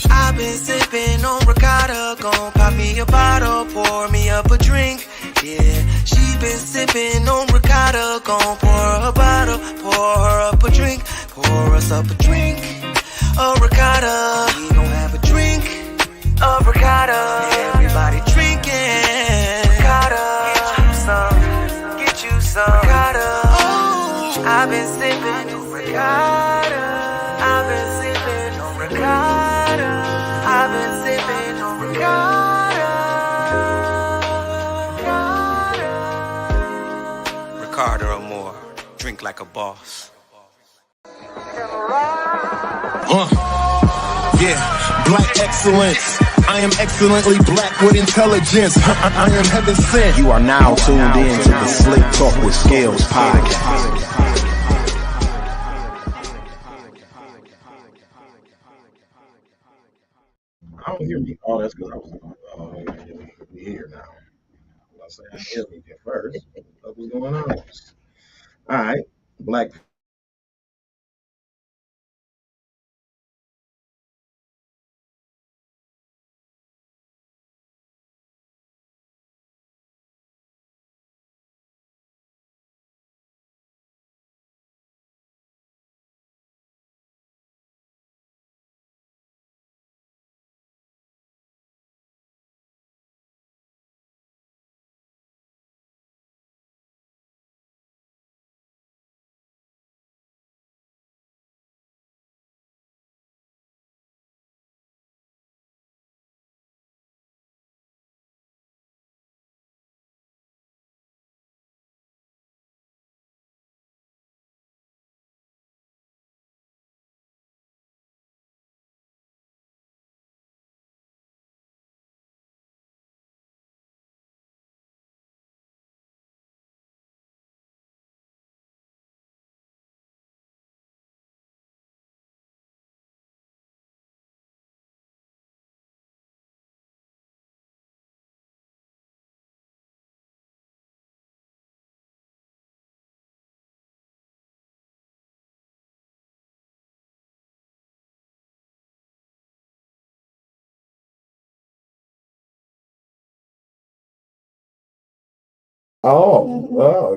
I've been sipping on ricotta, gon' pop me a bottle, pour me up a drink. Yeah, she been sipping on ricotta, gon' pour her a bottle, pour her up a drink, pour us up a drink. A ricotta, we gon' have a drink. A ricotta, everybody drinking. Ricotta, get you some ricotta. Oh, I've been sipping on ricotta. I've been sipping on ricotta. I've been sipping on ricotta. Ricotta or more, drink like a boss. Yeah, black excellence. I am excellently black with intelligence. I am heaven sent. You are now tuned in to the Slicktalk with Scalez podcast. I don't hear me. Oh, that's because I was here now. I was saying I hear me at first. What was going on? All right, black.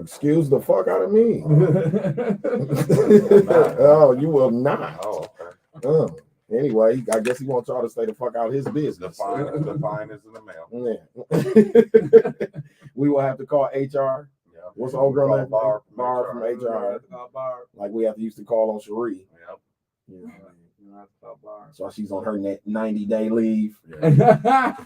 Excuse the fuck out of me. Oh, you will not. Oh, okay. Anyway, I guess he wants y'all to stay the fuck out of his business. The fine is in the mail. Yeah. We will have to call HR. Yeah. What's the old girl name? Bar from HR. Like we have to used to call on Cherie. Yep. Yeah. So she's on her 90-day leave. Yeah.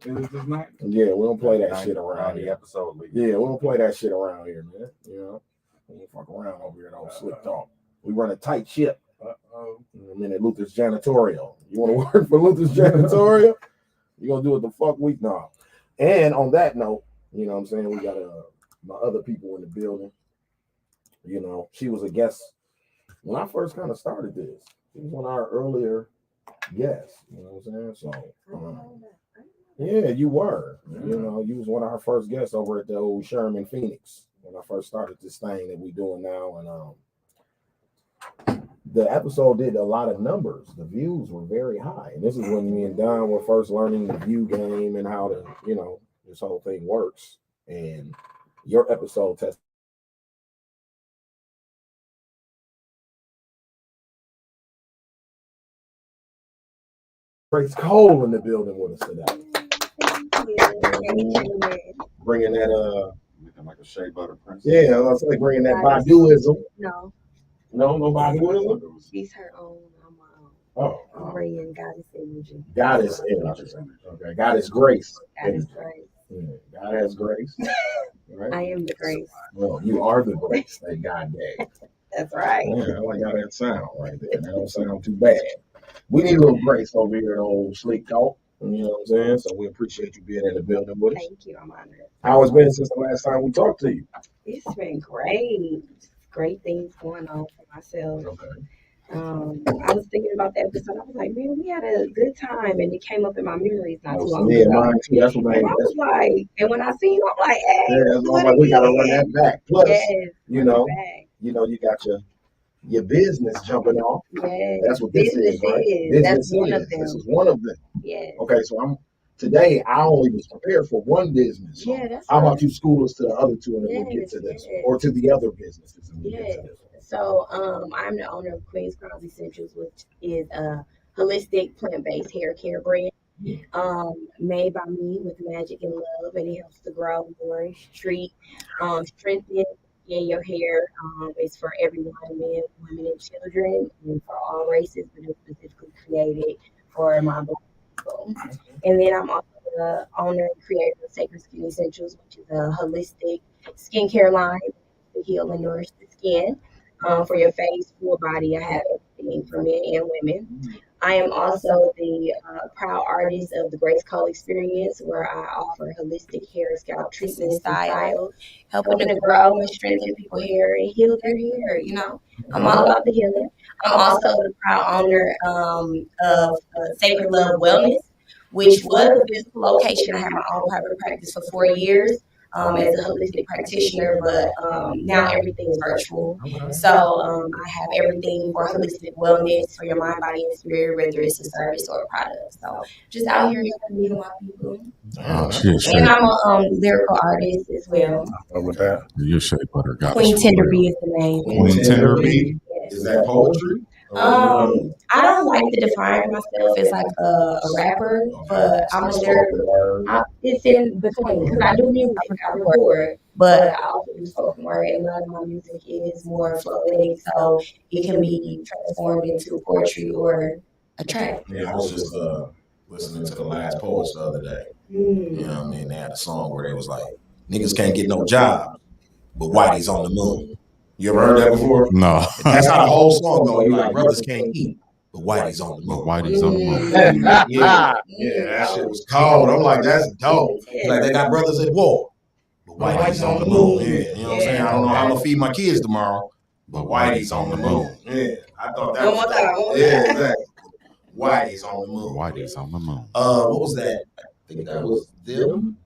Yeah, we don't play that shit around here. Episode leave. Yeah, we don't play that shit around here, man. You know, we don't fuck around over here at old Slicktalk. We run a tight ship. I'm in at Luther's Janitorial. You want to work for Luther's Janitorial? You're going to do it the fuck week now. And on that note, you know what I'm saying, we got my other people in the building. You know, she was a guest when I first kind of started this. She was one of our earlier guests. You know what I'm saying? So, yeah, you were. You know, you was one of our first guests over at the old Sherman Phoenix when I first started this thing that we're doing now. And the episode did a lot of numbers. The views were very high. And this is when me and Don were first learning the view game and how to, you know, this whole thing works. And your episode test. Grace Cole in the building with us today. Bringing that like a shea butter princess. Yeah, I was like bringing that Baduism. No Baduism. She's her own. I'm my own. I'm bringing goddess energy. Goddess energy. Okay, Goddess Grace. Goddess Grace. Yeah, God has grace. Right? I am the grace. Well, you are the grace that God gave. That's right. Yeah, I like how that sound right there. That don't sound too bad. We need a little grace over here at old Slicktalk. You know what I'm saying? So we appreciate you being in the building with us. Thank you. I'm honored. How it's been since the last time we talked to you? It's been great. Great things going on for myself. Okay. I was thinking about that episode. I was like, man, we had a good time, and it came up in my memories not too long ago. Yeah, mine too. That's what and I was like, and when I seen, I'm like, hey, yeah, I'm like, we gotta run that back. Plus, yes, you know, you got your business jumping off. Yes. That's what this is, right? That's one of them. This is one of them. Yes. Okay, so today I only was prepared for one business. Yeah, that's How right. about you school us to the other two and then we'll get to this, or to the other businesses and we'll get to this. So I'm the owner of Queen's Crowns Essentials, which is a holistic plant-based hair care brand. Made by me with magic and love, and it helps to grow, nourish, treat, strengthen your hair. It's for everyone, men, women, and children, and for all races, but it's specifically created for my Black people. And then I'm also the owner and creator of Sacred Skin Essentials, which is a holistic skincare line to heal and nourish the skin. For your face, full body, I have everything for men and women. I am also the proud artist of the Grace Cole Experience, where I offer holistic hair and scalp treatment styles, helping to grow and strengthen people's hair and heal their hair. I'm all about the healing. I'm also the proud owner of Sacred Love Wellness, which was a physical location. I had my own private practice for 4 years. As a holistic practitioner, but now everything is virtual. So I have everything for holistic wellness for your mind, body, and spirit, whether it's a service or a product. So just out here helping me and my people. And I'm a lyrical artist as well. With that, Your shea butter got Queen Tender Bee is the name. Queen Tender Bee? Is that poetry? I don't like to define myself as like a rapper, but I'm a lyrical. It's in between because I do music, I record, but I also do spoken word, and a lot of my music is more flowing, so it can be transformed into poetry or a track. Yeah, I was just listening to the Last Poets the other day. You know what I mean? They had a song where they was like, niggas can't get no job, but Whitey's on the moon. You ever heard that before? No. That's how the whole song goes. You're like, brothers can't eat, but Whitey's on the moon. Whitey's on the moon. Yeah, that shit was cold. I'm like, that's dope. Like, they got brothers at war, but Whitey's on the moon. Yeah, you know what I'm saying? I don't know how I'm gonna feed my kids tomorrow, but Whitey's on the moon. Yeah, I thought that was dope. Yeah, exactly. Whitey's on the moon. Whitey's on the moon. What was that? I think that was them.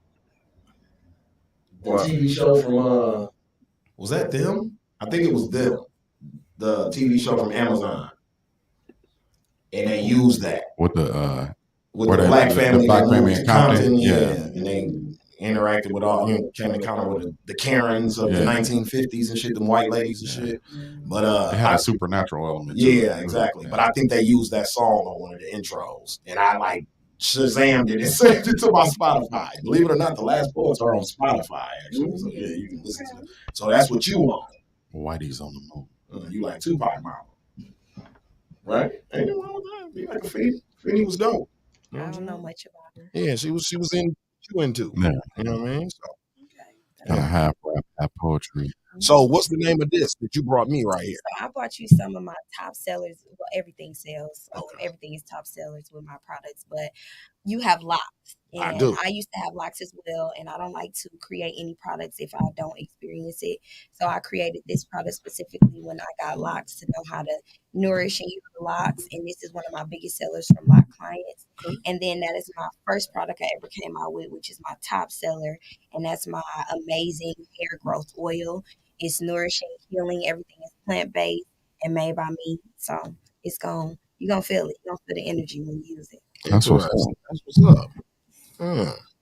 The TV show from was that them? I think it was them. The TV show from Amazon. And they used that. With the black family, the black family in Compton. Yeah. And they interacted with all, came in contact with the Karens of the 1950s and shit, them white ladies and shit. But it had a supernatural element. Yeah, exactly. Yeah. But I think they used that song on one of the intros, and I like Shazammed it and saved it to my Spotify. Believe it or not, the Last Poets are on Spotify actually. So yeah, you can listen to it. So that's what you want. Whitey's on the moon. You like Tupac mama, right? Ain't no wrong with that. You like a Feeny? Feeny was dope. I don't know much about her. Yeah, she was into. Yeah. You know what I mean? So. Okay. Half rap, half poetry. So what's the name of this that you brought me right here? So I brought you some of my top sellers. Well, everything sells. Everything is top sellers with my products, but you have locks. And I do. I used to have locks as well, and I don't like to create any products if I don't experience it. So I created this product specifically when I got locks to know how to nourish and use the locks. And this is one of my biggest sellers from lock clients. And then that is my first product I ever came out with, which is my top seller, and that's my amazing hair growth oil. It's nourishing, healing. Everything is plant-based and made by me. So you're going to feel it. You're going to feel the energy when you use it. That's what's up. That's what's up.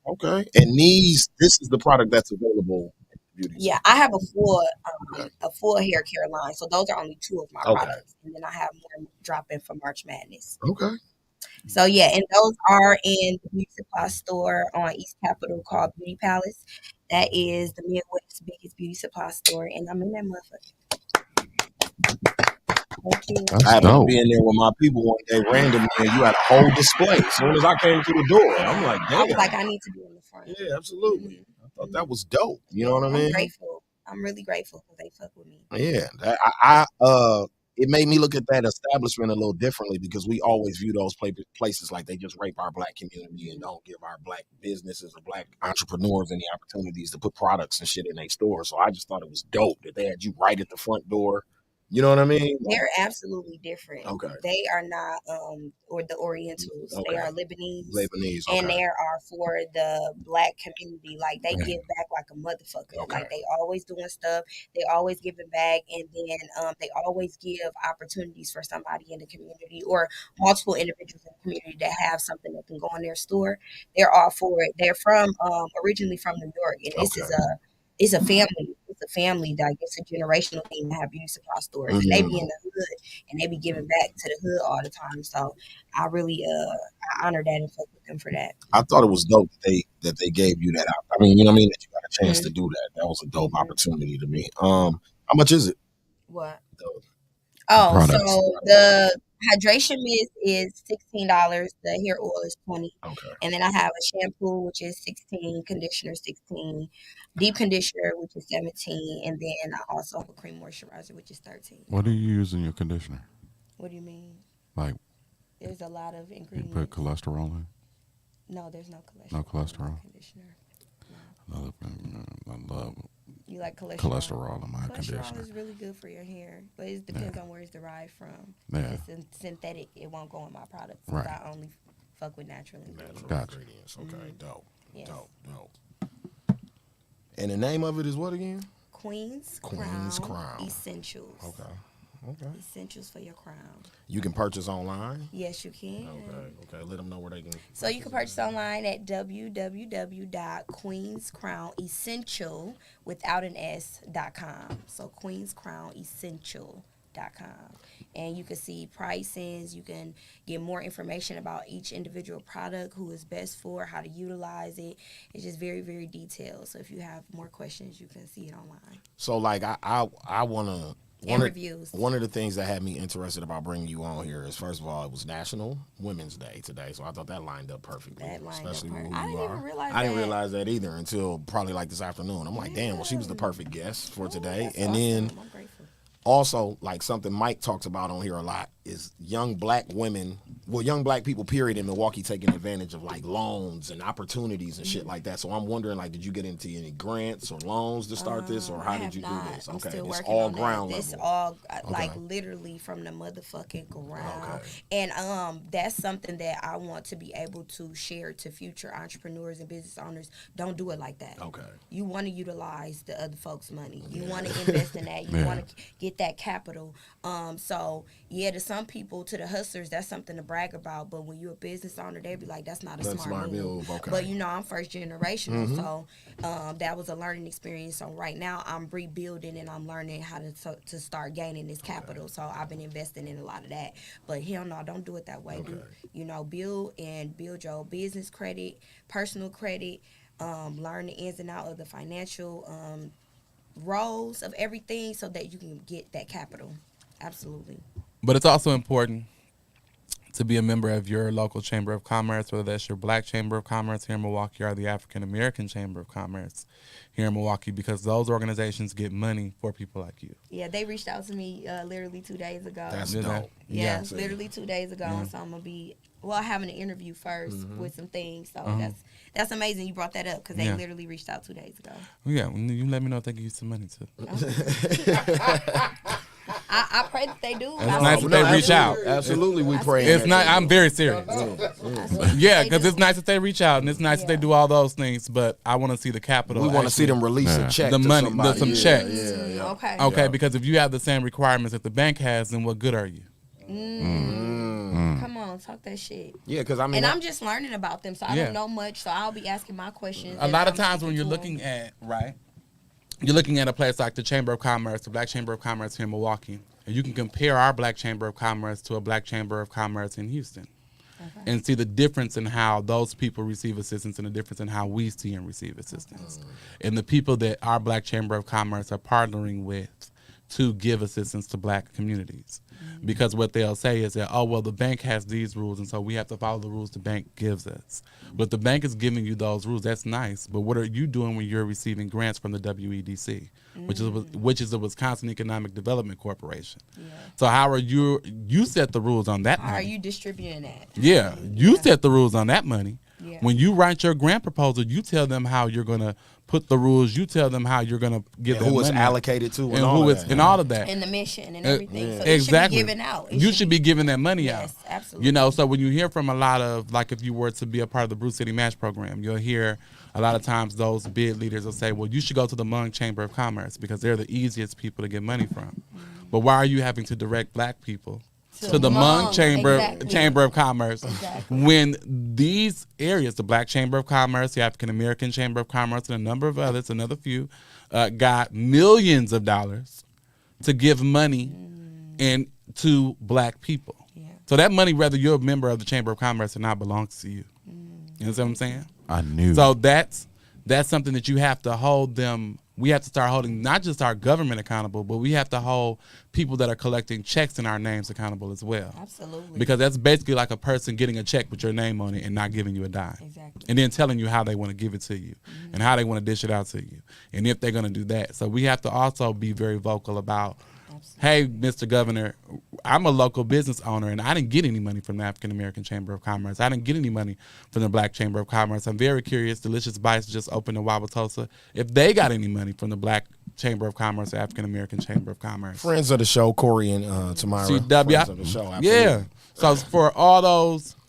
Okay. And this is the product that's available in beauty. Yeah, I have a full hair care line. So those are only two of my products. And then I have more dropping for March Madness. Okay. So yeah, and those are in the beauty supply store on East Capitol called Beauty Palace. That is the Midwest's biggest beauty supply store, and I'm in that motherfucker. Thank you. I happened to be in there with my people one day randomly, and you had a whole display. As soon as I came through the door, I'm like, damn. I was like, I need to be in the front. Yeah, absolutely. I thought that was dope. You know what I mean? I'm grateful. I'm really grateful because they fuck with me. Yeah, it made me look at that establishment a little differently because we always view those places like they just rape our black community and don't give our black businesses or black entrepreneurs any opportunities to put products and shit in their store. So I just thought it was dope that they had you right at the front door You know what I mean? They're absolutely different. Okay. They are not or the Orientals. Okay. They are Lebanese. Lebanese, And okay. they are for the black community. Like they Yeah. give back like a motherfucker. Okay. Like they always doing stuff. They always giving back, and then they always give opportunities for somebody in the community or multiple individuals in the community that have something that can go in their store. They're all for it. They're from originally from New York, and this is Okay. it's a family. It's a family that it's a generational thing to have beauty supply stores, and they be in the hood and they be giving back to the hood all the time. So I really I honor that and fuck with them for that. I thought it was dope that they gave you that. I mean, you know what I mean? That you got a chance Mhm. to do that. That was a dope Mhm. opportunity to me. How much is it? What? The Oh, Products. so the hydration mist is $16. The hair oil is 20, Okay. and then I have a shampoo which is 16, conditioner 16, deep conditioner which is 17, and then I also have a cream moisturizer which is 13. What do you use in your conditioner? What do you mean? Like, There's a lot of you ingredients. put cholesterol in? No, there's no cholesterol. No in my cholesterol? conditioner. I love You like cholesterol? cholesterol in my Cholesterol conditioner. is really good for your hair, but it depends on where it's derived from. Yeah. If it's synthetic, it won't go in my products. Right. I only fuck with natural ingredients. Gotcha. Ingredients. Okay. Dope. Yes. Dope. And the name of it is what again? Queen's Queen's Crown Crown. Essentials. Okay. Essentials for your crown. You can purchase online. Yes, you can. Okay. Let them know where they can. So you can purchase online at www.queenscrownessential without an s.com. So queenscrownessential.com. And you can see prices. You can get more information about each individual product, who is best for, how to utilize it. It's just very, very detailed. So if you have more questions, you can see it online. So like I wanna. Reviews. One of the things that had me interested about bringing you on here is, first of all, it was National Women's Day today, so I thought that lined up perfectly. Especially who I you didn't are. even realize I didn't that. realize that either until probably like this afternoon. I'm like, damn, well, she was the perfect guest for today. That's And awesome. then I'm grateful. also, like something Mike talks about on here a lot is young black women, young black people, period, in Milwaukee taking advantage of like loans and opportunities and shit like that. So I'm wondering, like, did you get into any grants or loans to start this, or how I did have you not. do this? I'm Okay, still it's working all on ground that. It's level. all like literally from the motherfucking ground. And that's something that I want to be able to share to future entrepreneurs and business owners. Don't do it like that. Okay. You want to utilize the other folks' money. You want to invest in that. You want to get that capital. So yeah, to some people, to the hustlers, that's something to brag about. But when you're a business owner, they be like, that's not a smart move. Okay. But you know, I'm first generational, so that was a learning experience. So right now, I'm rebuilding and I'm learning how to start gaining this capital. So I've been investing in a lot of that. But hell no, don't do it that way. Build your business credit, personal credit. Learn the ins and outs of the financial roles of everything so that you can get that capital. Absolutely. But it's also important to be a member of your local Chamber of Commerce, whether that's your Black Chamber of Commerce here in Milwaukee or the African American Chamber of Commerce here in Milwaukee, because those organizations get money for people like you. Yeah, they reached out to me literally 2 days ago. That's dope. Yeah, literally 2 days ago. And so I'm going to be, having an interview first with some things. So that's amazing you brought that up because they literally reached out 2 days ago. Yeah, you let me know if they give you some money too. I pray that they do. It's nice that they reach out. Absolutely, we pray. It's not. I'm very serious. Yeah, because it's nice that they reach out and it's nice that they do all those things. But I want to see the capital. We want to see them release a check. The to money, somebody. some checks. Okay. Okay, because if you have the same requirements that the bank has, then what good are you? Come on, talk that shit. Yeah, because I mean, and I'm just learning about them, so I don't know much. So I'll be asking my questions. A lot of times when you're looking at you're looking at a place like the Chamber of Commerce, the Black Chamber of Commerce here in Milwaukee, and you can compare our Black Chamber of Commerce to a Black Chamber of Commerce in Houston. And see the difference in how those people receive assistance and the difference in how we see and receive assistance. And the people that our Black Chamber of Commerce are partnering with to give assistance to Black communities. Because what they'll say is that, the bank has these rules, and so we have to follow the rules the bank gives us. But the bank is giving you those rules. That's nice. But what are you doing when you're receiving grants from the WEDC, which is the Wisconsin Economic Development Corporation? Yeah. So how are you set the rules on that money? How are you distributing that? Yeah, you set the rules on that money. Yeah. When you write your grant proposal, you tell them how you're gonna put the rules. You tell them how you're gonna get And the who it's money allocated to, and who it's and all of that. And the mission and everything. So it Exactly. should be given out. You should be giving that money out. Yes, absolutely. You know, so when you hear from a lot of, like, if you were to be a part of the Bruce City Match program, you'll hear a lot of times those bid leaders will say, well, you should go to the Hmong Chamber of Commerce because they're the easiest people to get money from. But why are you having to direct black people to the Hmong Chamber of Commerce when these areas, the Black Chamber of Commerce, the African American Chamber of Commerce, and a number of others, another few, got millions of dollars to give money and to black people. Yeah. So that money, whether you're a member of the Chamber of Commerce or not, belongs to you. You know what I'm saying? I knew. So that's something that you have to hold them. We have to start holding not just our government accountable, but we have to hold people that are collecting checks in our names accountable as well. Absolutely. Because that's basically like a person getting a check with your name on it and not giving you a dime. Exactly. And then telling you how they want to give it to you and how they want to dish it out to you and if they're going to do that. So we have to also be very vocal about, hey, Mr. Governor, I'm a local business owner, and I didn't get any money from the African American Chamber of Commerce. I didn't get any money from the Black Chamber of Commerce. I'm very curious. Delicious Bites just opened in Wauwatosa. If they got any money from the Black Chamber of Commerce or African American Chamber of Commerce. Friends of the show, Corey and Tamara. CW. Friends of the show, absolutely. Yeah. So for all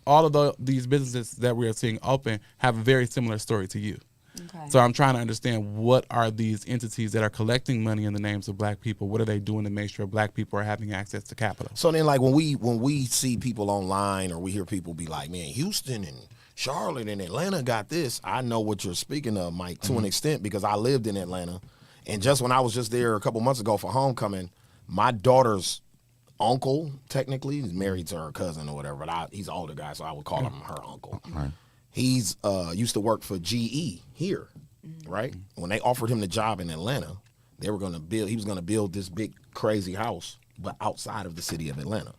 of these businesses that we are seeing open have a very similar story to you. Okay. So I'm trying to understand, what are these entities that are collecting money in the names of black people? What are they doing to make sure black people are having access to capital? So then, like, when we see people online or we hear people be like, man, Houston and Charlotte and Atlanta got this, I know what you're speaking of, Mike, to an extent, because I lived in Atlanta. And just when I was just there a couple months ago for homecoming, my daughter's uncle, technically, is married to her cousin or whatever, but he's an older guy, so I would call him her uncle. Right. He's used to work for GE here, right? When they offered him the job in Atlanta, he was going to build this big crazy house, but outside of the city of Atlanta.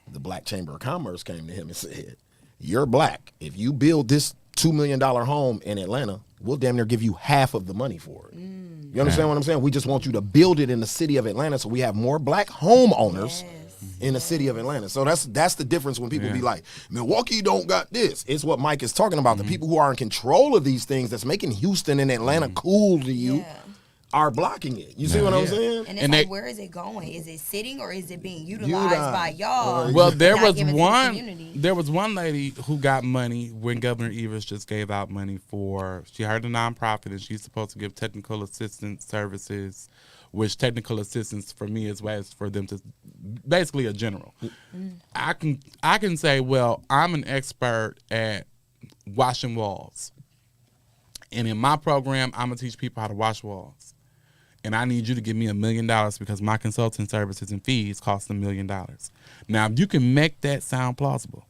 The Black Chamber of Commerce came to him and said, you're black. If you build this $2 million home in Atlanta, we'll damn near give you half of the money for it. You understand what I'm saying? We just want you to build it in the city of Atlanta so we have more black homeowners in the city of Atlanta. So that's the difference when people be like, Milwaukee don't got this. It's what Mike is talking about. The people who are in control of these things that's making Houston and Atlanta cool to you are blocking it. You see what I'm saying? And it's like, where is it going? Is it sitting or is it being utilized by y'all? Well, there and was not given to the community? there was one lady who got money when Governor Evers just gave out money for, she hired a nonprofit and she's supposed to give technical assistance services, which technical assistance for me is ways for them to, basically a general. I can say, well, I'm an expert at washing walls. And in my program, I'm going to teach people how to wash walls. And I need you to give me $1 million because my consulting services and fees cost $1 million. Now, if you can make that sound plausible,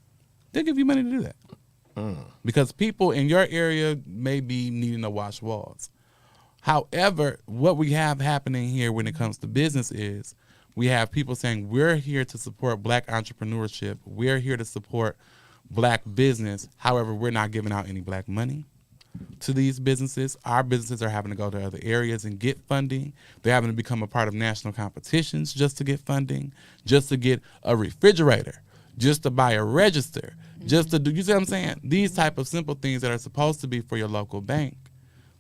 they'll give you money to do that. Because people in your area may be needing to wash walls. However, what we have happening here when it comes to business is we have people saying, we're here to support black entrepreneurship. We're here to support black business. However, we're not giving out any black money to these businesses. Our businesses are having to go to other areas and get funding. They're having to become a part of national competitions just to get funding, just to get a refrigerator, just to buy a register, just to do, you see what I'm saying? These type of simple things that are supposed to be for your local bank.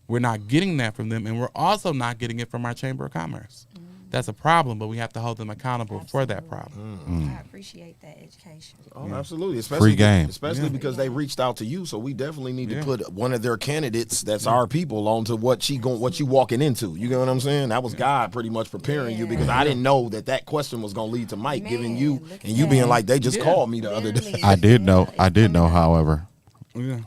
We're not getting that from them, and we're also not getting it from our Chamber of Commerce. That's a problem, but we have to hold them accountable for that problem. I appreciate that education. Oh, absolutely. Especially, Free game. Especially because they reached out to you, so we definitely need to put one of their candidates that's our people onto what you walking into. You get what I'm saying? That was God pretty much preparing you, because I didn't know that question was going to lead to Mike giving you, and you being like, they just called me the other day. I did know, however, Yeah.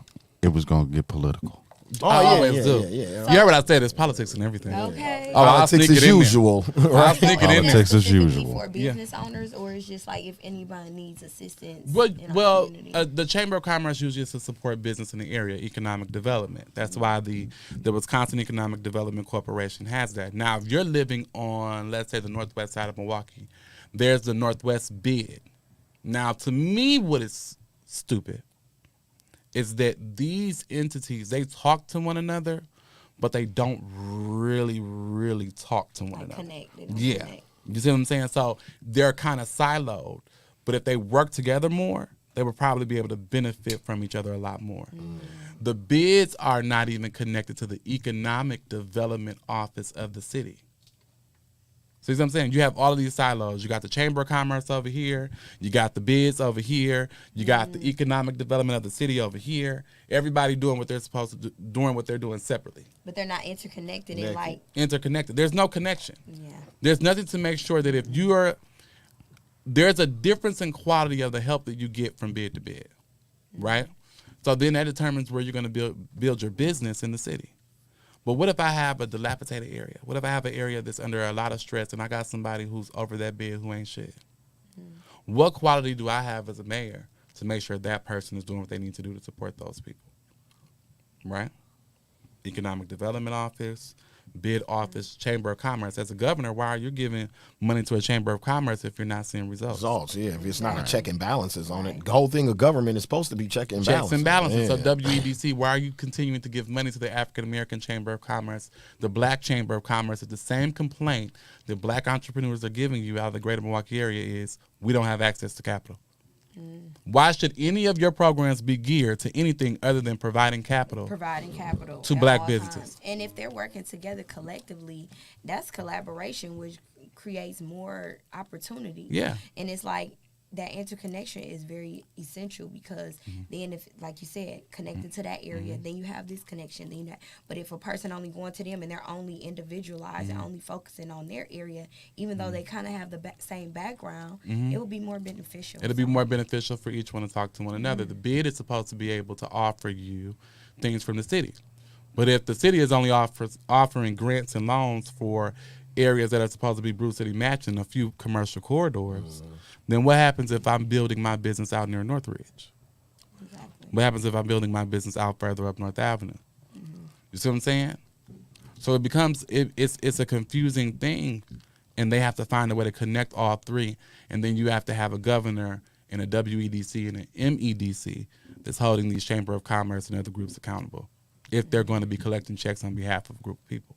it was going to get political. I always do. Yeah. You heard what I said? It's politics and everything. Okay. Oh, I'll Politics sneak as it in there. usual. I'll sneak it in there. Politics as Specifically usual. for business owners, or it's just like if anybody needs assistance. Well, in our community? the Chamber of Commerce usually is to support business in the area, economic development. That's why the Wisconsin Economic Development Corporation has that. Now, if you're living on, let's say, the northwest side of Milwaukee, there's the Northwest bid. Now, to me, what is stupid is that these entities, they talk to one another, but they don't really talk to one another. Connect. They don't Yeah. connect. You see what I'm saying? So they're kind of siloed. But if they work together more, they would probably be able to benefit from each other a lot more. The bids are not even connected to the economic development office of the city. See what I'm saying? You have all of these silos. You got the Chamber of Commerce over here. You got the bids over here. You got the economic development of the city over here. Everybody doing what they're supposed to do, doing what they're doing separately. But they're not interconnected interconnected. There's no connection. Yeah. There's nothing to make sure that if you are, there's a difference in quality of the help that you get from bid to bid, right? So then that determines where you're going to build your business in the city. But what if I have a dilapidated area? What if I have an area that's under a lot of stress and I got somebody who's over that bid who ain't shit? What quality do I have as a mayor to make sure that person is doing what they need to do to support those people? Right? Economic Development Office, bid office, Chamber of Commerce. As a governor, why are you giving money to a Chamber of Commerce if you're not seeing results? Yeah. If it's not a check and balances on it, the whole thing of government is supposed to be check and balances. Checks and balances. Yeah. So WEDC, why are you continuing to give money to the African American Chamber of Commerce, the Black Chamber of Commerce? It's the same complaint that Black entrepreneurs are giving you out of the greater Milwaukee area is we don't have access to capital. Why should any of your programs be geared to anything other than providing capital to Black businesses? Times. And if they're working together collectively, that's collaboration, which creates more opportunity. Yeah. And it's like that interconnection is very essential because then if, like you said, connected to that area, then you have this connection. Then you have, but if a person only going to them and they're only individualized and only focusing on their area, even though they kind of have the same background, it will be more beneficial. It'll be more beneficial for each one to talk to one another. The bid is supposed to be able to offer you things from the city. But if the city is only offering grants and loans for areas that are supposed to be Bruce City matching a few commercial corridors, then what happens if I'm building my business out near Northridge? Exactly. What happens if I'm building my business out further up North Avenue? You see what I'm saying? So it becomes, it's a confusing thing, and they have to find a way to connect all three, and then you have to have a governor and a WEDC and an MEDC that's holding these Chamber of Commerce and other groups accountable if they're going to be collecting checks on behalf of a group of people.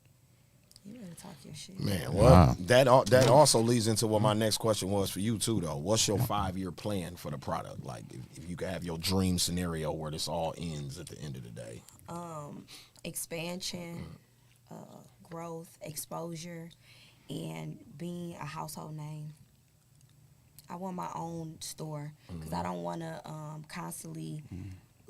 Talk your shit. Man, well, that also leads into what my next question was for you too, though. What's your 5-year plan for the product? Like, if you could have your dream scenario where this all ends at the end of the day. Expansion, growth, exposure, and being a household name. I want my own store because I don't want to constantly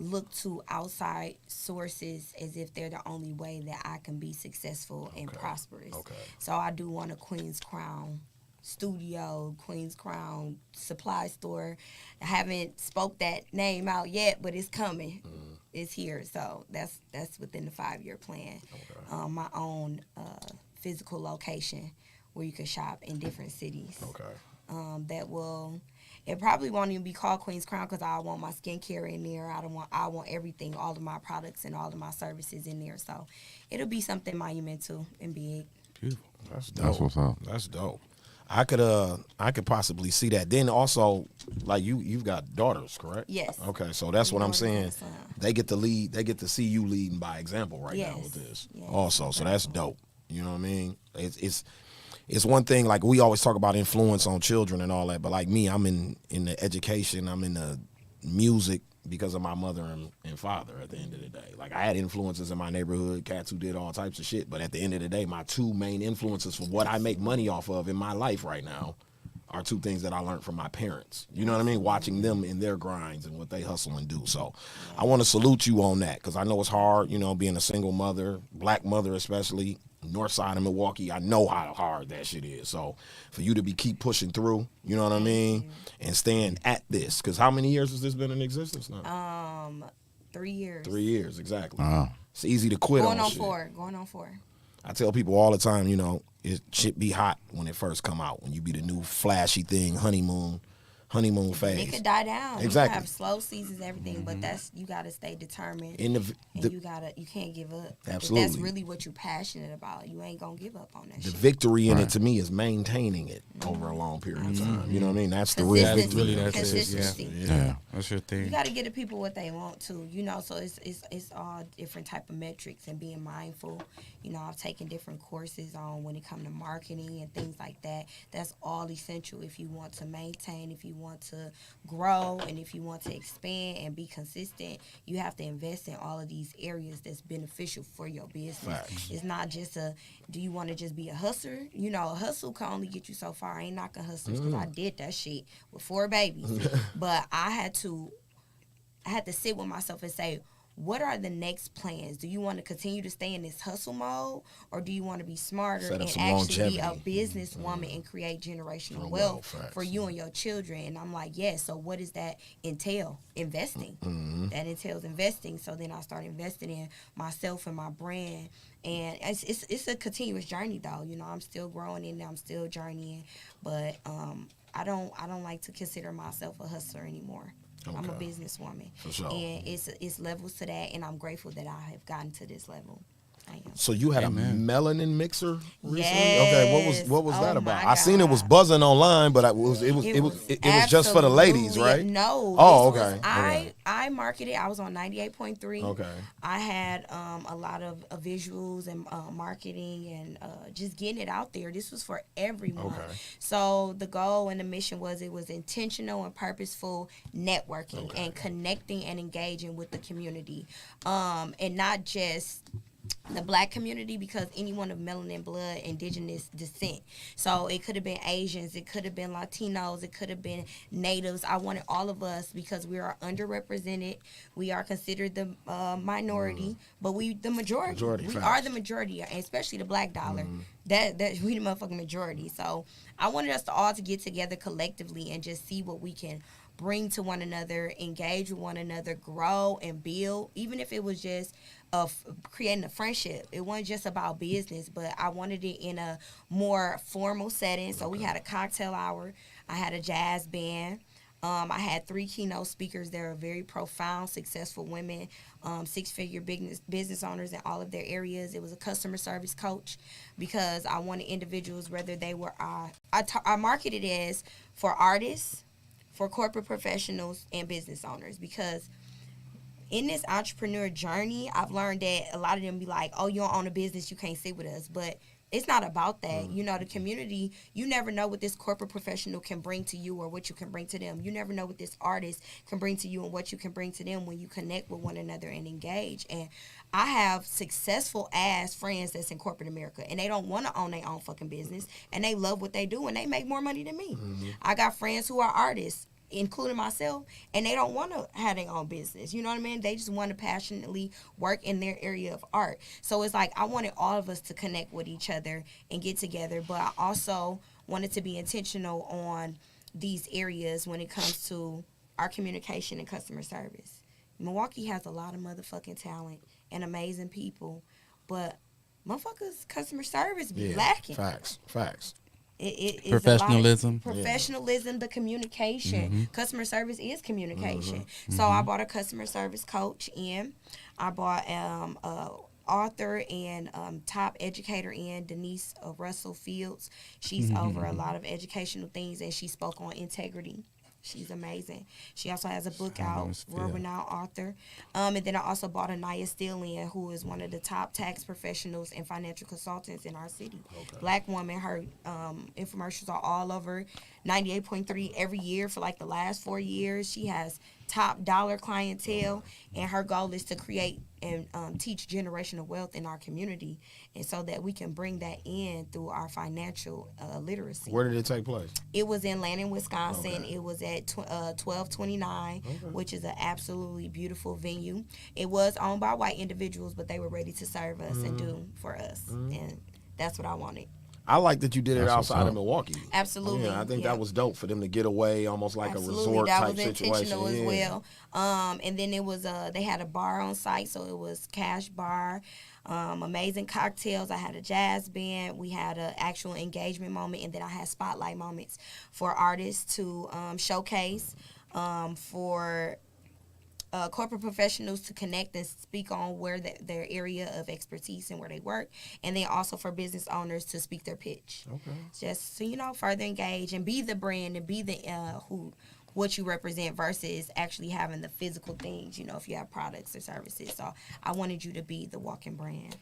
look to outside sources as if they're the only way that I can be successful and prosperous. So I do want a Queen's Crown studio, Queen's Crown supply store. I haven't spoke that name out yet, but it's coming. It's here. So that's within the 5-year plan. My own physical location where you can shop in different cities. That will. It probably won't even be called Queen's Crown because I want my skincare in there. I want everything, all of my products and all of my services in there. So it'll be something monumental and big. Beautiful. That's dope. That's what's up. That's dope. I could possibly see that. Then also, like you've got daughters, correct? Yes. Okay, so that's what I'm saying. Son. They get to lead. They get to see you leading by example now with this. Yes. Also, so that's dope. You know what I mean? It's one thing, like we always talk about influence on children and all that, but like me, I'm in the education, I'm in the music because of my mother and father at the end of the day. Like I had influences in my neighborhood, cats who did all types of shit, but at the end of the day, my two main influences for what I make money off of in my life right now are two things that I learned from my parents. You know what I mean? Watching them in their grinds and what they hustle and do. So I want to salute you on that because I know it's hard, you know, being a single mother, Black mother especially, north side of Milwaukee. I know how hard that shit is. So for you to keep pushing through, you know what I mean, and staying at this, because how many years has this been in existence now? 3 years. 3 years, exactly. Wow. It's easy to quit Going on on shit. 4. Going on 4. I tell people all the time, you know, it shit be hot when it first come out, when you be the new flashy thing, honeymoon phase. It could die down. Exactly. You have slow seasons, everything, but you gotta stay determined. And you can't give up. Absolutely. If that's really what you're passionate about, you ain't gonna give up on that the shit. victory in it to me is maintaining it over a long period of time. You know what I mean? That's the real victory. Really, that's it. Consistency. Yeah. What's your thing? You got to get the people what they want to, you know. So it's all different type of metrics and being mindful. You know, I've taken different courses on when it comes to marketing and things like that. That's all essential if you want to maintain, if you want to grow, and if you want to expand and be consistent. You have to invest in all of these areas that's beneficial for your business. Facts. It's not just do you want to just be a hustler? You know, a hustle can only get you so far. I ain't knocking hustlers because I did that shit with 4 babies, but I had to sit with myself and say, what are the next plans? Do you want to continue to stay in this hustle mode, or do you want to be smarter Set up and some actually be a longevity. businesswoman and create generational Well, wealth facts. for you and your children? And I'm like, yes. So what does that entail? Investing. That entails investing. So then I started investing in myself and my brand. And it's a continuous journey, though. You know, I'm still growing in there. I'm still journeying. But I don't like to consider myself a hustler anymore. Okay. I'm a businesswoman. For sure. And it's levels to that, and I'm grateful that I have gotten to this level. I am. So you had Amen. a melanin mixer recently? Yes. Okay, what was Oh that about? my I seen it was God. buzzing online, but it was just for the ladies, right? No. Oh, this was- okay. I marketed. I was on 98.3. Okay. I had a lot of visuals and marketing and just getting it out there. This was for everyone. Okay. So the goal and the mission was it was intentional and purposeful networking and connecting and engaging with the community, and not just the Black community, because anyone of melanin blood, indigenous descent. So it could have been Asians, it could have been Latinos, it could have been natives. I wanted all of us because we are underrepresented. We are considered the minority, but we the majority. We facts. are the majority, and especially the Black dollar. That we the motherfucking majority. So I wanted us to all to get together collectively and just see what we can bring to one another, engage with one another, grow and build, even if it was just creating a friendship. It wasn't just about business, but I wanted it in a more formal setting. So we had a cocktail hour. I had a jazz band. I had 3 keynote speakers that are very profound, successful women, 6-figure business owners in all of their areas. It was a customer service coach because I wanted individuals, whether they were, I marketed it as for artists, for corporate professionals, and business owners, because in this entrepreneur journey, I've learned that a lot of them be like, oh, you don't own a business, you can't sit with us. But it's not about that. You know, the community, you never know what this corporate professional can bring to you or what you can bring to them. You never know what this artist can bring to you and what you can bring to them when you connect with one another and engage. And I have successful ass friends that's in corporate America, and they don't want to own their own fucking business, and they love what they do, and they make more money than me. I got friends who are artists, including myself, and they don't want to have their own business. You know what I mean? They just want to passionately work in their area of art. So it's like I wanted all of us to connect with each other and get together, but I also wanted to be intentional on these areas when it comes to our communication and customer service. Milwaukee has a lot of motherfucking talent and amazing people, but motherfuckers' customer service be lacking. Facts. It is Professionalism. Professionalism, the communication. Customer service is communication. So I bought a customer service coach in. I bought author and top educator in Denise Russell Fields. She's over a lot of educational things, and she spoke on integrity. She's amazing. She also has a book out, world-renowned author. And then I also bought Anaya Steele in, who is one of the top tax professionals and financial consultants in our city. Black woman. Her infomercials are all over 98.3 every year for like the last 4 years. She has top dollar clientele, and her goal is to create and teach generational wealth in our community, and so that we can bring that in through our financial literacy. Where did it take place? It was in Landon, Wisconsin. It was at 1229, which is an absolutely beautiful venue. It was owned by white individuals, but they were ready to serve us and do for us, and that's what I wanted. I like that you did it That's what's outside of up. Milwaukee. Absolutely. Yeah, I think that was dope for them to get away, almost like Absolutely. a resort that type was situation. intentional as well. And then it was they had a bar on site, so it was cash bar, amazing cocktails. I had a jazz band. We had an actual engagement moment, and then I had spotlight moments for artists to showcase, for corporate professionals to connect and speak on where their area of expertise and where they work, and then also for business owners to speak their pitch. Okay. Just so further engage and be the brand and be the what you represent versus actually having the physical things, you know, if you have products or services. So I wanted you to be the walking brand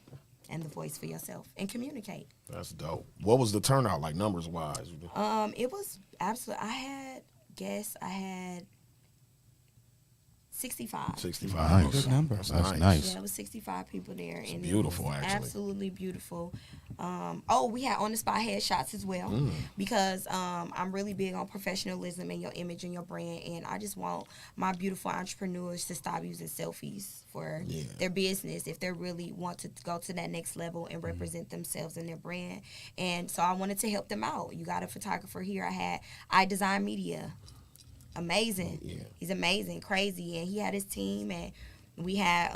and the voice for yourself and communicate. That's dope. What was the turnout like numbers wise? It was absolutely, I had 65. 65. Nice. Good number. That's That's nice. nice. Yeah, it was 65 people there. And beautiful, it was actually. Absolutely beautiful. We had on-the-spot headshots as well because I'm really big on professionalism and your image and your brand, and I just want my beautiful entrepreneurs to stop using selfies for their business if they really want to go to that next level and represent themselves and their brand. And so I wanted to help them out. You got a photographer here. I Design Media. Amazing. Yeah. He's amazing, crazy, and he had his team, and we had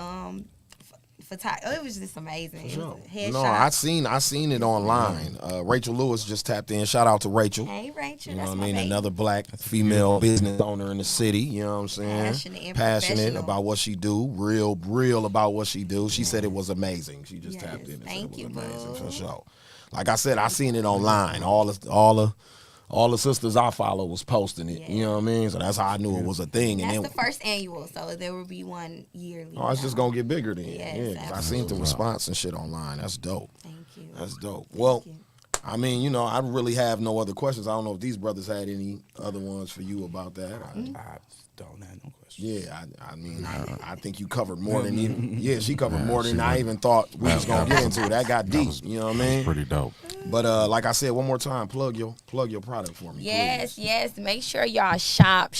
it was just amazing. It was a headshot. No, I seen it online. Rachel Lewis just tapped in. Shout out to Rachel. Hey, Rachel. You know That's what I my mean? baby. Another black female business owner in the city. You know what I'm saying? Passionate and Passionate professional. about what she do. Real about what she do. She said it was amazing. She just Yes, tapped in and thank said you, it was amazing boo. for sure. Like I said, I seen it online. All the sisters I follow was posting it. You know what I mean? So that's how I knew it was a thing. And That's then the first annual, so there will be one yearly. it's just gonna get bigger then. Yes, 'Cause I seen the absolutely. response and shit online. That's dope. Thank you. That's dope. Thank Well, you. I mean, you know, I really have no other questions. I don't know if these brothers had any other ones for you about that. I don't have no questions. Yeah, I mean, I think you covered more than even. Yeah, she covered more than I even thought we was gonna get into. That got deep. You know what I mean? Pretty dope. But like I said, one more time, plug your product for me. Yes, please. yes. Make sure y'all shop.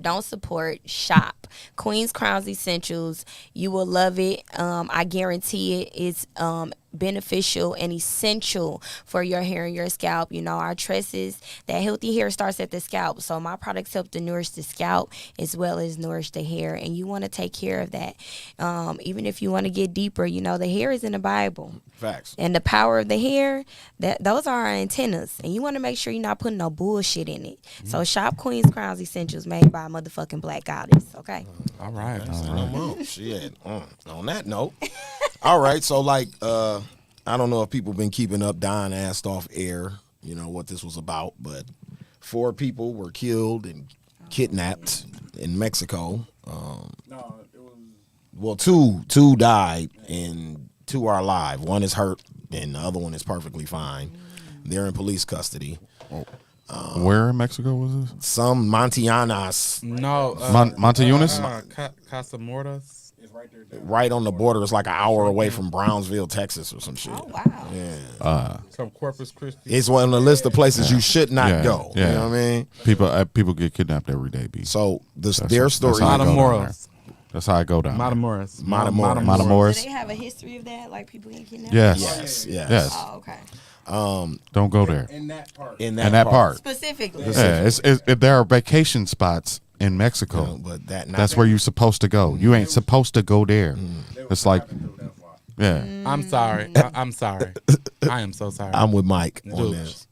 Don't support, shop. Queen's Crowns Essentials. You will love it. I guarantee it. It's beneficial and essential for your hair and your scalp. You know, our tresses, that healthy hair starts at the scalp. So my products help to nourish the scalp as well as nourish the hair. And you want to take care of that. Even if you want to get deeper, you know, the hair is in the Bible. Facts. And the power of the hair, those are our antennas. And you want to make sure you're not putting no bullshit in it. So shop Queen's Crowns Essentials made by a motherfucking Black Goddess, okay? All right. No more. Shit. On that note. All right. So like, I don't know if people been keeping up. Don asked off air, you know, what this was about, but 4 people were killed and kidnapped in Mexico. No, it was. Well, two died and 2 are alive. One is hurt and the other one is perfectly fine. They're in police custody. Where in Mexico was this? Some Montianas, No. Monte Eunice? Casa Mortas. It's right there. right on the border. It's like an hour away from Brownsville, Texas, or some shit. Oh, wow. Yeah, Some Corpus Christi. it's one on the list of places you should not Yeah, go. yeah. You know what I mean? People get kidnapped every day, B. So their That's story. how I go down Matamoros. That's how I go down. Matamoros. Matamoros. Do Matamoros. they have a history of that? Like people getting kidnapped? Yes. Yes, yes. Yes. Oh, okay. Don't go there. In that part. In And that part. Specifically. Yeah, there are vacation spots in Mexico. But That's where you're supposed to go. You ain't supposed to go there. It's like, yeah. I'm sorry. I'm sorry. I am so sorry. I'm with Mike on Dude. this.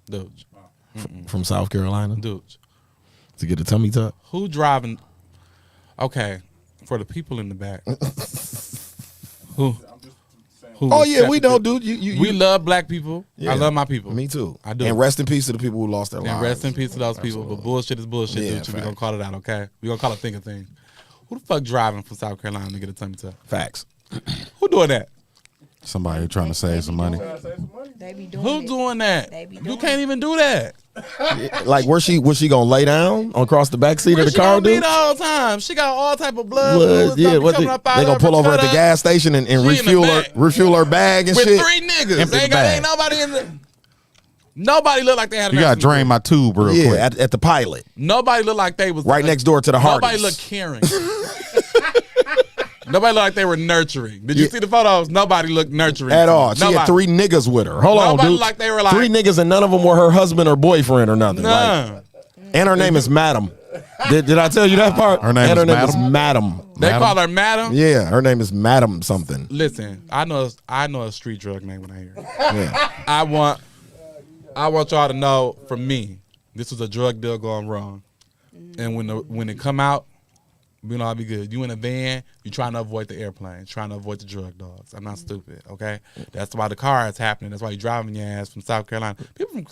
Dude. From South Carolina Dude. to get a tummy tuck. Who driving? Okay. For the people in the back. Who? Oh yeah, we know, dude. We love black people. Yeah. I love my people. Me too. I do. And rest in peace to the people who lost their lives. And rest in peace to those people. But bullshit is bullshit, Yeah, dude. We're gonna fact. call it out, okay? We're gonna call it thing a thing. Who the fuck driving from South Carolina to get a tummy tuck? Facts. Who doing that? Somebody trying to save some money. They be doing Who it. doing that? They be You doing can't even do that. Like, was she gonna lay down across the back seat Where of the she car, gonna be dude? the whole time? She got all type of blood. What? fluids, Yeah, something what coming up out they of gonna her pull over from at the cut gas station and She in the back. refuel her bag and with shit. 3 niggas. Empty They ain't the got bag. ain't nobody in the. Nobody looked like they had. You gotta drain my tube real quick. Yeah, at the pilot, Nobody looked like they was right next door to the Hardys. Nobody looked caring. Nobody looked like they were nurturing. Did you see the photos? Nobody looked nurturing At all. She Nobody. had 3 niggas with her. Hold on, Nobody dude. like they were like- 3 niggas and none of them were her husband or boyfriend or nothing. Nah. Like, and her name is Madam. Did I tell you that part? Her name and is her name is Madam? Madam. They Madam? call her Madam. Yeah, her name is Madam something. Listen, I know a street drug name when I hear it. Yeah. I want y'all to know from me, this was a drug deal going wrong. And when it come out, We know I'll be good. You in a van, you trying to avoid the airplane, trying to avoid the drug dogs. I'm not stupid, okay? That's why the car is happening. That's why you're driving your ass from South Carolina. People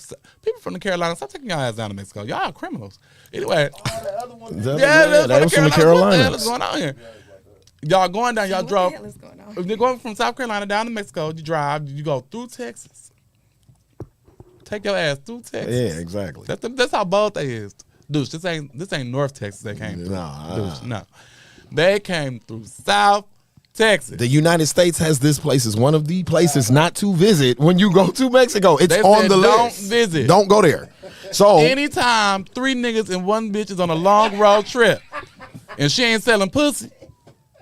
from the Carolinas, stop taking your ass down to Mexico. Y'all are criminals. Anyway. That What was from the the Carolinas. hell is going on here? Y'all going down, y'all drove. What the hell is going on? If you're going from South Carolina down to Mexico, you drive, you go through Texas. Take your ass through Texas. Yeah, exactly. That's how bold they is. Dude, this ain't North Texas they came through. Nah. Dude, no. They came through South Texas. The United States has this place as one of the places not to visit when you go to Mexico. It's They on said the don't list. visit. Don't go there. So Anytime 3 niggas and 1 bitch is on a long road trip and she ain't selling pussy,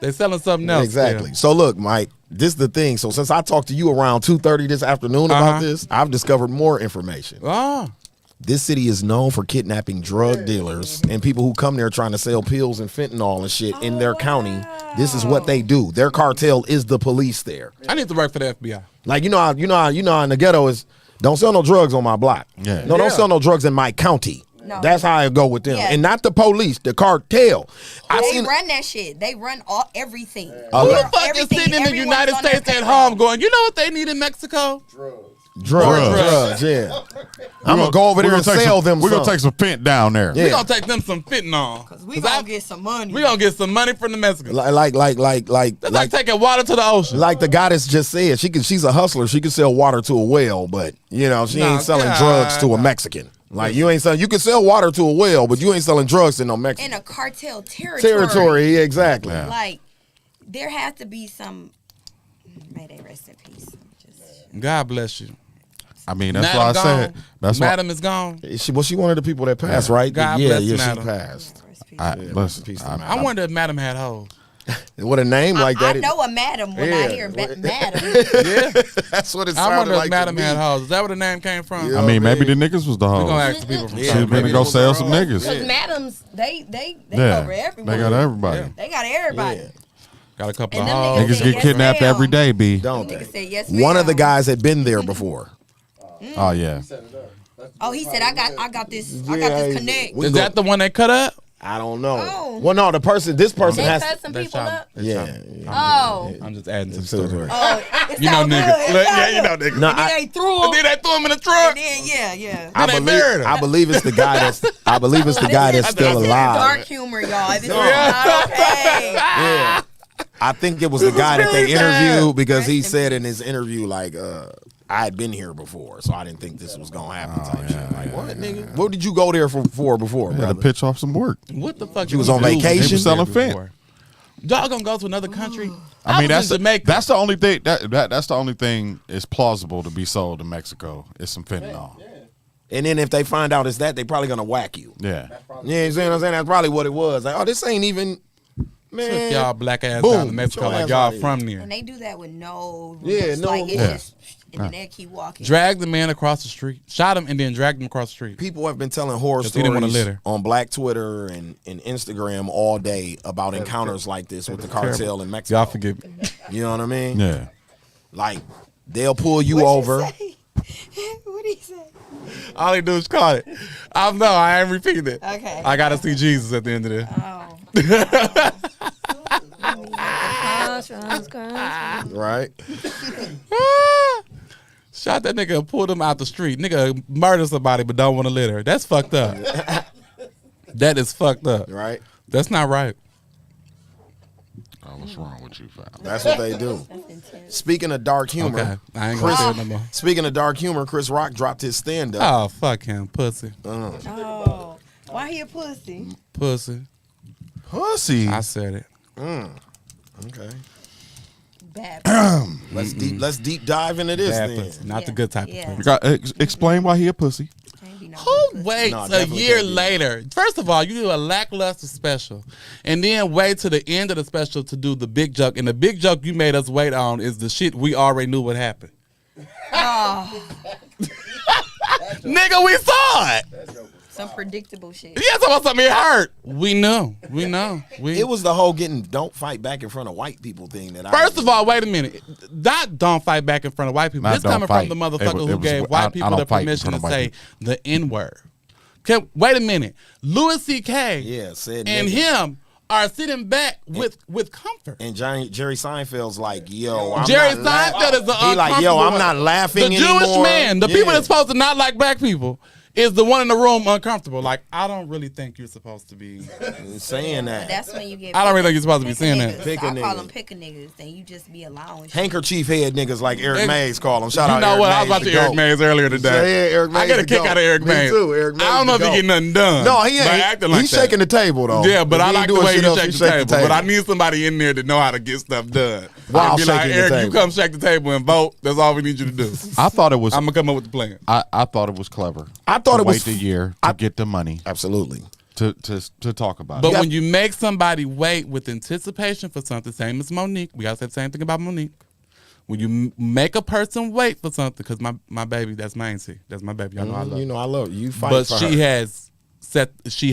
they selling something else. exactly. Yeah. So look, Mike, this is the thing. So since I talked to you around 2:30 this afternoon about this, I've discovered more information. Ah. This city is known for kidnapping drug dealers and people who come there trying to sell pills and fentanyl and shit in their county. This is what they do. Their cartel is the police there. I need to work for the FBI. Like you know how in the ghetto is don't sell no drugs on my block. Yeah. No, don't sell no drugs in my county. No. That's how I go with them. Yeah. And not the police, the cartel. They run that shit. They run everything. Who Okay. the fuck is sitting in the United States at home going, you know what they need in Mexico? Drugs, yeah. I'm gonna go over there and sell them. We're gonna some. take some fent down there. Yeah. We gonna take them some fentanyl. Cause we gonna get some money. We gonna get some money from the Mexicans. like That's like taking water to the ocean. like the goddess just said. She's a hustler. She can sell water to a whale, but she ain't selling drugs to a Mexican. Like you ain't selling. You can sell water to a whale, but you ain't selling drugs to no Mexican. in a cartel territory. Territory, yeah, exactly. Yeah. Like there has to be some. May they rest in peace. God bless you. I mean, that's Madam why I gone. said. That's why. Madam is gone. She one of the people that passed, right? God yeah, bless she Madam. passed. Listen, I wonder if Madam had hoes. With a name like I that, know a madam when I hear madam. Yeah. that's what it I sounded wonder like. if Madam to me. had hoes. Is that where the name came from? Yeah. I mean, maybe the niggas was the We're gonna hoes. ask the people from Yeah, She South. been maybe to go it was sell the some hoes. niggas. Because madams, they Yeah, cover everyone. they got everybody. Yeah. They got everybody. Yeah. Got a couple And of them hoes. niggas Niggas say get yes, kidnapped ma'am. every day, B. Don't Nigga they? said yes. One of the ma'am. guys had been there before. Oh yeah. Oh, he said I got this connect. We Is go- that the one that cut up? I don't know. Oh. Well, no, this person They has. cut some They people shot up. him. They shot Yeah. him. Oh, I'm just adding to the It's so story. good. it You know sound niggas. good. It Yeah, sound you know good. niggas. No, And then they threw him. And then they threw him in the truck. And then yeah. I they believe. buried him. I believe it's the guy that's. I believe it's the guy that's still This is alive. dark humor, y'all. This is not okay. Yeah. I think it was the guy that they really bad. interviewed because he Rest in said in his interview like, I had been here before, so I didn't think this was gonna happen. Type shit. Like, what, nigga? What did you go there for before, Had to brother? pitch off some work. What the fuck? You was did on do when vacation? they was Selling there fent. before? Y'all gonna go to another country? I mean, was in Jamaica. that's the only thing that's the only thing is plausible to be sold in Mexico. Is some fentanyl. And then if they find out it's that, they probably gonna whack you. Yeah. Yeah, you see what I'm saying? That's probably what it was. Like, oh, this ain't even. Took Man, y'all black ass Boom. down to Mexico Get your like ass y'all out of from And there. they do that with no Yeah, rules. no Like it's rules. just and then they keep walking. Dragged the man across the street, shot him, and then dragged him across the street. people have been telling horror 'Cause he didn't wanna stories litter. on Black Twitter and Instagram all day about encounters like this with the cartel in Mexico. Y'all forgive me. You know what I mean? Yeah. Like they'll pull you What'd over. say? What did he say? All he do is call it. I ain't repeating it. Okay. I gotta see Jesus at the end of this. Right? Shot that nigga and pulled him out the street. Nigga murdered somebody but don't want to litter. That's fucked up. That is fucked up. Right? That's not right. Oh, what's wrong with you, fam? That's what they do. Speaking of dark humor, Okay. I ain't gonna say it no more. speaking of dark humor, Chris Rock dropped his stand up. Oh, fuck him. Pussy. Oh, why he a pussy? Pussy. Pussy. I said it. Okay. Bad. Let's deep dive into this Bad then. pussy. Not Yeah. the good type Yeah. of pussy. You got explain why he a pussy. Can't be no Who good pussy. waits No, a definitely year can't be. later? First of all, you do a lackluster special, and then wait to the end of the special to do the big joke. And the big joke you made us wait on is the shit we already knew would happen. Nigga, we saw it. Some predictable shit. Yeah, something it hurt. We know. It was the whole don't fight back in front of white people thing that First of all, wait a minute. That don't fight back in front of white people. Not This coming don't fight. from the motherfucker It who was- gave I white people don't the fight in permission front to of white say the N-word. Wait a minute. Louis C.K. Yeah, said and nigga. him are sitting back with comfort. And Jerry Seinfeld's like, yo, I'm Jerry not Seinfeld is the he like, yo, I'm not laughing The anymore. Jewish man, the people Yeah. that's supposed to not like black people, is the one in the room uncomfortable. Like, I don't really think you're supposed to be saying that. That's when you get. I don't really think you're supposed to be saying niggas. that. Pick a I call nigga. them picker niggas, and you just be allowing shit. Handkerchief head niggas like Eric And- Mays call him. Shout You out know Eric what? Mays. I was watching the Eric GOAT. Mays earlier today. Yeah, Eric Mays I get a the kick GOAT. out of Eric Me Mays. too, Eric Mays I don't know if the he GOAT. getting nothing done. No, he by ain't. acting like He's that. shaking the table though. Yeah, but If I he like the doing way shit you else, shake he the table. But I need somebody in there to know how to get stuff done. While I'd be like, shaking the Eric, you table. come shake the table and vote. That's all we need you to do. I thought it was. I'm gonna come up with the plan. I thought it was clever. I thought to it was wait the year to get the money Absolutely. to talk about But it. when you make somebody wait with anticipation for something, same as Monique, we gotta say the same thing about Monique. When you make a person wait for something, because my baby, that's my auntie, that's my baby. Y'all know I love. You know I love you. Fight But for she her.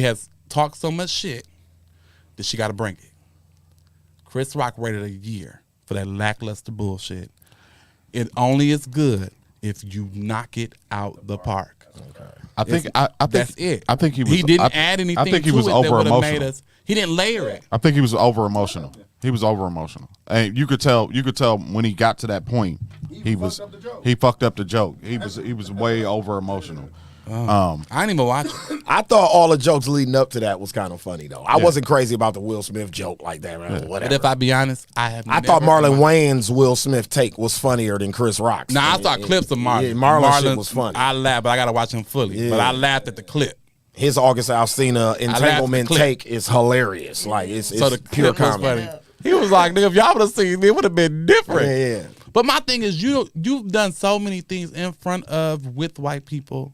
has talked so much shit that she got to bring it. Chris Rock waited a year for that lackluster bullshit. It only is good if you knock it out the park. I think I think That's it. I think he was. He didn't I- add anything I think he to was it that over would have made emotional. us. He didn't layer it. I think he was over emotional. He was over emotional, and you could tell. You could tell when he got to that point. He fucked up the joke. He was way over emotional. I didn't even watch it. I thought all the jokes leading up to that was kind of funny though. I wasn't crazy about the Will Smith joke like that, right? Whatever. But if I be honest, I thought Marlon Wayne's Will Smith take was funnier than Chris Rock's. Now I saw clips of Marlon. Yeah, Marlon shit was funny. I laughed, but I gotta watch him fully. Yeah. But I laughed at the clip. His August Alsina entanglement clip. take is hilarious. Like it's So the pure clip was comedy. funny. He was like, "Nigga, if y'all would have seen me, it would have been different." Yeah. But my thing is, you've done so many things in front of with white people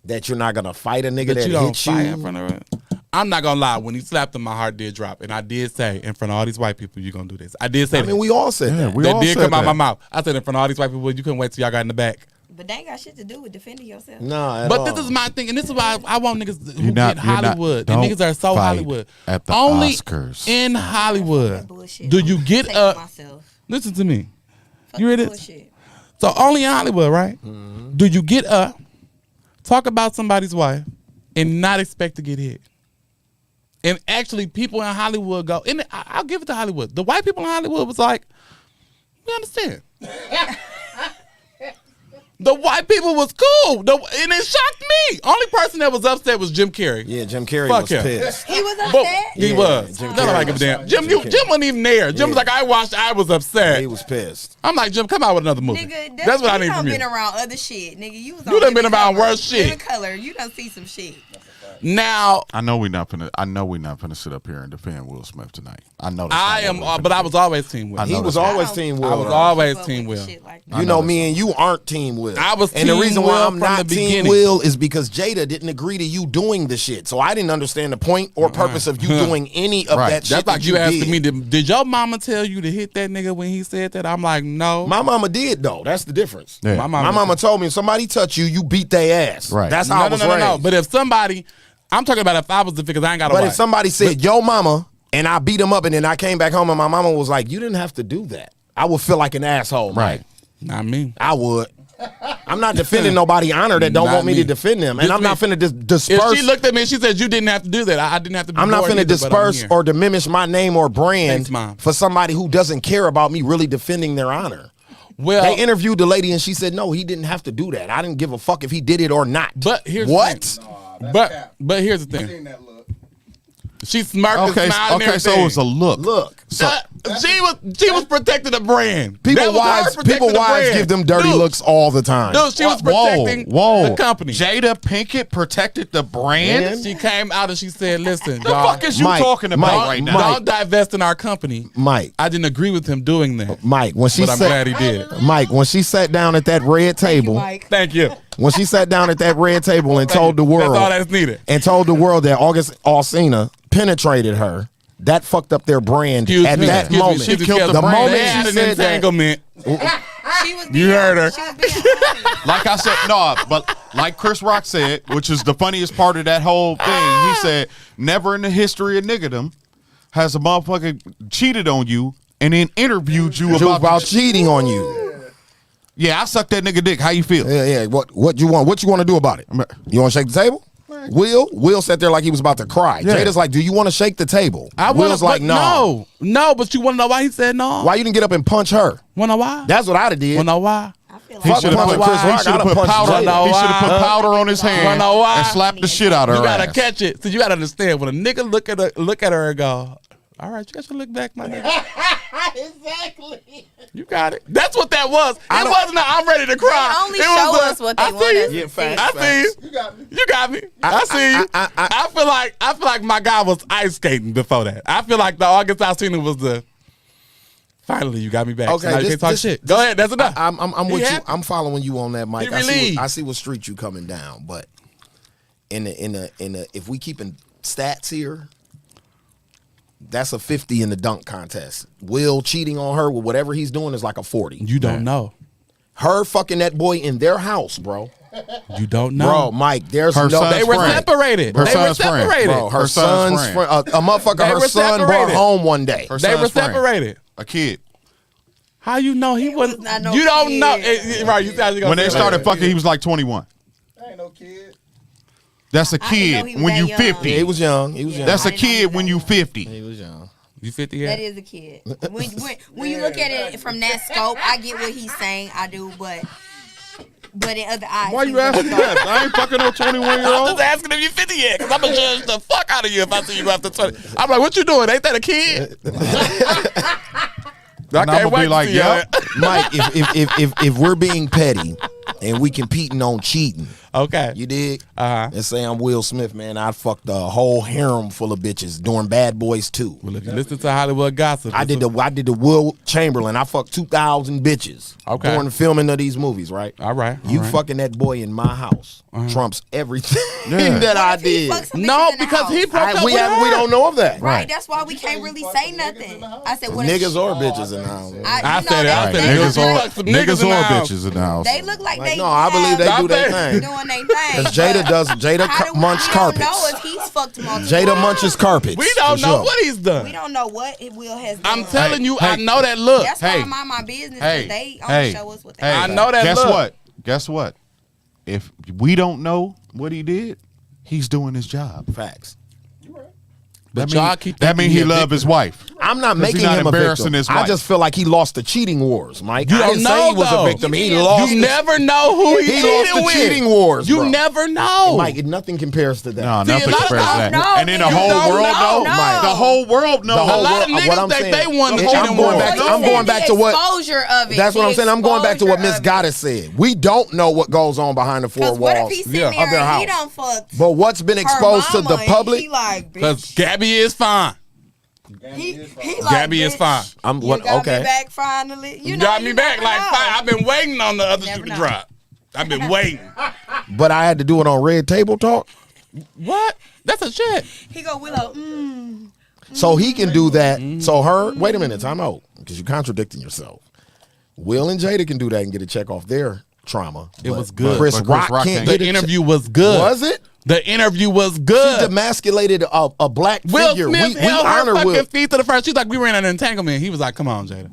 That you're not gonna fight a nigga that that you don't hit you. fight in front of it. I'm not gonna lie. When he slapped him, my heart did drop, and I did say in front of all these white people, "You gonna do this?" I did say I that. mean, we all said that. we that all did said come out that. my mouth. I said in front of all these white people, "You couldn't wait till y'all got in the back." But they ain't got shit to do with defending yourself. Nah, at But all. this is my thing, and this is why I want niggas who You're not- get you're not- Hollywood. The don't niggas are so fight Hollywood. at the Only Oscars. in Hollywood That bullshit. do you get Take up. myself. Listen to me. Fuck You hear the this? bullshit. So only in Hollywood, right? Do you get up, talk about somebody's wife, and not expect to get hit? And actually, people in Hollywood go, and I'll give it to Hollywood. The white people in Hollywood was like, we understand. The white people was cool, and it shocked me. Only person that was upset was Jim Carrey. Yeah, Jim Carrey Fuck was him. pissed. He was But upset. he Yeah, was. Jim Don't Carrey like give a was damn. upset. Jim, Jim Jim wasn't even there. Jim was like, I watched. I was upset. He was pissed. I'm like, Jim, come out with another movie. Nigga, That's what I need you from done you. been around other shit, nigga. You was You on done been Living around Color. worse shit. Living Color. You done see some shit. Now I know we're not gonna sit up here and defend Will Smith tonight. I know. That's I not am, what we're but I finna was do. always Team Will. I He know was that's not- always Team Will. I was though. always Fuck Team with Will. shit like You that. know, me and you aren't Team Will. I was and the Team reason why Will I'm from not the Team beginning. Will is because Jada didn't agree to you doing the shit. So I didn't understand the point or purpose of you doing any of Right. that shit. That's like that you asking did. me, did your mama tell you to hit that nigga when he said that? I'm like, no. My mama did though. That's the difference. Yeah. My My mama told me if somebody touch you, you beat their ass. Right. That's how I was raised. But if somebody, I'm talking about if I was the because I ain't got a But wife. if somebody said, yo mama, and I beat him up and then I came back home and my mama was like, you didn't have to do that, I would feel like an asshole. Right. Not me. I would. I'm not defending nobody honor that don't Not want me me. to defend them. And Just I'm not me. finna If disperse. she looked at me and she said you didn't have to do that, I didn't have to. Be I'm not bored finna either, but I'm disperse here. or diminish my name or brand Thanks, Mom. for somebody who doesn't care about me really defending their honor. Well, They interviewed the lady and she said, no, he didn't have to do that. I didn't give a fuck if he did it or not. but here's what? The thing. But here's the thing. Seen that look. She smirked and Okay. smiled and Okay. So everything. it was a look. Look. So She was protecting the brand. People That was her wives protecting the brand. give them dirty Dude, looks all the time. Dude, she was protecting the company. Jada Pinkett protected the brand. Man. She came out and she said, "Listen, The y'all, fuck is you Mike, talking about Mike, right now? Mike. don't divest in our company." Mike, I didn't agree with him doing that, Mike, when she but I'm sat, glad he did. Mike, when she sat down at that red table, Thank you. when she sat down at that red table and told the world, That's all that's needed. and told the world that August Alsina penetrated her, that fucked up their brand at that moment. She killed the brand. moment They she had an said that, entanglement. She was You heard her. She was being honest. Like I said, no, but like Chris Rock said, which is the funniest part of that whole thing, he said, never in the history of niggadom has a motherfucker cheated on you and then interviewed you about cheating on you. Yeah, I sucked that nigga dick. How you feel? Yeah. What you want? What you want to do about it? You want to shake the table? Man, Will sat there like he was about to cry. Yeah. Jada's like, do you want to shake the table? Will's like, no. No, but you want to know why he said no? Why you didn't get up and punch her? Want to know why? That's what I'd have did. Want to know why? I feel He like should have punching put, Chris Rock, he should I'd have have put punched powder. Jada. He should have put powder on his hand know why? and slapped the shit out of her You gotta ass. catch it. So you gotta understand when a nigga look at her and go, all right, you got to look back, my nigga. exactly. You got it. That's what that was. It wasn't a, I'm ready to cry. They only It show was us what they I want see us you. to see. I see you. You got me. I see you. I feel like my guy was ice skating before that. I feel like the August Alsina was the. Finally, you got me back. Okay, so now you can't talk shit. Go ahead. That's enough. I'm He with you. happy. I'm following you on that, Mike. He I relieved. see what street you coming down, but in the if we keeping stats here, that's a 50 in the dunk contest. Will cheating on her with whatever he's doing is like a 40. You don't know. Her fucking that boy in their house, bro. You don't know. Bro, Mike, there's Her no. son's They were friend. separated. Her They were son's friend. separated. Bro, her Her son's son's friend. friend. A motherfucker They her were son brought separated. home one day. Her They were son's friend. separated. A kid. How you know he was wasn't? not no You don't kid. know. Right. You said you When they started fucking, he was like 21. Ain't no kid. That's a I didn't know kid he was when that you young. 50. Yeah, he was young. He was young. That's I a didn't know he kid was when that you young. 50. He was young. You 50 That yet? is a kid. When you look at it from that scope, I get what he's saying. I do, but in other eyes, Why you asking that? I ain't fucking no 21-year-old. I'm just asking if you 50 yet, because I'm going to judge the fuck out of you if I see you after 20. I'm like, what you doing? Ain't that a kid? And I'm gonna be like, yep. Mike, if we're being petty and we competing on cheating, Okay. you dig? Uh-huh. And say I'm Will Smith, man. I fucked a whole harem full of bitches during Bad Boys 2. Well, if you listen to Hollywood gossip, I did the Will Chamberlain. I fucked 2,000 bitches during the filming of these movies, right? All right. You fucking that boy in my house trumps everything Yeah. that I What if he did. fucks some No, bitches in the because house? he broke up We with her. don't know of that. Right, that's why we can't really say nothing. I said, what Niggas if or bitches in the house. I said it. I Right, said they, niggas You or fuck some niggas niggas in the or house. bitches in the house. they look like they No, I believe they do their Stop thing. doing their thing. Because Jada How do munch we carpets. don't know if he's fucked multiple Jada times. munches carpets. We don't for know sure. what he's done. We don't know what it will has done. I'm telling you, I hey. know that look. That's Hey. why I mind my business. 'Cause Hey, they only hey, show us what they hey. I know that Guess look. what? Guess what? If we don't know what he did, he's doing his job. Facts. But That y'all mean, keep that mean thinking he he a love victim. his wife. I'm not 'Cause he making not him a embarrassing victim. his I wife. just feel like he lost the cheating wars, Mike. You I don't didn't know, say he was though. a victim. He You lost. You never know who he He cheated lost the with. cheating wars, You bro. never know. Mike, nothing compares to that. No, See, nothing a lot of compares to times- that. No, And then the you whole don't world know. know. Mike. The whole world know. The whole A lot of world- niggas what I'm think saying- they won the I'm cheating going war. back. So you I'm said going the back to what. exposure of it. That's what the I'm saying. I'm going back to what exposure Miss of it. Goddess said. We don't know what goes on behind the four 'Cause what if walls he's sitting of there their and he house. done fucked But what's been her exposed to mama the and public? He like, Because bitch. Gabby is fine. He like, Gabby is bitch, fine. I'm You what? got Okay. me back finally. You got me back never like know. five. I've been waiting on the other Never shoe to know. drop. I've been waiting. But I had to do it on Red Table Talk, What? That's a shit. He go Willow. so he can do that. So her. Wait a minute. Time out because you're contradicting yourself. Will and Jada can do that and get a check off their trauma. It but was good. Chris But Chris Rock Rock can't can't. get The a interview was good. Was it? The interview was She good. demasculated a black Will figure. Smith We held her honor fucking Will. feet to the front. She's like, we ran an entanglement. He was like, come on, Jada.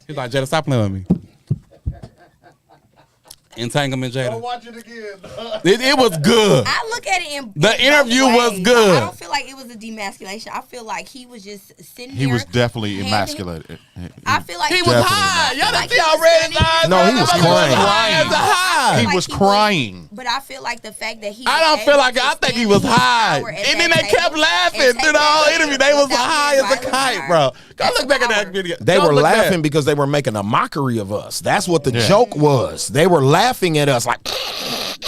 He's like, Jada, stop playing with me. Entanglement, Jada. Watch it again. It was good. I look at it in The both interview was ways. good. I don't feel like it was a demasculation. I feel like he was just sitting He there. was definitely handing- emasculated. I feel like He was Definitely high. not. Y'all done Like see he how was red his standing- eyes No, he were? was He crying. high as a high. He like was crying. But I feel like the fact that he I don't feel like it. I think he was high. And then they kept laughing through the whole interview. They was high as a kite, bro. Go look back at that video. They Go were look back. laughing because they were making a mockery of us. That's what the Yeah. joke was. They were laughing at us like,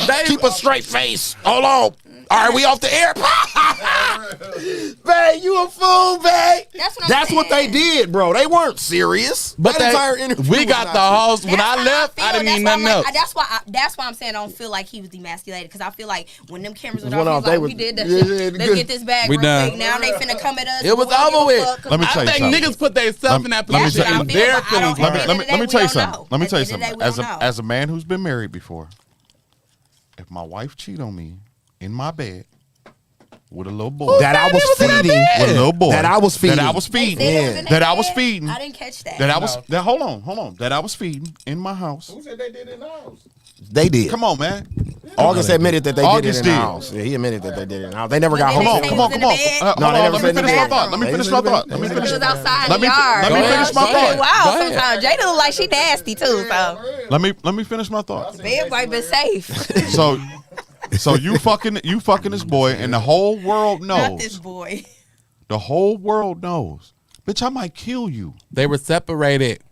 They- keep a straight face. Hold on. All right, we off the air. Babe, you a fool, babe. That's what I'm they saying. did, bro. They weren't serious. But that they- entire interview we was got not the serious. host. When That's I how left, I feel. didn't need That's why nothing I'm else. like, that's why I'm saying I don't feel like he was demasculated because I feel like when them cameras were Went off, off, he they was like, was- we did that yeah, shit. yeah, Let's good. get this bag We real done. quick. Now they finna come at us. It was We don't give over a with. fuck. Let me I tell you think something. niggas put themselves in that Let me position tell you- and their But I don't- feelings. At the end of the day, Let me we tell you don't something. know. Let me At tell you the end of something. the day, we don't know. As a man who's been married before, if my wife cheat on me in my bed with a little boy, That I was feeding. with a little boy, That I was feeding. that I was They feeding, said it was in that their I was bed. feeding, I didn't catch that. that I was. That, hold on, that I was feeding in my house. Who said they did it in the house? They did. Come on, man. August admitted that they August did it in the did. house. Yeah, he admitted that they did it in the house. They never got But home. then Come on, they come on, was come in the on. bed. No, they never Let said me finish in my the thought. Let me bathroom. finish my thought. Let me They finish. She was outside Let in me the yard. let me Well, finish my Jada thought. wild Go ahead. sometimes. Jada look like she nasty too. So Let me finish my thought. bed might be safe. So you fucking this boy, and the whole world Not this knows. boy. The whole world knows. Bitch, I might kill you. They were separated.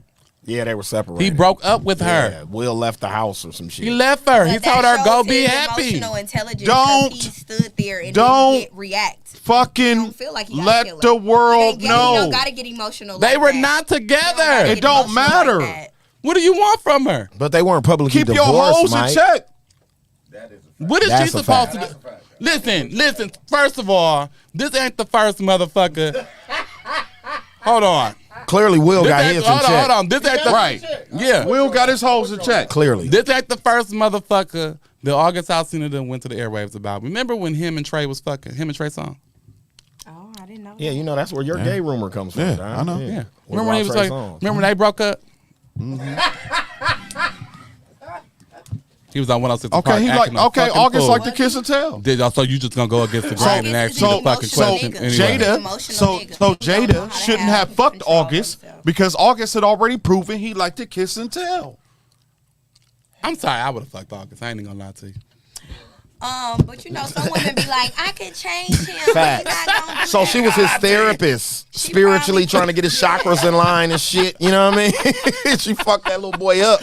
Yeah, they were separated. He broke up with her. Yeah, Will left the house or some shit. He left her. He But told that her, go shows be his happy. Emotional intelligence. Don't- He stood there and don't didn't react. Fucking Don't feel like he gotta let kill her. the You world ain't get- You know. don't gotta get emotional. They like were that. not You don't together. gotta It get don't emotional matter. Like that. What do you want from her? But they weren't publicly Keep your divorced, hoes in Mike. check. What is That's she a supposed fact. to do? Listen. First of all, this ain't the first motherfucker. Hold on. Clearly, Will got his in check. Hold on. This ain't the Right. Yeah. Will got his hoes in check. Clearly. This ain't the first motherfucker that August Alsina done went to the airwaves about. Remember when him and Trey was fucking? Him and Trey Songz? Oh, I didn't know. Yeah, you know that's where your gay rumor comes from. Yeah, Don. I know. Yeah. What Remember when he was about Trey like, Songz? remember when they broke up? He was on 106 Okay, Park he like acting a okay. fucking August fool. like to kiss and tell. Did y'all? So you just gonna go against the grain and ask me the fucking question anyway? Jada, Emotional so nigga. so He don't know Jada how to shouldn't have have fucked control of August himself. because August had already proven he liked to kiss and tell. I'm sorry, I would have fucked August. I ain't even gonna lie to you. But you know, some women be like, I could change him. Facts. But he not gonna do So that. she was his therapist, spiritually trying to get his chakras in line and shit. You know what I mean? She fucked that little boy up.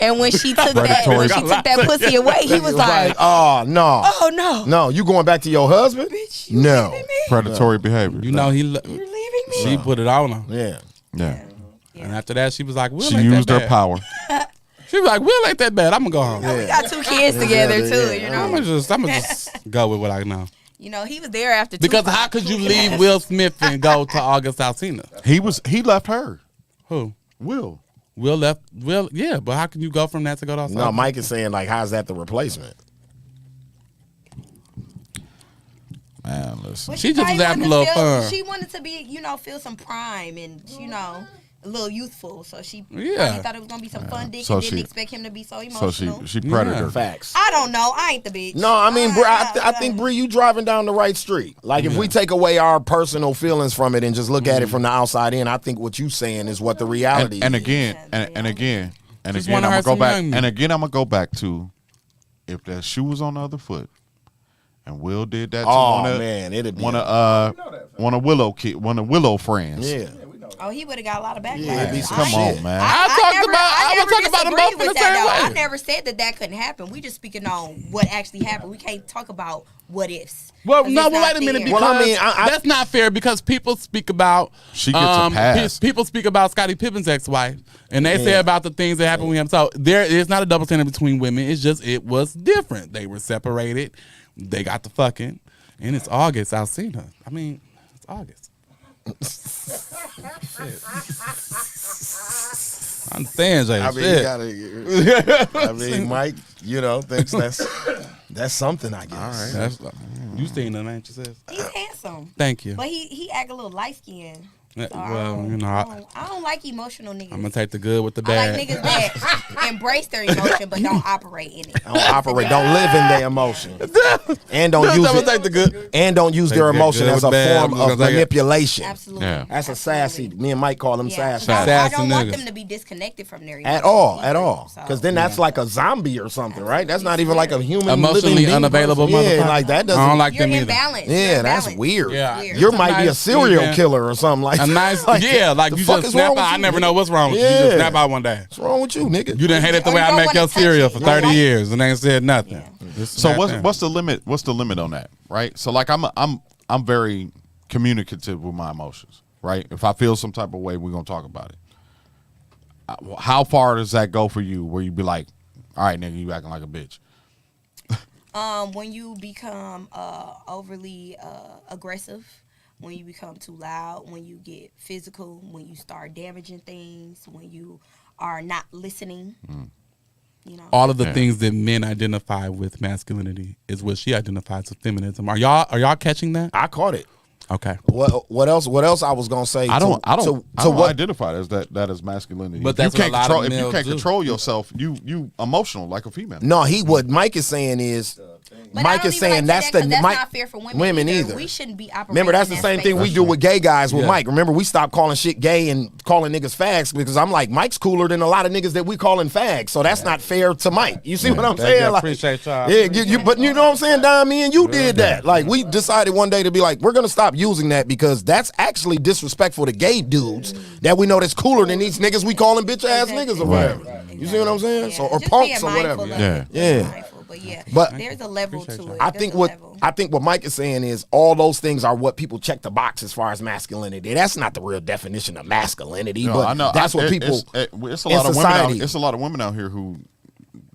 And when she took that pussy away, he was like, oh no, oh no, no, you going back to your husband? bitch, you No. leaving me? Predatory behavior. You know he. You're leaving me? She put it on him, Yeah. Yeah. and after that, she was like, "Will She ain't used that her bad." power. She was like, "Will ain't that bad. I'm gonna go home. We got 2 kids together yeah, too. yeah. You know, I'm gonna just go with what I know." you know, he was there after. Because Tupac. how could you leave Will Smith and go to August Alsina? He left her. Who? Will. Will left. Will, yeah, but how can you go from that to go to August? No, Mike is saying like, how's that the replacement? Man, listen. But She just probably was having wanted a little to feel- fun. She wanted to be, you know, feel some prime and a little youthful. So she Yeah. probably thought it was gonna be some fun dick So and didn't she- expect him to be so So emotional. she predator. Yeah. Facts. I don't know. I ain't the bitch. No, I mean, Bree, I think Bree, you driving down the right street. Like, if we take away our personal feelings from it and just look at it from the outside in, I think what you saying is what the reality And is. again, and again, and Just again, wanna I'm hurt gonna go some back. young men. And again, I'm gonna go back to if that shoe was on the other foot, and Will did that to Oh man, it'd be one of Willow friends. yeah. Oh, he would have got a lot of backlash. Yeah, it'd be some Come shit. on, man. I would talk about them both in the disagree with that, same though. I way. never said that couldn't happen. We just speaking on what actually happened. We can't talk about what ifs. Well, 'Cause no, it's but not wait a minute. fair. Because Well, I mean, that's not fair because people speak about She gets a pass. People speak about Scottie Pippen's ex-wife, and they say about the things that happened with him. So there is not a double standard between women. It's just it was different. They were separated. They got the fucking, and it's August. I've seen her. I mean, it's August. I understand, Jay. I mean, you Shit. gotta, I mean, Mike, you know, thinks that's something, I guess. All right. That's, you seen her, ain't you, sis? He's handsome, Thank you. but he act a little light skinned. Well, you know, I don't like emotional niggas. I'm gonna take the good with the I bad. like niggas that embrace their emotion but don't operate in it. Don't operate, don't live in their emotion, and don't use I'm gonna take it, the good. and don't use their Take the emotion good as a with bad. form I'm of gonna take it. manipulation. Absolutely. Yeah. That's a sassy. Me and Mike call them sassy. I Sassy don't want niggas. them to be disconnected from their At emotions all, either, at all. so. Because then that's like a zombie or something, right? That's not even like a human Emotionally living being unavailable person. Yeah, motherfucker. like that I doesn't. don't like You're them either. imbalanced. Yeah, You're that's imbalanced. weird. Yeah. You might be a Nice serial man. killer or something like A that. nice, Like, yeah, like the you fuck just is snap wrong out. with I you, never nigga? know what's wrong with you. You Yeah. just snap out one day. What's wrong with you, nigga? You done hated the Or way you I don't make wanna your touch cereal it. for You 30 don't like- years and ain't said nothing. Just So snap what's in. the limit? What's the limit on that? Right. So like I'm very communicative with my emotions. Right. If I feel some type of way, we're gonna talk about it. How far does that go for you? Where you be like, all right, nigga, you acting like a bitch. When you become overly aggressive, when you become too loud, when you get physical, when you start damaging things, when you are not listening, you know. All of the Yeah. things that men identify with masculinity is what she identifies with feminism. Are y'all catching that? I caught it. Okay. What else? What else I was gonna say? I don't what identify as that as masculinity. But that's you what can't a lot control. of If you males can't do. control yourself, you emotional like a female. No, what Mike is saying is, But I Mike don't is even saying like that's that 'cause Mike. not fair for women either. We shouldn't be operating. Remember, that's in the that same space. thing we do with gay guys with Yeah. Mike. Remember, we stopped calling shit gay and calling niggas fags because I'm like, Mike's cooler than a lot of niggas that we calling fags. So that's not fair to Mike. You see what I'm saying? Yeah, Like, appreciate y'all. yeah, but you know what I'm saying, Don? Me and you did that. Like, we decided one day to be like, we're gonna stop using that because that's actually disrespectful to gay dudes that we know that's cooler than these niggas we calling bitch ass niggas or whatever. You see what I'm saying? Yeah, So or just punks being or whatever. mindful of Yeah. it, Yeah. being mindful. But yeah, But- there's a level to it. I There's think a what level. Mike is saying is all those things are what people check the box as far as masculinity. That's not the real definition of masculinity, No, but I know. that's what people It's a in lot of women. society. It's a lot of women out here who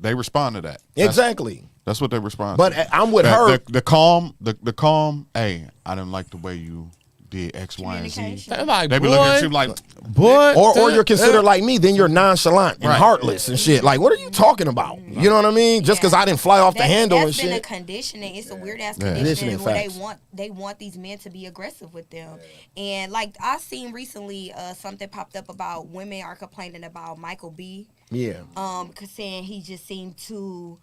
they respond to that. Exactly. That's what they respond. But to. I'm with her. The calm. Hey, I didn't like the way you did X, Y, and Z. Communication. They're like, They be boy, looking at you like, boy, Or you're considered like me, then you're nonchalant and Right. heartless and shit. Like, what are you talking about? You know what I mean? Just because I didn't fly off the handle and That's been a shit. conditioning. It's a weird ass Yeah. conditioning where Conditioning they want these men to be aggressive with them. And like I seen recently, something popped up about women are complaining about Michael B. Yeah. Cause saying he just seemed too,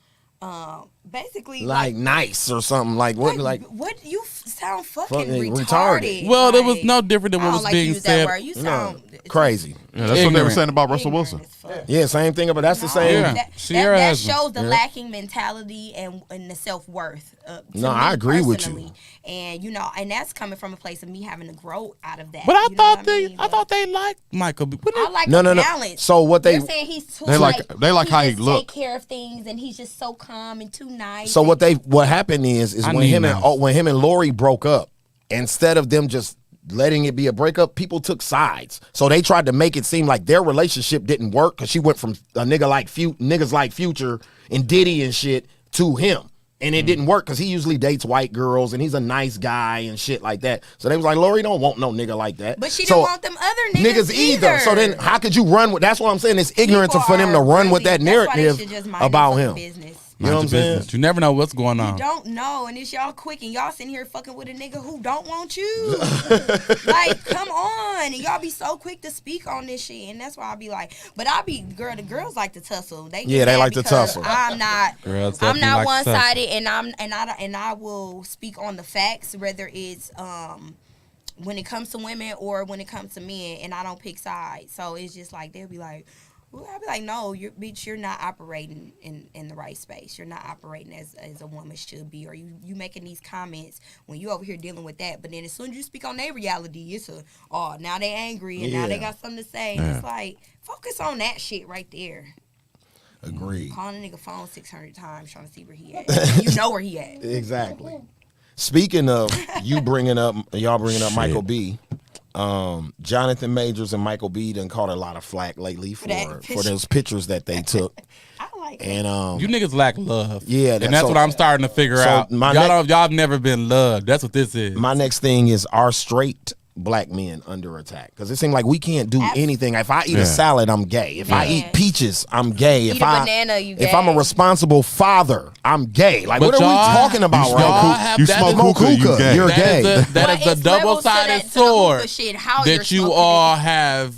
basically Like nice or something. Like what? Like what you sound fucking Fucking retarded. retarded. Well, it was Like, no different than I what don't was like to being use that said. word. You no, sound crazy. yeah, that's what they were Ignorant. saying about Russell ignorant Wilson. as fuck. Yeah, same thing. But that's the No, same. Yeah. Sierra that has them. shows the Yeah. lacking mentality and the self-worth. No, I agree with you. personally. And and that's coming from a place of me having to grow out of that. But I you know what thought mean? I thought they liked Michael B. What I did- like No, the no, no. balance. So what they- They're saying he's too They like how he just look. take care of things and he's just so calm and too nice. So what happened is I when need him now. and when him and Lori broke up, instead of them just letting it be a breakup, people took sides. So they tried to make it seem like their relationship didn't work because she went from a niggas like Future and Diddy and shit to him. And it didn't work because he usually dates white girls and he's a nice guy and shit like that. So they was like, Lori don't want no nigga like that. But she So- didn't want them other niggas either. So then how could you run with, that's what I'm saying. It's ignorant People for them to are run with really- that that's why they narrative should just mind about their him. fucking business. You know what I'm Mind your saying? business. You never know what's going on. You don't know, and it's y'all quick, and y'all sitting here fucking with a nigga who don't want you. Like, come on, and y'all be so quick to speak on this shit, and that's why I be like, but the girls like to tussle. They Yeah, they like to because tussle. I'm not, Girls I'm definitely not like to one tussle. sided, and I will speak on the facts, whether it's when it comes to women or when it comes to men, and I don't pick sides. So it's just like they'll be like. Well, I'll be like, no, you're not operating in the right space. You're not operating as a woman should be. Or you making these comments when you over here dealing with that. But then as soon as you speak on their reality, it's now they angry and now they got something to say. And it's like, focus on that shit right there. Agreed. Calling a nigga phone 600 times trying to see where he at. You know where he at. Exactly. Speaking of y'all bringing up Michael B. Jonathan Majors and Michael B. done caught a lot of flack lately for those pictures that they took. I like it. And You niggas lack love. Yeah, and that's so- what I'm starting to figure so out. my Y'all have never been loved. That's what this is. my next thing is, are straight black men under attack? Because it seems like we can't do anything. If I eat a salad, I'm gay. If I eat peaches, I'm gay. Eat a banana, you If I'm a gay. responsible father, I'm gay. Like, But what are we y'all- talking about y'all right have- You that smoke is- hookah, you hookah. gay. You're That gay. is Well, a it's levels to double-sided the sword hookah shit, how that you're you smoking all it. have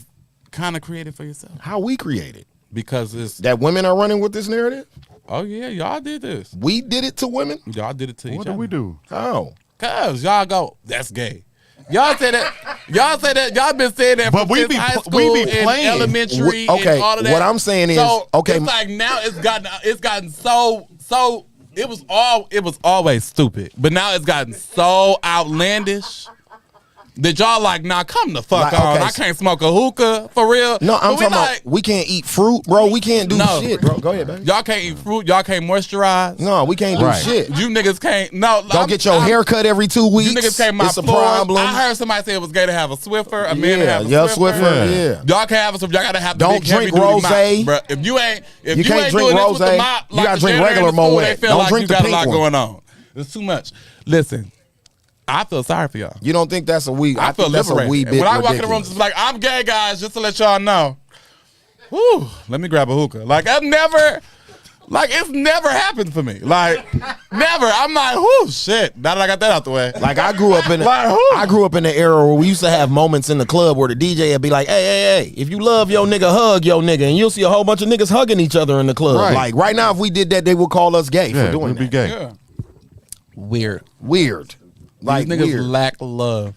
kind of created for yourself. How we created Because it's, that women are running with this narrative? oh yeah, y'all did this. We did it to women? Y'all did it to each What other. do we do? How? Cause y'all go, that's gay. Y'all say that. Y'all say that. Y'all been saying that. But from we be high pl- school we be and playing. elementary. Okay, and all of that. what I'm saying is, so okay, it's like now it's gotten so. It was always stupid, but now it's gotten so outlandish that y'all like, nah, come the fuck Like, on. okay, I can't smoke a hookah for real. No, I'm But we talking about we can't eat fruit, bro. We can't do No. shit, bro. Go ahead, baby. y'all can't eat fruit. Y'all can't moisturize. No, we can't do Right. shit. You niggas can't. No, Don't get your hair cut every 2 weeks. You niggas came my It's a floors. problem. I heard somebody say it was gay to have a Swiffer, a man to have a yeah, Swiffer. Swiffer, yeah. Y'all can have a Swiffer. Y'all gotta have the Don't big heavy drink duty rosé. mop, bruh. If you ain't You can't drink doing this with the rosé. mop, You like gotta the drink janitor regular in the school, Moet. They feel Don't like drink you the got a pink lot one. going on. It's too much. Listen, I feel sorry for y'all. You don't think that's a wee? I feel think that's a liberated. wee And bit when I walk in the room, ridiculous. just like, I'm gay, guys, just to let y'all know. Whew, let me grab a hookah. Like, I've never. Like, it's never happened for me. Like, never. I'm like, whoo, shit. Now that I got that out the way. Like I grew up in the era where we used to have moments in the club where the DJ would be like, hey, if you love your nigga, hug your nigga, and you'll see a whole bunch of niggas hugging each other in the club. Right. Like right now, if we did that, they would call us gay for doing we'd be that. gay. Yeah. Weird. Like These niggas weird. lack love.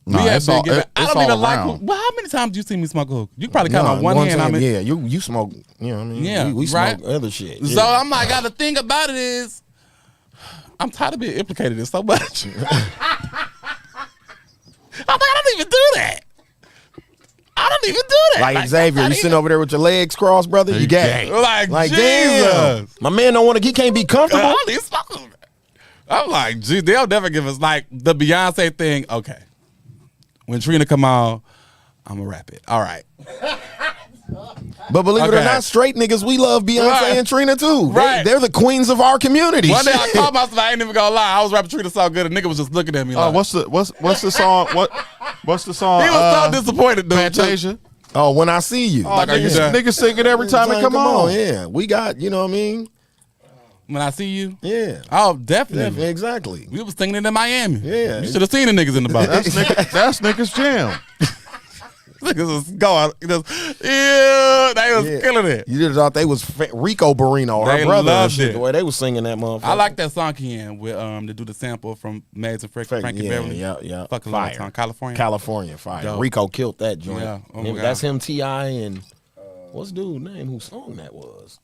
Nah, have it's all, been given- I it's don't even all like around. well, how many times do you see me smoke a hook? You can probably count No, on one hand. time, I mean, yeah, you smoke, you know what I mean? Yeah, we right? smoke other shit. So Yeah. I'm like, the thing about it is, I'm tired of being implicated in so much. I'm like, I don't even do that. I don't even do that. Like Xavier, you sitting over there with your legs crossed, brother. You gay. Like damn, Jesus. my man don't want to. He can't be comfortable. I don't even smoke. I'm like, gee, they'll never give us like the Beyonce thing. Okay, when Trina come on, I'm gonna rap it. All right. But believe it or Okay. not, straight niggas, we love Beyonce Right. and Trina too. Right. They're the queens of our community. One day I called myself. I ain't even gonna lie. I was rapping Trina so good, a nigga was just looking at me like, What's the song? What's the song? he was so disappointed. Dude. Fantasia. Oh, when I see you. Oh, are you niggas, done? niggas sing it every time it come on. Yeah, we got, you know what I mean? When I see you, Yeah. oh, definitely. Exactly. We was singing it in Miami. Yeah. You should have seen the niggas in the boat. That's niggas jam. Niggas was going. Yeah, they was Yeah. killing it. You just thought they was Rico Barino, her They brother. And loved shit, it. the way they was singing that motherfucker. I like that song he in with to do the sample from Mads and Frankie Beverly. Yeah. Fucking love that Fire. song. California. California, fire. Dope. Rico killed that joint. Yeah. Oh my God. That's him, T.I. and what's dude's name? Whose song that was?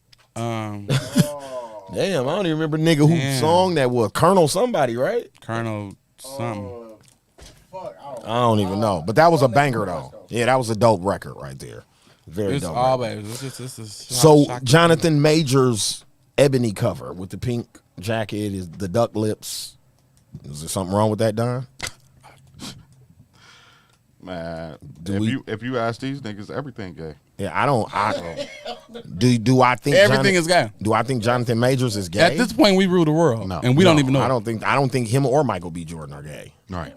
Damn, I don't even remember nigga whose Damn. song that was. Colonel somebody, right? Colonel something. I don't even know. But that was a banger though. Yeah, that was a dope record right there. Very It's dope. always. record. It's just So shocking. Jonathan Majors ebony cover with the pink jacket is the duck lips. Is there something wrong with that, Don? Man, Do if you ask these niggas, everything gay. Yeah, I don't. Do I think Everything is gay. Do I think Jonathan Majors is gay? At this point, we rule the world, No. and we don't even know. I don't think him or Michael B. Jordan are gay. Right.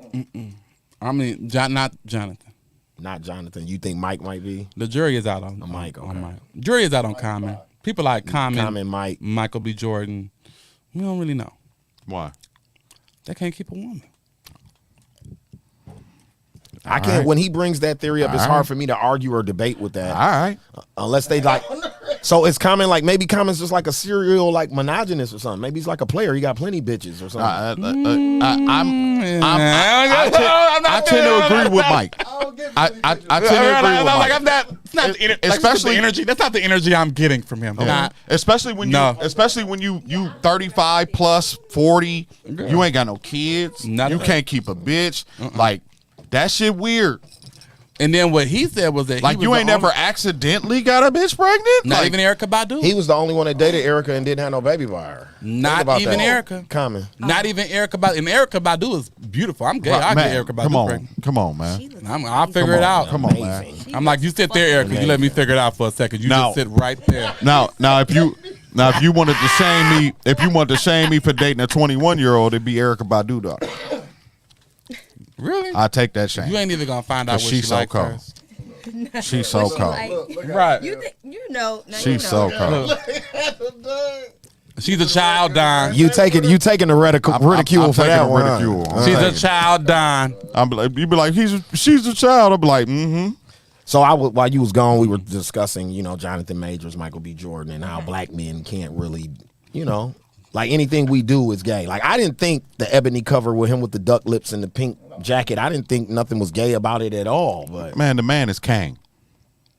I mean, not Jonathan. Not Jonathan. You think Mike might be? The jury is out on Mike, okay. on Mike. Jury is out on Common. People like Common, Mike. Michael B. Jordan. We don't really know. Why? They can't keep a woman. I can't. right. When he brings that theory up, it's All hard right. for me to argue or debate with that. All right. Unless they like. So it's Common like maybe Common's just like a serial like monogynist or something. Maybe he's like a player. He got plenty bitches or something. I tend to agree with Mike. I tend to agree with Mike. I'm not. It's not the Especially- the energy. That's not the energy I'm getting from him. Not. Especially when you 35 plus 40, you ain't got no kids. None You of that. can't keep a bitch. Like that shit weird. And then what he said was that Like he was you ain't the never only- accidentally got a bitch pregnant. Not Like, even Erykah Badu. He was the only one that dated Erica and didn't have no baby by her. Think Not about even that. Erykah. Common. Not even Erykah Badu. And Erykah Badu is beautiful. I'm gay. I man, get Erykah Badu come on, pregnant. come on, man. I'll figure it out. Come on, man. Amazing. I'm like, you sit there, Erykah. You let me figure it out for a second. You No. just sit right there. Now if you wanted to shame me for dating a 21-year-old, it'd be Erykah Badu, dog. Really? I take that shame. You ain't even gonna find out what Cause she she's so likes cold. first. She's so cold. Right. You know. Now She's so cold. She's a child, Don. You taking the ridicule I'm for taking that the one. ridicule. Huh? She's a Alright. child, Don. You be like, she's a child. I'll be like, mm-hmm. So while you was gone, we were discussing, Jonathan Majors, Michael B. Jordan, and how black men can't really, like anything we do is gay. Like I didn't think the ebony cover with him with the duck lips and the pink jacket. I didn't think nothing was gay about it at all. But Man, the man is Kang.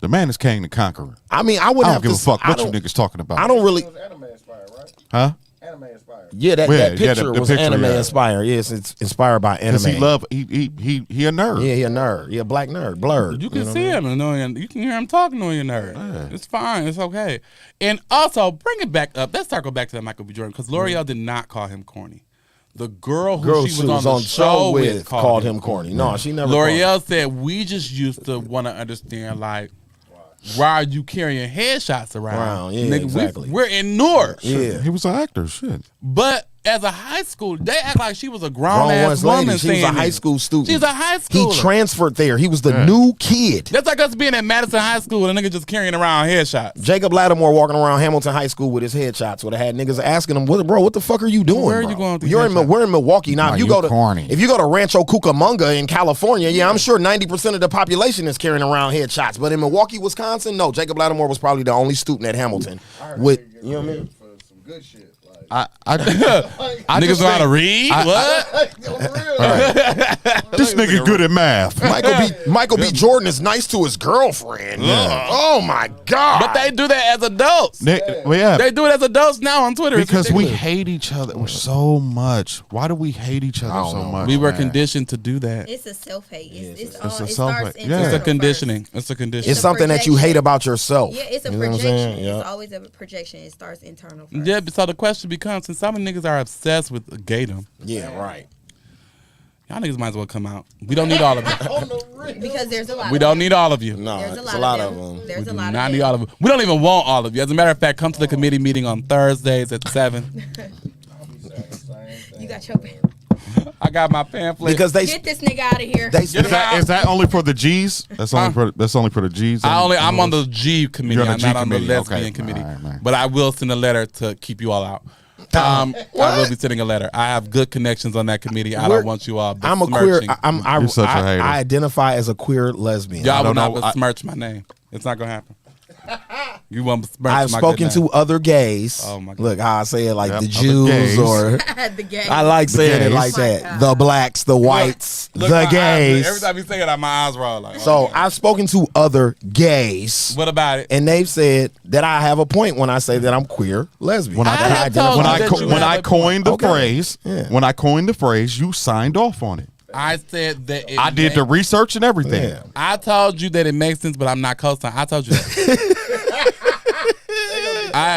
The man is Kang the Conqueror. I mean, I I would don't have give to. a fuck I what you don't- niggas talking about. I don't really. It was anime inspired, right? Huh? Anime inspired. Yeah, that Yeah, picture the was picture, anime yeah. inspired. Yes, it's inspired by anime. Because he a nerd. Yeah, he a nerd. He a black nerd. Blurred. You can know see what I mean? him and you can hear him talking on your nerve. It's fine. It's okay. And also, bring it back up. Let's circle back to that Michael B. Jordan because L'Oreal did not call him corny. The girl who Girl she was on the show with called him corny. No, she never. L'Oreal said we just used to want to understand like why are you carrying headshots around? Yeah, exactly. We're in Newark. Yeah. He was an actor. Shit. But as a high school, they act like she was a grown Grown ass one's woman. lady. She was a saying high this. school student. She's a high He schooler. transferred there. He was the new kid. That's like us being at Madison High School and a nigga just carrying around headshots. Jacob Lattimore walking around Hamilton High School with his headshots would have had niggas asking him, what the fuck are you doing? Where are bro? you going with these You're headshots? we're in Milwaukee now. Are If you you go to corny? if you go to Rancho Cucamonga in California, yeah, I'm sure 90% of the population is carrying around headshots. But in Milwaukee, Wisconsin, no. Jacob Lattimore was probably the only student at Hamilton with you know what I mean. For some good shit. Like, I Niggas just know how to think read? What? this nigga good at math. Michael B. Jordan is nice to his girlfriend. Yeah. Oh my God. But they do that as adults. Well, yeah, They do it as adults now on Twitter. It's because we ridiculous. hate each other so much. Why do we hate each other so much? We were man? conditioned to do that. It's a self-hate. It's a it self-hate. starts Yeah. internal It's a first. conditioning. It's a conditioning. It's something that you hate about yourself. Yeah, it's a You know what I'm projection. saying? Yeah. It's always a projection. It starts internal first. Yeah, so the question becomes, since some niggas are obsessed with gaydom, Yeah, right. y'all niggas might as well come out. We don't need all of you. Because there's a lot. We don't need all of you. No, There's it's a lot of them. There's a We lot do of not them. need all of you. We don't even want all of you. As a matter of fact, come to the committee meeting on Thursdays at 7. You got your I got my pamphlet. Because they get this nigga out of here. they Get him out. Is that only for the G's? That's only for the G's. I'm on the G committee. You're on the I'm G not on the committee, lesbian okay. committee. All right. But I will send a letter to keep you all out. I will be sending a letter. I have good connections on that committee. I don't want you all I'm a queer. besmirching. You're such a hater. I identify as a queer lesbian. Y'all will don't not know. besmirch my name. It's not gonna happen. You won't besmirch I've my spoken good name. to other gays. Oh, my God. Look how I say it, like Yep, the other Jews gays. or the game. I like saying it gays. like Oh my that. God. The blacks, the whites, Look, the my eyes, gays. every time you say it, my eyes roll. Like, So okay. I've spoken to other gays, What about it? and they've said that I have a point when I say that I'm queer lesbian. When I have told when you I that co- you when have I a coined the Okay. phrase, Yeah. when I coined the phrase, you signed off on it. I said that it I did the research and everything. Yeah. I told you that it makes sense, but I'm not co-signing. I told you that. I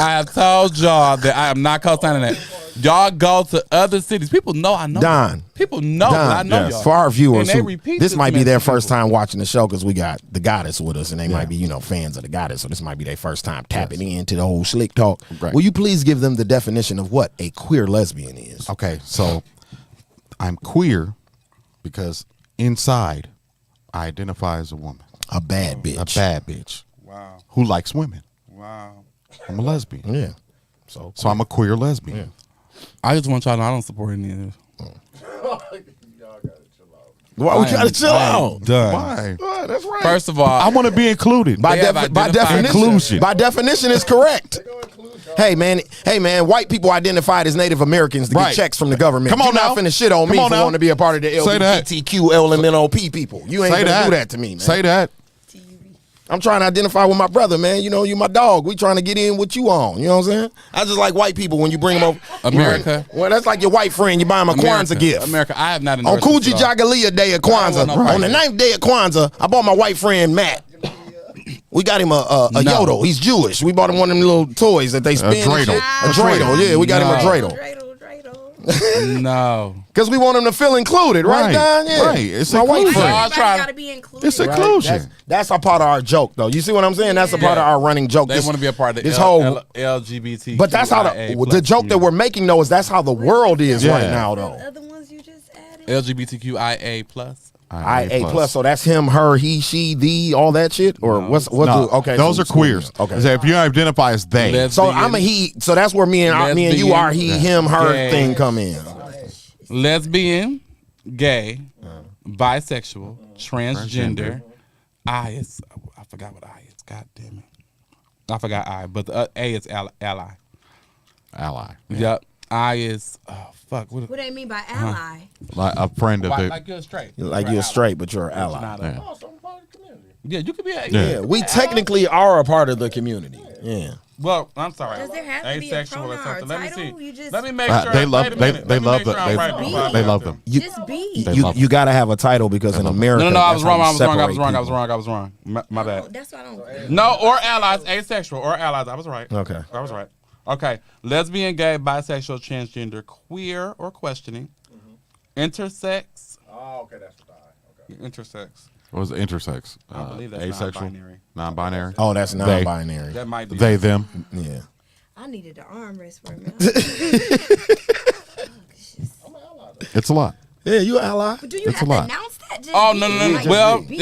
have told y'all that I am not co-signing that. Y'all go to other cities. People know I know. Don. People know that I know y'all. For our viewers, And they who, repeat this might be message their to first people. time watching the show because we got the goddess with us, and they might be, fans of the goddess. So this might be their first time tapping into the whole slick talk. Right. Will you please give them the definition of what a queer lesbian is? Okay, so I'm queer because inside I identify as a woman, A bad bitch. a bad bitch Wow. who likes women. Wow. I'm a lesbian, Yeah. so I'm a queer lesbian. I just want y'all to know I don't support any of this. Why we I gotta am- chill I am out? Done. Why? That's right. First of all, I want to be included. By, They have by identified definition, inclusion. by definition, is correct. Hey man, white people identified as Native Americans to Right. get checks from the government. Come on You're not now. finna shit on Come me on for now. wanting to be a part of the Say that. LGBTQ LMNOP people. You ain't Say gonna that. do that to me, man. Say that. I'm trying to identify with my brother, man. You my dog. We trying to get in what you on. You know what I'm saying? I just like white people when you bring them over. America. Well, that's like your white friend. You buy him a Kwanzaa gift. America, I have not On endorsed Coogee this at all. Jagalia Day of Kwanzaa, Right. on the 9th day of Kwanzaa, I bought my white friend Matt. We got him a No. yodel. He's Jewish. We bought him one of them little toys that they spin. and dreidel. shit. A dreidel. Yeah, we got him a No. dreidel. Dreidel. No. Because we want him to feel included, right, Right. Don? Yeah. Right. It's my white inclusion. friend. Y'all Everybody trying- got to be included. It's Right? inclusion. That's a part of our joke, though. You see what I'm saying? That's a part of our running joke. They want to be a part of the this whole. LGBT. But that's how the joke that we're making, though, is that's how the world is Yeah. right now, though. The other ones you just added. LGBTQIA plus. IA+. So that's him, her, he, she, thee, all that shit, or what's No, okay? those so- are queers. Okay. So if you identify as they, Lesbian. So I'm a he. So that's where me and you are he, him, her Gay. thing come in. Lesbian, gay, bisexual, transgender. I forgot what I is. God damn it. I forgot I, but the A is ally. ally, Yep. I is fuck. What What do they mean by ally? like a friend of the. like you're straight. Like you're straight, but you're an ally. Not Yeah. yeah, you could be a Yeah, we technically are a part of the community. Yeah. Well, I'm sorry. Does there have to be a Asexual or pronoun or something? Let me title? see. You just- Let me make sure. They love. wait a They minute. they Let me love make the. sure I'm right They, before I they go love there. them. Just be. They You love you gotta have a title because in America. No, I that's was how wrong. you I was wrong. I separate was wrong. I was people. wrong. I was wrong. My bad. That's why I don't. No, or allies, asexual, or allies. I was right. Okay. I was right. Okay. Lesbian, gay, bisexual, transgender, queer or questioning, intersex. Oh, okay, that's what I. Okay. Intersex. What was intersex? I believe that's asexual, non-binary. non-binary. Oh, that's non-binary. That might be. They them. Yeah. I needed the armrest for a minute. It's a lot. Yeah, you an ally. But do you It's have a to lot. announce that? Just Oh, be no. like, Well, be.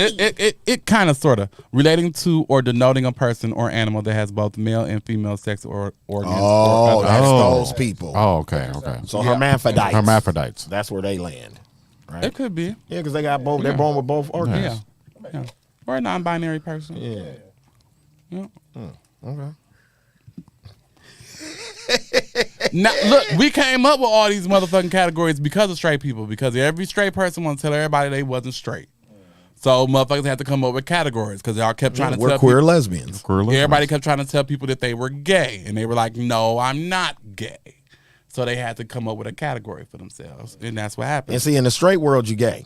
it kind of, sort of. Relating to or denoting a person or animal that has both male and female sex or organs. Oh, or that's Oh. those people. Oh, okay. So hermaphrodites. Hermaphrodites. That's where they land. Right? It could be. Yeah, because they got both. They're born with both organs. Yeah. Or a non-binary person. Yeah. Yeah. Okay. Now, look, we came up with all these motherfucking categories because of straight people. Because every straight person want to tell everybody they wasn't straight. So motherfuckers had to come up with categories because y'all kept trying to We're tell queer people, lesbians. everybody kept trying to tell people that they were gay. And they were like, no, I'm not gay. So they had to come up with a category for themselves. And that's what happened. And see, in the straight world, you gay.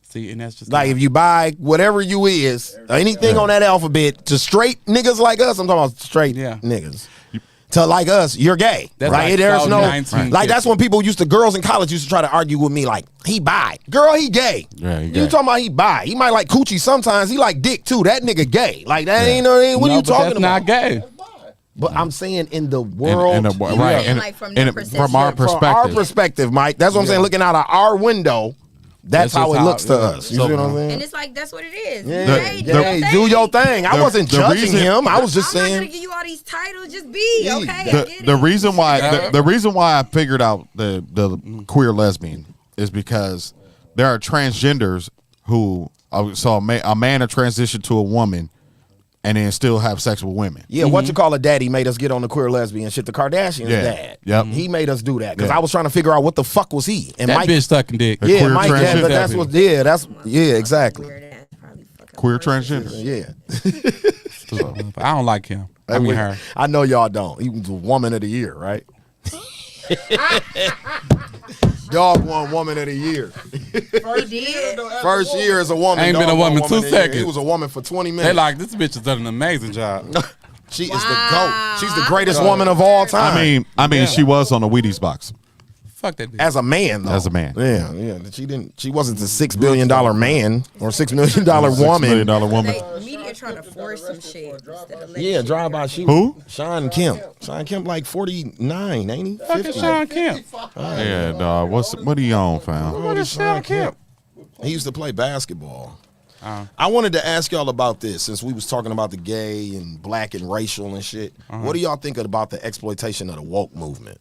See, and that's just Like if you buy whatever you is, anything on that alphabet to straight niggas like us, I'm talking about straight niggas. To like us, you're gay, That's right? like There's no 1950. like that's when people used to girls in college used to try to argue with me like he bi, girl he gay. Yeah, he You gay. talking about he bi? He might like coochie sometimes. He like dick too. That nigga gay. Like that ain't no. What no, are you but talking that's about? not gay. But I'm saying in the world, And right, saying, and, like, from and their from perception. our from our perspective. perspective, Mike. That's what I'm saying. Looking out of our window, that's how just it looks to yeah. us. You see what I'm saying? And it's like, that's what it is. Yeah, Hey, do your thing. I The- wasn't the judging reason- him. I was just I'm not saying. gonna give you all these titles. Just be Yeah. okay. I get The it. reason why the reason why I figured out the queer lesbian is because there are transgenders who saw a man to transition to a woman and then still have sex with women. Yeah, what you call a daddy made us get on the queer lesbian shit. The Kardashians' Yeah. dad. Yep. He made us do that because Yeah. I was trying to figure out what the fuck was he. And That Mike, bitch sucking dick. yeah, queer Mike, yeah, but transgender. that's what. Yeah, exactly. Weird ass, probably fucking Queer horses. transgenders. Yeah, I don't like him. I mean her. I know y'all don't. He was the woman of the year, right? Dog won woman of the year. He did. First year as a woman. Ain't been dog a won woman of 2 the year. seconds. He was a woman for 20 They minutes. like, this bitch has done an amazing job. She is the GOAT. She's the greatest woman of all time. I mean, she was on the Wheaties box. Fuck that bitch. As a man, though. As a man. Yeah. She wasn't the $6 billion man or $6 million $6 woman. million woman. They media trying to force some shit instead of let Yeah, shit drive by. go. Who? Sean Kemp. Sean Kemp like 49, ain't he? Fucking 50. Sean Kemp. Yeah, dog. What are you on, fam? What is Sean Kemp? He used to play basketball. I wanted to ask y'all about this since we was talking about the gay and black and racial and shit. What do y'all think about the exploitation of the woke movement?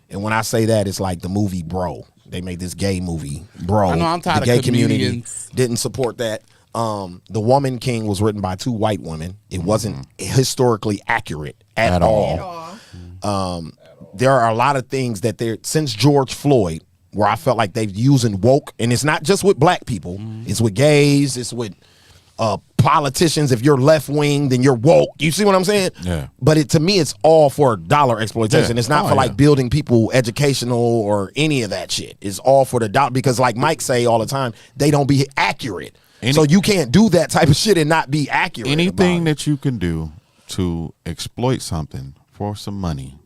And when I say that, it's like the movie Bro. They made this gay movie, Bro. I know, I'm tired the of gay community comedians. didn't support that. The Woman King was written by 2 white women. It wasn't historically accurate at all. There are a lot of things that since George Floyd, where I felt like they've using woke, and it's not just with black people, it's with gays, it's with politicians. If you're left wing, then you're woke. You see what I'm saying? Yeah. But to me, it's all for dollar exploitation. Yeah. It's not Oh, for like yeah. building people educational or any of that shit. It's all for the dollar because, like Mike say all the time, they don't be accurate. So you can't do that type of shit and not be accurate. Anything about it. that you can do to exploit something for some money,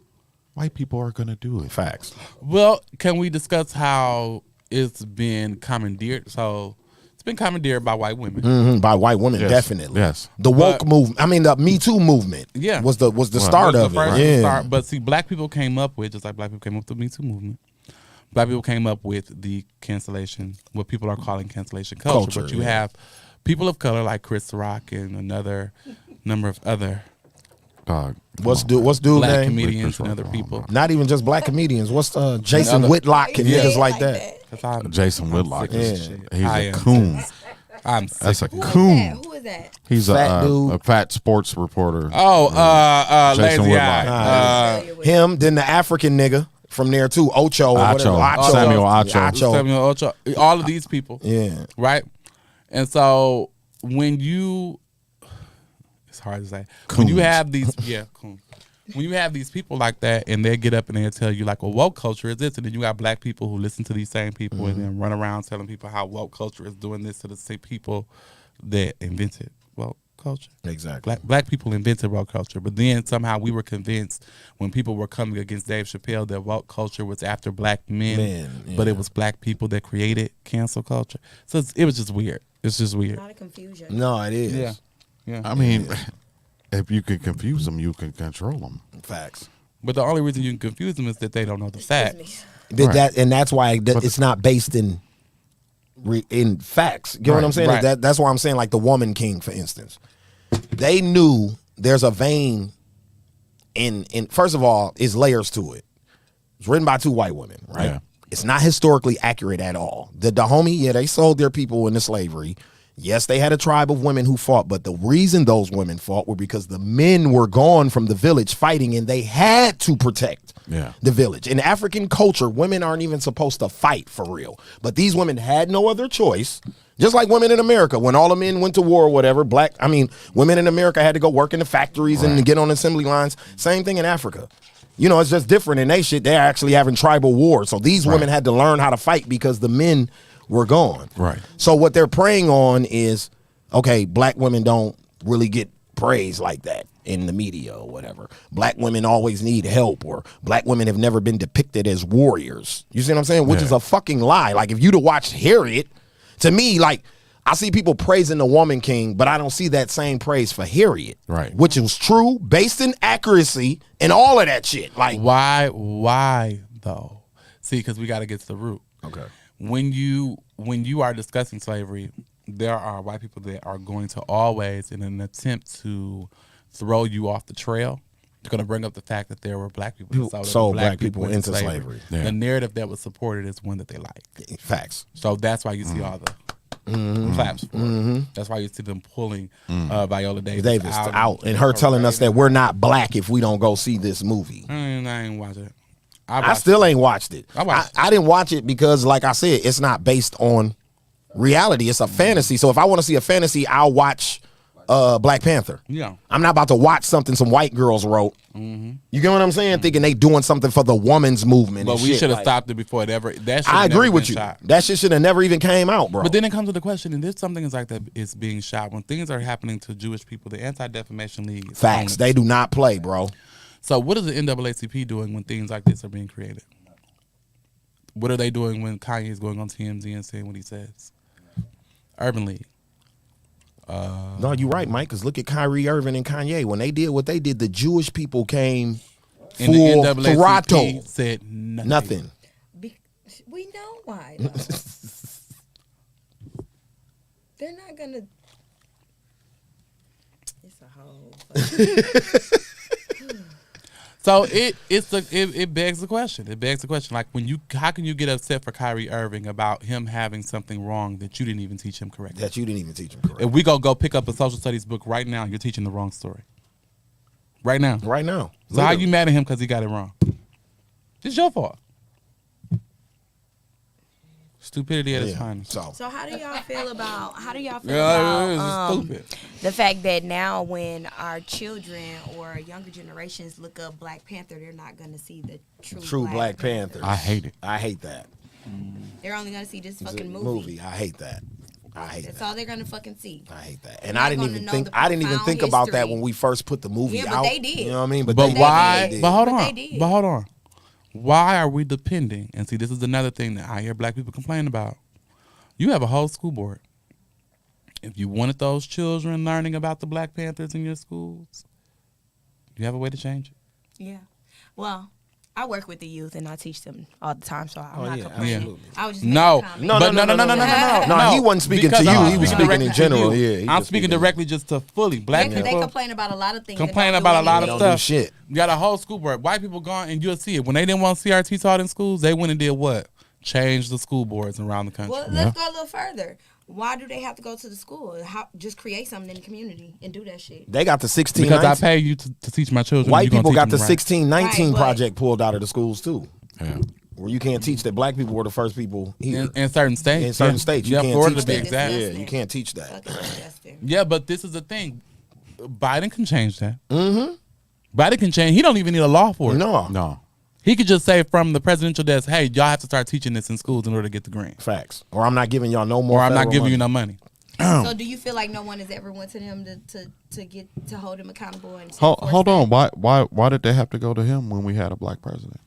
white people are gonna do it. Facts. Well, can we discuss how it's been commandeered? So it's been commandeered by white women. By white women, Yes. definitely. Yes. The woke But- movement. I mean, the Me Too movement. Yeah. was the start Was of the it. first Yeah. start. But see, black people came up with, just like black people came up with the Me Too movement, black people came up with the cancellation, what people are calling cancellation culture. But you have people of color like Chris Rock and another number of other Dog. What's dude black name? comedians and other people. Not even just black comedians. What's Jason Another- Whitlock and niggas like that? That's how I'm, Jason Whitlock. He's I a am. coon. I'm sick. That's a Who is that? coon. Who is that? He's Fat dude. a fat sports reporter. Oh, Jason lazy Whitlock. eye. Him, then the African nigga from there too, Ocho. Or whatever. Acho. Samuel Acho. Samuel Ocho. All of these people. Yeah. Right? And so when you, it's hard to say. When you Coons. have these, coon. When you have these people like that and they get up and they tell you like, well, woke culture is this, and then you got black people who listen to these same people and then run around telling people how woke culture is doing this to the same people that invented woke culture. Exactly. Black people invented woke culture, but then somehow we were convinced when people were coming against Dave Chappelle that woke culture was after black men, but it was black people that created cancel culture. So it was just weird. It's just weird. A lot of confusion. No, it is. Yeah. I mean, If you can confuse them, you can control them. Facts. But the only reason you can confuse them is that they don't know the facts. And that's why it's not based in facts. You know what I'm saying? Right. That's why I'm saying, like the Woman King, for instance. They knew there's a vein in first of all, is layers to it. It's written by 2 white women, right? Yeah. It's not historically accurate at all. The Dahomey, yeah, they sold their people into slavery. Yes, they had a tribe of women who fought, but the reason those women fought were because the men were gone from the village fighting, and they had to protect the village. In African culture, women aren't even supposed to fight for real. But these women had no other choice. Just like women in America, when all the men went to war or whatever, women in America had to go work in the factories and get on assembly lines. Same thing in Africa. You know, it's just different in they shit. They're actually having tribal wars. So these women had to learn how to fight because the men were gone. Right. So what they're preying on is, okay, black women don't really get praise like that in the media or whatever. Black women always need help, or black women have never been depicted as warriors. You see what I'm saying? Which is a fucking lie. Like, if you'd have watched Harriet, to me, like, I see people praising the Woman King, but I don't see that same praise for Harriet. Right. Which was true, based in accuracy, and all of that shit. Like, Why though? See, because we got to get to the root. okay. When you are discussing slavery, there are white people that are going to always, in an attempt to throw you off the trail, they're going to bring up the fact that there were black people that sold black people into slavery. Yeah. The narrative that was supported is one that they like. Facts. So that's why you see all the claps for it. That's why you see them pulling Viola Davis out and her telling us that we're not black if we don't go see this movie. I ain't watch it. I still ain't watched it. I didn't watch it because, like I said, it's not based on reality. It's a fantasy. So if I want to see a fantasy, I'll watch Black Panther. Yeah. I'm not about to watch something some white girls wrote. You get what I'm saying? Thinking they doing something for the woman's movement. But and we shit. should have Like, stopped it before it ever. I agree with you. That shit should have never even came out, bro. But then it comes to the question, and there's something like that is being shot. When things are happening to Jewish people, the Anti-Defamation League. Facts. They do not play, bro. So what is the NAACP doing when things like this are being created? What are they doing when Kanye is going on TMZ and saying what he says? Urban League. No, you're right, Mike, because look at Kyrie Irving and Kanye. When they did what they did, the Jewish people came And the full NAACP throttle. said nothing. Nothing. We know why. Though. They're not gonna. It's a whole. So it begs the question. It begs the question. Like, how can you get upset for Kyrie Irving about him having something wrong that you didn't even teach him correctly? That you didn't even teach him correctly. If we go pick up a social studies book right now, you're teaching the wrong story. Right now. Right now. So how you mad at him because he got it wrong? It's your fault. Stupidity at its finest. So how do y'all feel about stupid. the fact that now when our children or younger generations look up Black Panther, they're not going to see the true Black Panther. I hate it. I hate that. They're only going to see this fucking movie. I hate that. That's all they're going to fucking see. I hate that. They're And not I didn't gonna even know think the I didn't even profound think about that history. when we first put the movie Yeah, out. but they did. You know what I mean? But they why? did. But hold But on. they did. But hold on. Why are we depending? And see, this is another thing that I hear black people complain about. You have a whole school board. If you wanted those children learning about the Black Panthers in your schools, you have a way to change it. Yeah. Well, I work with the youth and I teach them all the time, so I'm not yeah, complaining. absolutely. I was just No, making a comment. no. He wasn't speaking Because to you. I'm He was speaking speaking in directly to general. you. Yeah, he I'm was speaking directly just to fully black They people. complain about a lot of things. Complain and don't about a do lot of anything. Don't do stuff. shit. You got a whole school board. White people gone, and you'll see it. When they didn't want CRT taught in schools, they went and did what? Changed the school boards around the country. Well, let's go a little further. Why do they have to go to the school? Just create something in the community and do that shit. They got the 16. Because I 19 pay you to teach my children. White you gonna people teach got the them right. 1619 Right, but- project pulled out of the schools too. Yeah. Where you can't teach that black people were the first people here. In certain states. In certain yeah. states, you yeah, can't Florida teach to be that. exact. Yeah, you can't teach that. Fucking disgusting. Yeah, but this is the thing. Biden can change that. Mm-hmm. Biden can change. He don't even need a law for it. No. He could just say from the presidential desk, hey, y'all have to start teaching this in schools in order to get the grant. Facts. Or I'm not giving y'all no more. Or I'm not federal giving money. you no money. So do you feel like no one has ever went to them to hold him accountable and Hold on. Why did they have to go to him when we had a black president?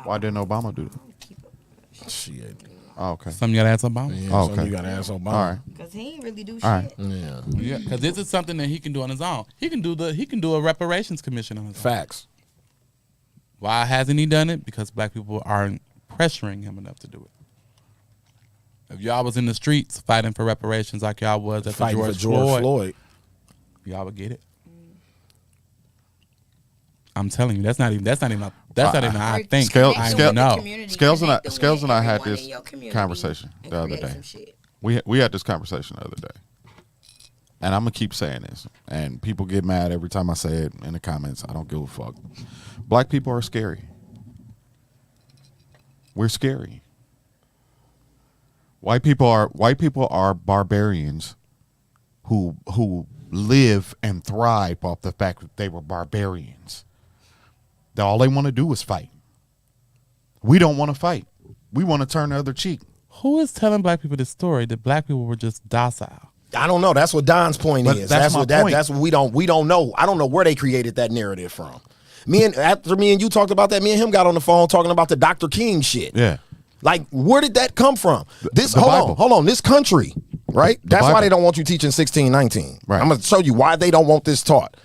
Why didn't Obama do that? Shit. Oh, okay. Some of y'all had some Obama. Yeah, Oh, so okay. you gotta ask Obama. All right. Because he ain't really do shit. All right. Yeah, because this is something that he can do on his own. He can do a reparations commission on his own. Facts. Why hasn't he done it? Because black people aren't pressuring him enough to do it. If y'all was in the streets fighting for reparations like y'all was at Fighting George for George Floyd. y'all would get it. I'm telling you, that's not even. I think. Scalez and I had this conversation the other day. We had this conversation the other day, and I'm gonna keep saying this. And people get mad every time I say it in the comments. I don't give a fuck. Black people are scary. We're scary. White people are barbarians who live and thrive off the fact that they were barbarians. All they want to do is fight. We don't want to fight. We want to turn the other cheek. Who is telling black people this story that black people were just docile? I don't know. That's what Don's point is. That's my point. That's what we don't know. I don't know where they created that narrative from. After me and you talked about that, me and him got on the phone talking about the Dr. King shit. Yeah. Like, where did that come from? Bible. Hold on. This country, right? That's Bible. why they don't want you teaching 1619. Right. I'm going to show you why they don't want this taught.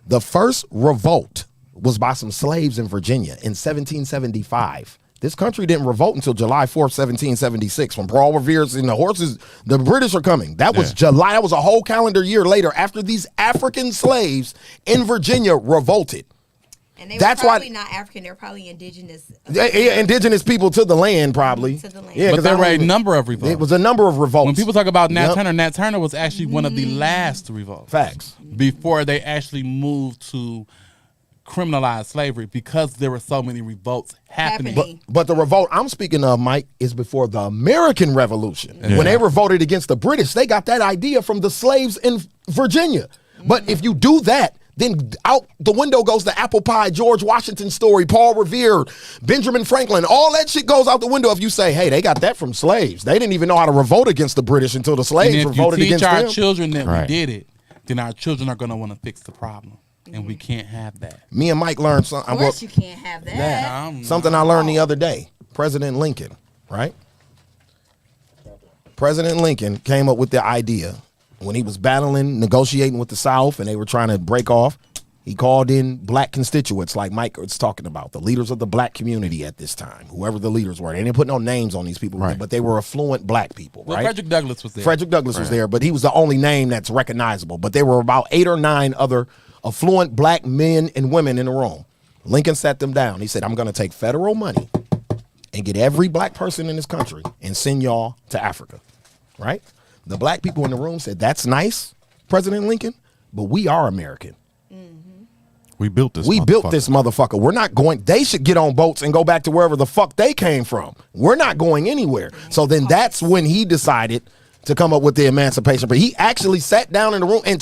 The first revolt was by some slaves in Virginia in 1775. This country didn't revolt until July 4th, 1776, when Paul Revere's and the British are coming. That was July. That was a whole calendar year later after these African slaves in Virginia revolted. And they were probably not African. They're probably indigenous. Indigenous people to the land, probably. To the land. Yeah, but there were a number of revolts. It was a number of revolts. When people talk about Nat Turner was actually one of the last revolts. Facts. Before they actually moved to criminalize slavery, because there were so many revolts happening. But the revolt I'm speaking of, Mike, is before the American Revolution. Yeah. When they revolted against the British, they got that idea from the slaves in Virginia. But if you do that, then out the window goes the apple pie, George Washington story, Paul Revere, Benjamin Franklin. All that shit goes out the window if you say, hey, they got that from slaves. They didn't even know how to revolt against the British until the slaves revolted against them. If you teach our children that we did it, then our children are going to want to fix the problem. And we can't have that. Me and Mike learned something. Of course you can't have that. Something I learned the other day. President Lincoln, right? President Lincoln came up with the idea when he was negotiating with the South, and they were trying to break off. He called in black constituents like Mike was talking about, the leaders of the black community at this time, whoever the leaders were. They didn't put no names on these people, but they were affluent black people, right? Frederick Douglass was there. Frederick Douglass was there, but he was the only name that's recognizable. But there were about 8 or 9 other affluent black men and women in the room. Lincoln sat them down. He said, I'm going to take federal money and get every black person in this country and send y'all to Africa, right? The black people in the room said, that's nice, President Lincoln, but we are American. We built this motherfucker. We're not going. They should get on boats and go back to wherever the fuck they came from. We're not going anywhere. So then that's when he decided to come up with the emancipation. But he actually sat down in the room and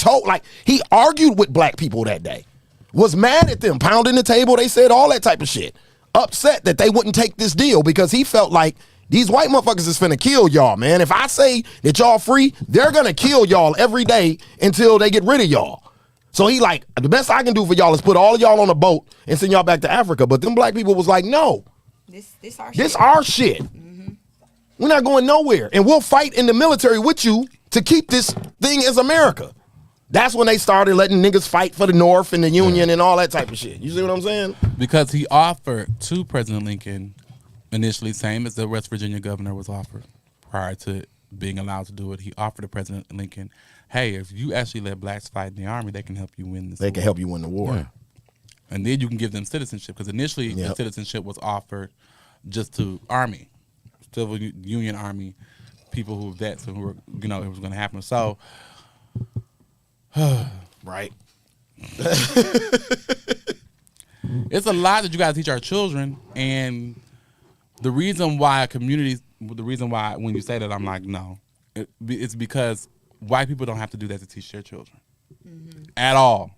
he argued with black people that day. Was mad at them, pounding the table. They said all that type of shit. Upset that they wouldn't take this deal because he felt like these white motherfuckers is finna kill y'all, man. If I say that y'all free, they're gonna kill y'all every day until they get rid of y'all. So he like, the best I can do for y'all is put all of y'all on a boat and send y'all back to Africa. But them black people was like, no. This our shit. We're not going nowhere. And we'll fight in the military with you to keep this thing as America. That's when they started letting niggas fight for the North and the Union and all that type of shit. You see what I'm saying? Because he offered to President Lincoln initially, same as the West Virginia governor was offered prior to being allowed to do it. He offered to President Lincoln, hey, if you actually let blacks fight in the army, they can help you win this war. They can help you win the war. Yeah. And then you can give them citizenship. Because initially, the citizenship was offered just to Army, Civil Union Army, people who were vets and who were, it was going to happen. So, right. It's a lot that you got to teach our children. And the reason why when you say that, I'm like, no. It's because white people don't have to do that to teach their children at all.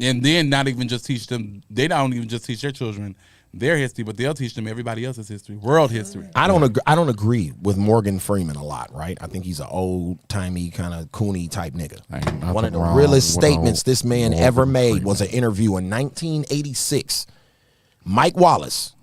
And then not even just teach them, they don't even just teach their children their history, but they'll teach them everybody else's history, world history. I don't agree with Morgan Freeman a lot, right? I think he's an old-timey kind of cooney type nigga. One of the realest statements this man ever made was an interview in 1986. Mike Wallace,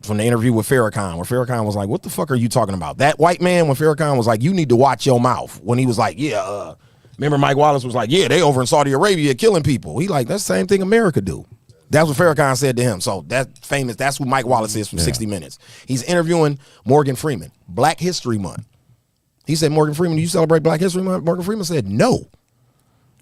from the interview with Farrakhan, where Farrakhan was like, what the fuck are you talking about? That white man, when Farrakhan was like, you need to watch your mouth. When he was like, yeah, remember Mike Wallace was like, yeah, they over in Saudi Arabia killing people. He like, that's the same thing America do. That's what Farrakhan said to him. So that's famous. That's who Mike Wallace is from 60 Minutes. He's interviewing Morgan Freeman, Black History Month. He said, Morgan Freeman, do you celebrate Black History Month? Morgan Freeman said, no.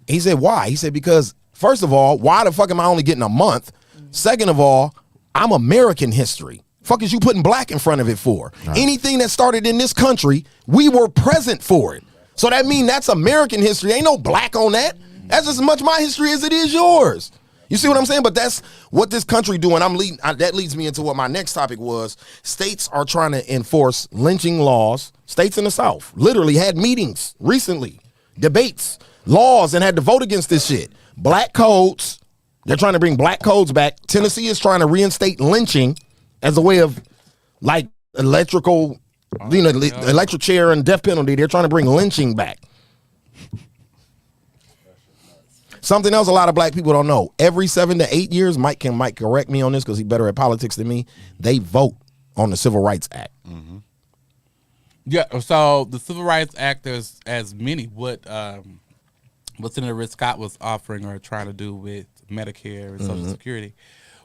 He said, why? He said, because first of all, why the fuck am I only getting a month? Second of all, I'm American history. Fuck is you putting black in front of it for? Right. Anything that started in this country, we were present for it. So that means that's American history. Ain't no black on that. That's just as much my history as it is yours. You see what I'm saying? But that's what this country doing. That leads me into what my next topic was. States are trying to enforce lynching laws. States in the South literally had meetings recently, debates, laws, and had to vote against this shit. Black codes. They're trying to bring black codes back. Tennessee is trying to reinstate lynching as a way of like electrical, electric chair and death penalty. They're trying to bring lynching back. Something else a lot of black people don't know. Every 7 to 8 years, Mike correct me on this because he's better at politics than me. They vote on the Civil Rights Act. Mm-hmm. Yeah, so the Civil Rights Act, there's as many. What Senator Rick Scott was offering or trying to do with Medicare and Social Security,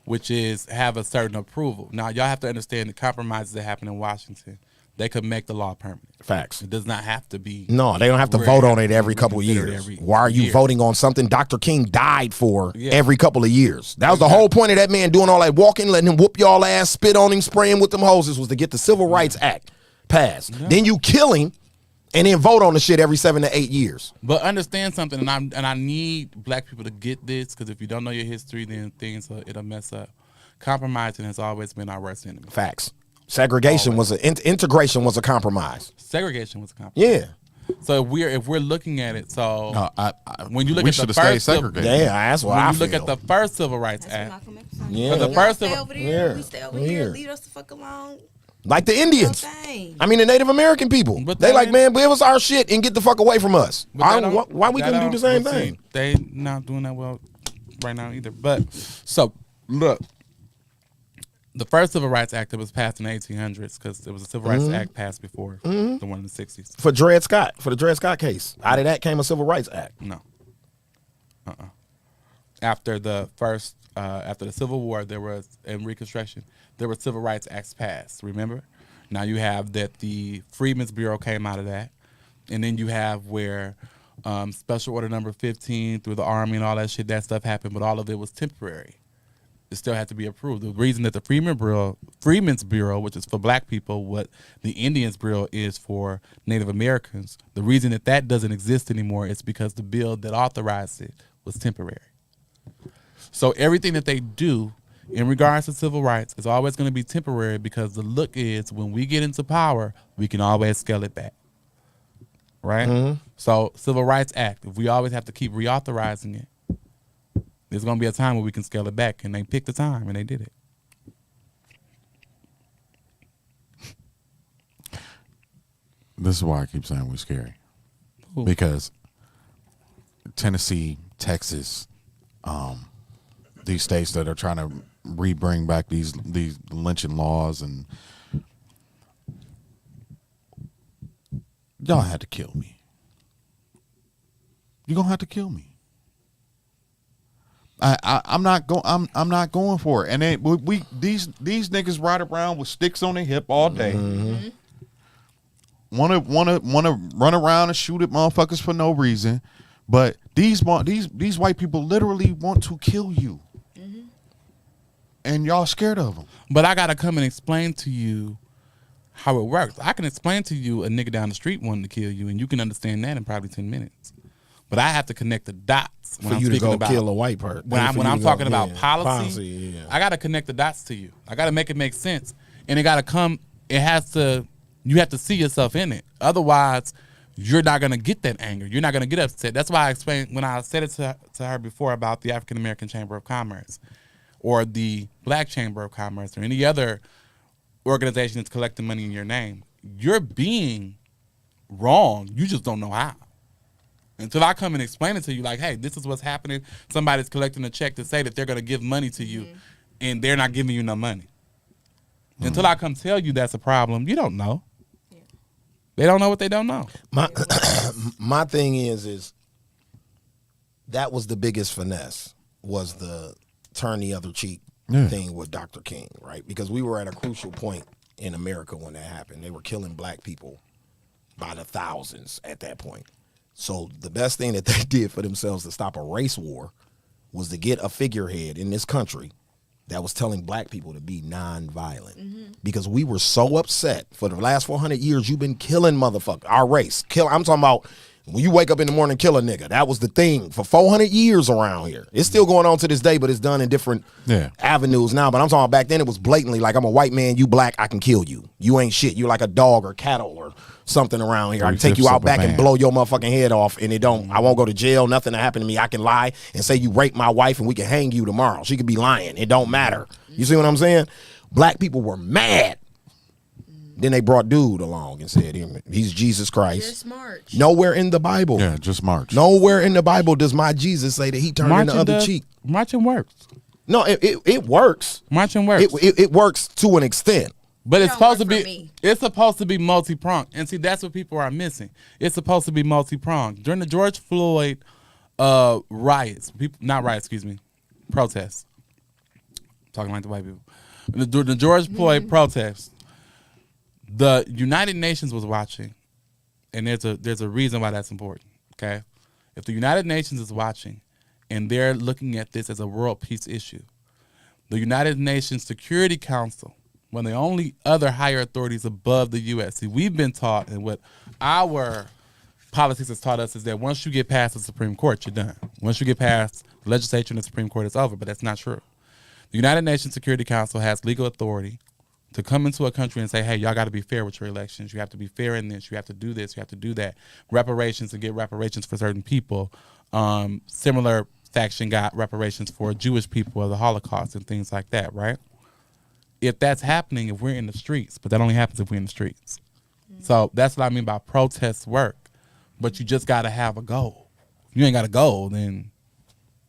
which is have a certain approval. Now, y'all have to understand the compromises that happen in Washington. They could make the law permanent. Facts. It does not have to be. No, they don't have to vote on it every couple of years. Why are you voting on something Dr. King died for every couple of years? That was the whole point of that man doing all that walking, letting him whoop y'all ass, spit on him, spraying with them hoses, was to get the Civil Rights Act passed. Yeah. Then you kill him and then vote on the shit every 7 to 8 years. But understand something, and I need black people to get this, because if you don't know your history, then it'll mess up. Compromising has always been our worst enemy. Facts. Segregation integration was a compromise. Segregation was a compromise. Yeah. So if we're looking at it, so when you look we at the stayed first segregated. That's what I feel. When you look at the first Civil Rights Act, the first stay over there, we stay over here, leave us the fuck alone. Like the Indians. I mean, the Native American people. But they like, man, give us our shit and get the fuck away from us. Why we couldn't do the same thing? They not doing that well right now either. But so look. The first Civil Rights Act that was passed in the 1800s, because there was a Civil Rights Act passed before the one in the 60s. For Dred Scott, for the Dred Scott case. Out of that came a Civil Rights Act. No. After the Civil War, there was, in Reconstruction, there were Civil Rights Acts passed, remember? Now you have that the Freedmen's Bureau came out of that, and then you have where Special Order Number 15 through the Army and all that shit, that stuff happened, but all of it was temporary. It still had to be approved. The reason that the Freedmen's Bureau, which is for black people, what the Indians Bureau is for Native Americans, the reason that doesn't exist anymore is because the bill that authorized it was temporary. So everything that they do in regards to civil rights is always going to be temporary, because the look is when we get into power, we can always scale it back. Right? So Civil Rights Act, if we always have to keep reauthorizing it, there's going to be a time where we can scale it back, and they picked the time, and they did it. This is why I keep saying we're scary. Ooh. Because Tennessee, Texas, these states that are trying to bring back these lynching laws, and y'all had to kill me. You're going to have to kill me. I'm not going for it. And then these niggas ride around with sticks on their hip all day. Wanna run around and shoot at motherfuckers for no reason. But these white people literally want to kill you. And y'all scared of them. But I gotta come and explain to you how it works. I can explain to you a nigga down the street wanting to kill you, and you can understand that in probably 10 minutes. But I have to connect the dots when I'm speaking about kill a white person. When I'm talking about policy, I got to connect the dots to you. I got to make it make sense, and it got to come. You have to see yourself in it. Otherwise, you're not gonna get that anger. You're not gonna get upset. That's why I explained when I said it to her before about the African American Chamber of Commerce, or the Black Chamber of Commerce, or any other organization that's collecting money in your name. You're being wrong. You just don't know how. Until I come and explain it to you, like, hey, this is what's happening. Somebody's collecting a check to say that they're going to give money to you, and they're not giving you no money. Until I come tell you that's a problem, you don't know. They don't know what they don't know. My thing is that was the biggest finesse, was the turn the other cheek thing with Dr. King, right? Because we were at a crucial point in America when that happened. They were killing black people by the thousands at that point. So the best thing that they did for themselves to stop a race war was to get a figurehead in this country that was telling black people to be nonviolent. Because we were so upset for the last 400 years. You've been killing motherfuckers, our race. I'm talking about when you wake up in the morning, kill a nigga. That was the thing for 400 years around here. It's still going on to this day, but it's done in different avenues now. But I'm talking about back then, it was blatantly like, I'm a white man, you black, I can kill you. You ain't shit. You like a dog or cattle or something around here. I can take you out back and blow your motherfucking head off, and I won't go to jail. Nothing to happen to me. I can lie and say you raped my wife, and we can hang you tomorrow. She could be lying. It don't matter. You see what I'm saying? Black people were mad. Then they brought dude along and said, he's Jesus Christ. Just march. Nowhere in the Bible. Yeah, just march. Nowhere in the Bible does my Jesus say that he turned the other cheek. Marching works. No, it works. Marching works. It works to an extent. But it's supposed to be multi-pronged. And see, that's what people are missing. It's supposed to be multi-pronged. During the George Floyd protests. Talking like the white people. The George Floyd protests. The United Nations was watching, and there's a reason why that's important, okay? If the United Nations is watching and they're looking at this as a world peace issue, the United Nations Security Council, one of the only other higher authorities above the U.S., see, we've been taught, and what our politics has taught us is that once you get past the Supreme Court, you're done. Once you get past the legislature and the Supreme Court, it's over, but that's not true. The United Nations Security Council has legal authority to come into a country and say, hey, y'all got to be fair with your elections. You have to be fair in this. You have to do this. You have to do that. Reparations, and get reparations for certain people. Similar faction got reparations for Jewish people of the Holocaust and things like that, right? If that's happening, if we're in the streets, but that only happens if we're in the streets. So that's what I mean by protests work. But you just got to have a goal. If you ain't got a goal, then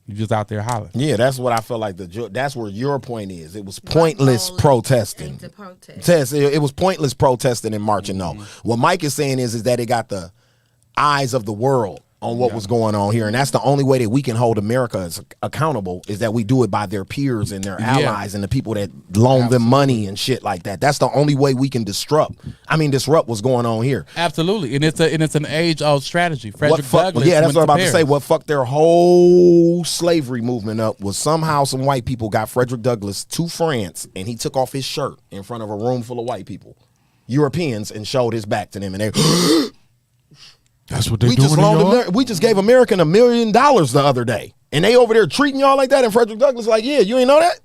you just out there hollering. Yeah, that's what I felt like. That's where your point is. It was pointless protesting. It was pointless protesting and marching. No, what Mike is saying is that it got the eyes of the world on what was going on here, and that's the only way that we can hold America accountable, is that we do it by their peers and their allies and the people that loan them money and shit like that. That's the only way we can disrupt what's going on here. Absolutely, and it's an age-old strategy. Frederick Douglass. Yeah, that's what I'm about to say. What fucked their whole slavery movement up was somehow some white people got Frederick Douglass to France, and he took off his shirt in front of a room full of white people, Europeans, and showed his back to them, and they. That's what they doing. We just gave American $1 million the other day, and they over there treating y'all like that. And Frederick Douglass like, yeah, you ain't know that?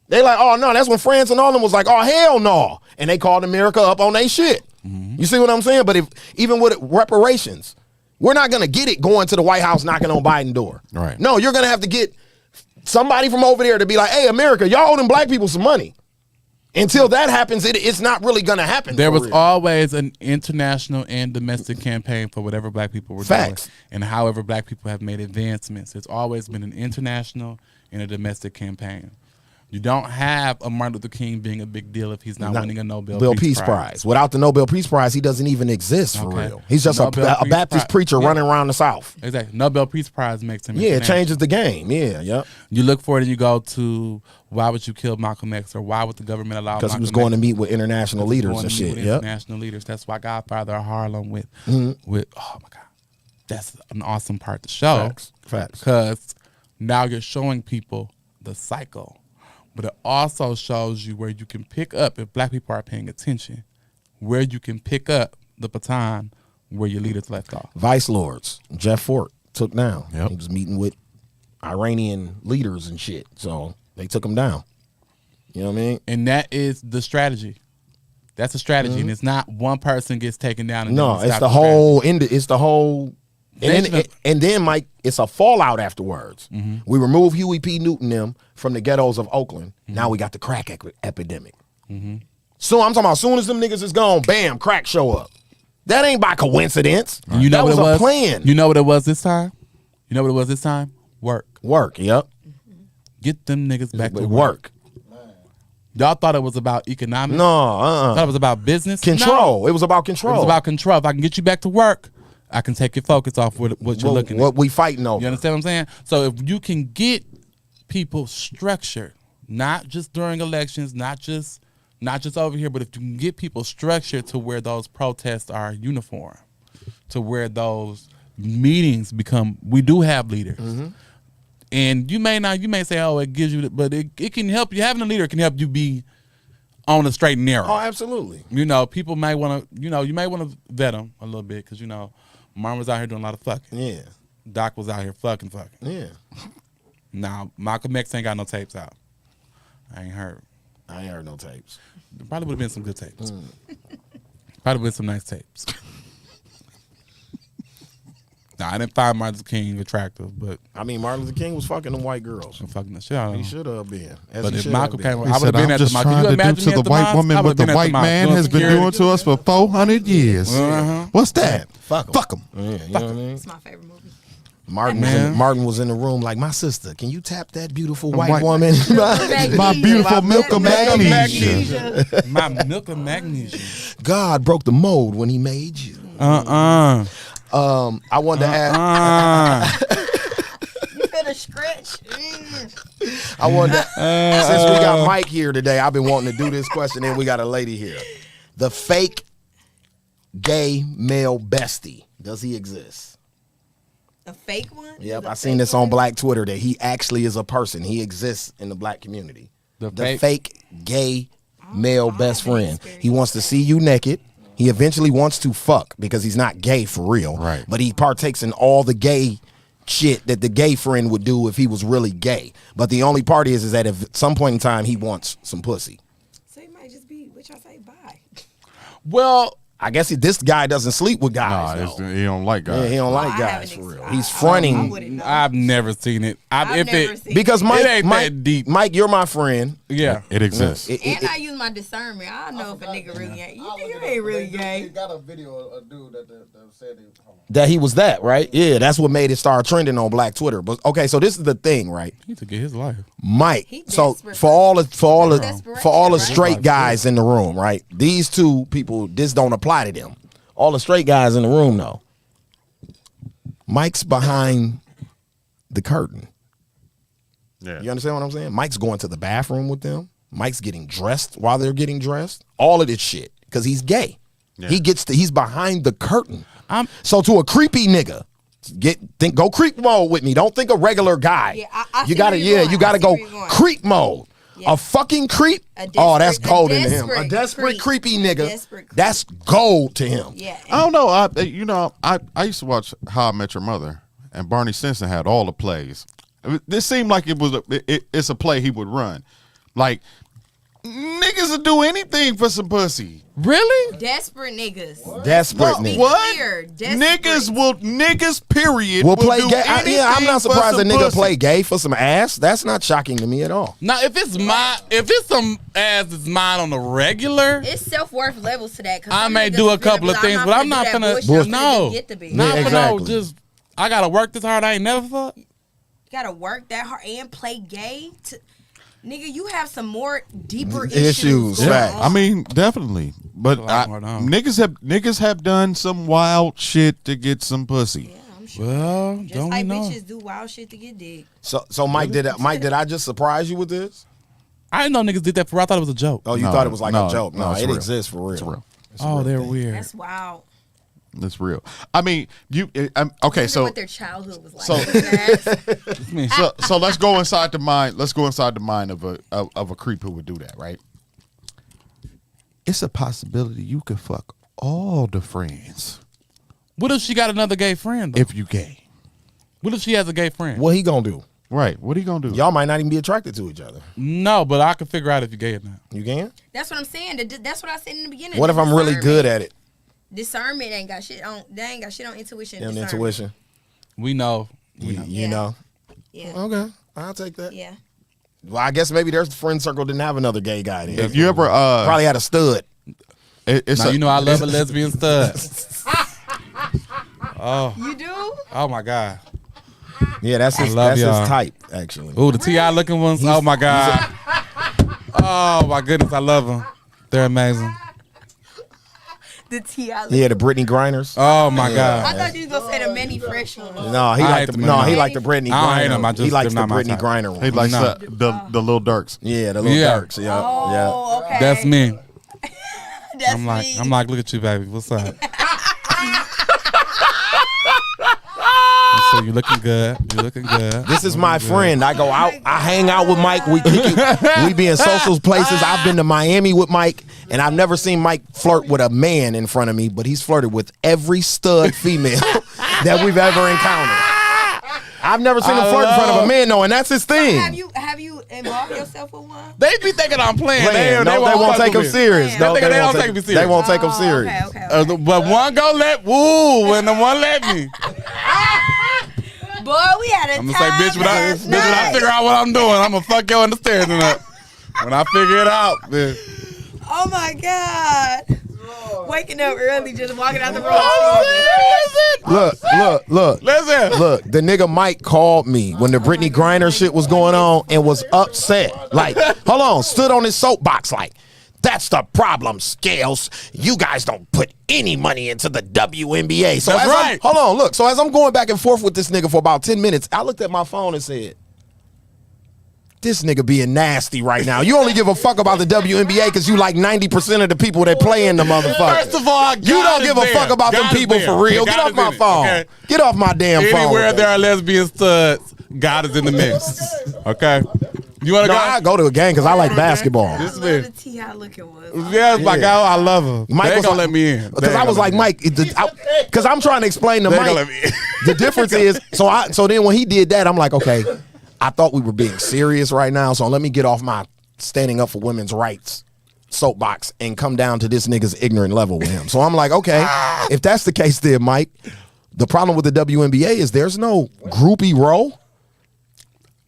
They like, oh no, that's when France and all them was like, oh hell no, and they called America up on they shit. You see what I'm saying? But even with reparations, we're not gonna get it going to the White House knocking on Biden's door. Right? No, you're gonna have to get somebody from over there to be like, hey, America, y'all owe them black people some money. Until that happens, it's not really going to happen. There was always an international and domestic campaign for whatever black people were doing. And however black people have made advancements. It's always been an international and a domestic campaign. You don't have a Martin Luther King being a big deal if he's not winning a Nobel Peace Prize. Without the Nobel Peace Prize, he doesn't even exist for real. He's just a Baptist preacher running around the South. Exactly. Nobel Peace Prize makes him. Yeah, it changes the game. Yeah, yep. You look for it and you go to, why would you kill Malcolm X, or why would the government allow Malcolm X? Because he was going to meet with international leaders and shit. International leaders. That's why Godfather of Harlem with oh my God, that's an awesome part to show. Facts. Because now you're showing people the cycle. But it also shows you where you can pick up, if black people are paying attention, where you can pick up the baton where your leaders left off. Vice lords, Jeff Fort took down. Yep. He was meeting with Iranian leaders and shit, so they took him down. You know what I mean? And that is the strategy. That's a strategy, and it's not one person gets taken down. And no, it's the whole. It's the whole. And then, Mike, it's a fallout afterwards. We removed Huey P. Newton them from the ghettos of Oakland. Now we got the crack epidemic. So I'm talking about, as soon as them niggas is gone, bam, crack show up. That ain't by coincidence. You know that was a plan. You know what it was this time? Work. Yep. Get them niggas back to work. Y'all thought it was about economics. No, Thought it was about business. control. No. It was about control. It was about control. If I can get you back to work, I can take your focus off what you're looking at. What we fighting over. You understand what I'm saying? So if you can get people structured, not just during elections, not just over here, but if you can get people structured to where those protests are uniform, to where those meetings become, we do have leaders. Mm-hmm. And you may say, oh, it gives you, but it can help you. Having a leader can help you be on the straight and narrow. Oh, absolutely. You know, people might want to, you may want to vet them a little bit because, Martin was out here doing a lot of fucking. Yeah. Doc was out here fucking. Yeah. Now, Malcolm X ain't got no tapes out. I ain't heard no tapes. There probably would have been some good tapes. Probably been some nice tapes. Nah, I didn't find Martin Luther King attractive, but I mean, Martin Luther King was fucking them white girls. I'm fucking the shit out of He him. should have been. But if Malcolm came, He I would said, have been I'm at the just mosque. trying Can you to do imagine to me the at the white mosque? woman I what would've the been at white mosque man doing has been security. doing to us for 400 years. What's that? Fuck 'em. Fuck him. Yeah, you know what I mean? It's my favorite movie. Martin was in the room like, my sister, can you tap that beautiful white white- woman? My beautiful milk of magnesia. My milk of magnesium. God broke the mold when he made you. Uh-uh. I wanted to ask. You better stretch. I wanted to, since we got Mike here today, I've been wanting to do this question, and we got a lady here. The fake gay male bestie, does he exist? A fake one? Yep, Is a I seen fake this on one? Black Twitter that he actually is a person. He exists in the black community. The Fake gay male I best haven't friend. experienced He wants to see you naked. He eventually wants to fuck because he's not gay for real. Right. But he partakes in all the gay shit that the gay friend would do if he was really gay. But the only part is that if at some point in time he wants some pussy. So you might just be, what y'all say, bye. Well, I guess this guy doesn't sleep with guys. Nah, though. he don't like Yeah, guys. he don't like I guys haven't for real. ex- He's I fronting wouldn't know. I've never seen it. I've never seen because it. Mike, It ain't that deep. Mike, you're my friend. Yeah. It exists. And I use my discernment. I know if a nigga really ain't. You think you ain't really They gay? got a video of a dude that said he. Hold on. That he was that, right? Yeah, that's what made it start trending on Black Twitter. But okay, so this is the thing, right? He took his life. Mike. He So desperate for all the Desperation, right? straight guys in the room, right? These two people, this don't apply to them. All the straight guys in the room, though. Mike's behind the curtain. Yeah. You understand what I'm saying? Mike's going to the bathroom with them. Mike's getting dressed while they're getting dressed. All of this shit because he's gay. Yeah. He's behind the curtain. I'm- So to a creepy nigga, go creep mode with me. Don't think a regular guy. Yeah, I you see gotta where you're going. you gotta I see go where you're going. creep mode. Yeah. A fucking creep. A Oh, that's desperate- gold a to him. A desperate desperate creep. creepy nigga. Desperate creep. That's gold to him. Yeah. I don't know. I used to watch How I Met Your Mother, and Barney Stinson had all the plays. This seemed like it was it's a play he would run. Like, niggas will do anything for some pussy. Really? Desperate niggas. Desperate Be nigga. What? clear, desperate. Niggas period Will will play do gay. I'm anything not for surprised a some nigga pussy. play gay for some ass. That's not shocking to me at all. Now, if it's some ass that's mine on the regular, It's self-worth levels to that. 'cause I some may niggas do a finna couple be of like, things, but I'm not do that finna. bullshit. I'm finna No, just get to be. not Yeah, for no. exactly. Just I gotta work this hard. I ain't never fuck. You gotta work that hard and play gay. Nigga, you have some more deeper Issues, going facts. on. I mean, definitely. But A lot more down. niggas have done some wild shit to get some pussy. Yeah, I'm sure. Well, Just don't like we know? bitches do wild shit to get dick. So Mike, did I just surprise you with this? I didn't know niggas did that for real. I thought it was a joke. Oh, you No, thought it was like no, a joke? No, no, it's it real. exists for real. It's real. Oh, they're weird. That's wild. That's real. I mean, okay. Wonder So what their childhood was like. so so let's go inside the mind. Let's go inside the mind of a creep who would do that, right? It's a possibility you could fuck all the friends What if she got another gay friend? Though? if you gay. What if she has a gay friend? What he gonna do? Right. What are you gonna do? Y'all might not even be attracted to each other. No, but I can figure out if you're gay or not. You can? That's what I'm saying. That's what I said in the beginning. What if I'm really Discernment. good at it? Discernment ain't got shit on. They ain't got shit on intuition. And discernment. intuition. We know. You Yeah. know. Yeah. Okay, I'll take that. Yeah. Well, I guess maybe their friend circle didn't have another gay guy. Then. If you ever Probably had a stud. it's Now, a, you know I love a lesbian stud. You do? Oh my God. Yeah, that's his love that's y'all. his type, actually. Ooh, the T.I. looking ones. Oh my God. Oh my goodness, I love them. They're amazing. The T.I. Yeah, the Brittany Grinders. Oh my I God. thought you was gonna say the many fresh ones. No, he I liked hate the them, no, man. he liked the Brittany I don't hate Griner. them, I just- He likes they're the not my Brittany type. Griner one. He likes No. the little darks. Yeah, the little Yeah. darks. Yeah, yeah. Oh, okay. That's me. That's I'm like, look at you, baby. What's up? So you looking good. You looking good. This is my friend. I go out. I hang out with Mike. We be in social places. I've been to Miami with Mike, and I've never seen Mike flirt with a man in front of me, but he's flirted with every stud female that we've ever encountered. I've never seen him flirt in front of a man, though, and that's his thing. Have you involved yourself with one? They be thinking I'm playing. They They won't take him me. serious. They think they don't take me serious. They won't take him serious. Okay. But one go let when the one let me. Boy, we had a I'm time gonna say, bitch, when I figure out what I'm doing, I'm gonna fuck your understairs tonight. When I figure it out, man. Oh my God. Waking up early, just walking out the room. Look. Listen. Look, the nigga Mike called me when the Brittany Griner shit was going on and was upset. Like, hold on, stood on his soapbox like, that's the problem, Scales. You guys don't put any money into the WNBA. So That's as right. hold on, look. So as I'm going back and forth with this nigga for about 10 minutes, I looked at my phone and said, this nigga being nasty right now. You only give a fuck about the WNBA because you like 90% of the people that play in the motherfucker. First of all, you don't give a fuck about them people for real. Get off my phone. Okay? Get off my damn phone. Anywhere there are lesbian studs, God is in the mix. Okay? You want to No, go? I go to a game because I like basketball. This I love the T.I. looking one. Yeah, it's my Yeah. guy. I love her. Mike They was gonna like- let me in. Because I was like, Mike, because I'm trying to explain to They gonna Mike. let me in. The difference is, so then when he did that, I'm like, okay, I thought we were being serious right now, so let me get off my standing up for women's rights soapbox and come down to this nigga's ignorant level with him. So I'm like, okay, if that's the case there, Mike, the problem with the WNBA is there's no groupie row.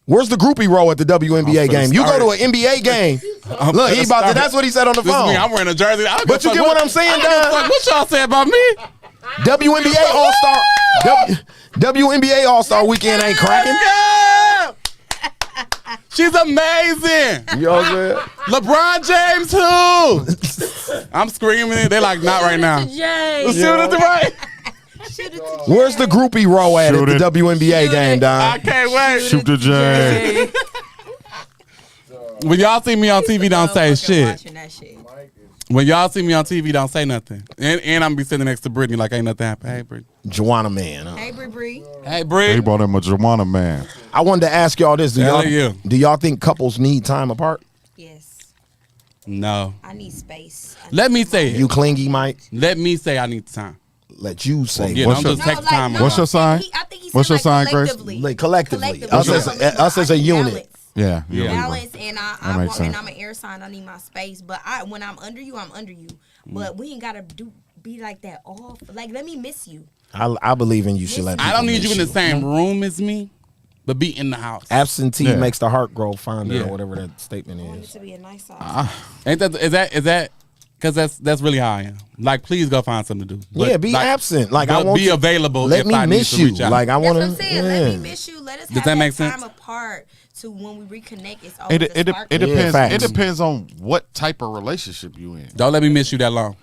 Where's the groupie row at the WNBA game? You go to an NBA game. Look, he about to, that's what he said on the This is me. phone. I'm wearing a jersey. But you get what I'm saying, Don? What y'all say about me? WNBA All-Star WNBA All-Star Weekend ain't cracking. She's amazing. You know what I'm saying? LeBron James too. I'm screaming it. They like not right now. Jay. Shoot it to right. Where's the groupie row at Shoot the it. WNBA game, I Don? can't wait. Shoot the J. When y'all see me on TV, don't say shit. Watching that shit. When y'all see me on TV, don't say nothing. And I'm gonna be sitting next to Brittany like ain't nothing happened. Hey, Brittany. Joanna Man. Hey, Bree. Hey, He Brittany. brought him a Joanna man. I wanted to ask y'all this. Hell yeah. Do y'all think couples need time apart? Yes. No. I need space. Let me say it. You clingy, Mike? Let me say I need time. Let you say. Yeah, What's don't your- just take the time. What's your sign? I think he What's said your sign, Grace? Collectively. Collectively. Us as a unit. Balance. Yeah. Yeah. Balance, and That makes sense. I'm an air sign. I need my space, but when I'm under you, I'm under you. But we ain't gotta be like that off. Like, let me miss you. I believe in you should let I don't people need you miss in the same room as me, but be in the house. Absentee Yeah. makes the heart grow fonder, Yeah. or whatever that statement I want it is. to be a nice size. Ain't that is that because that's really how I am. Like, please go find something to do. But, Yeah, be like, absent. Like, I but want be to- available. Let if me I miss need to you. reach out. Like, I That's want what I'm to. saying. Let me miss you. Let us have that make time sense? apart to when we reconnect. It's always It a spark. depends. facts. It depends on what type of relationship you in. Don't let me miss you that long.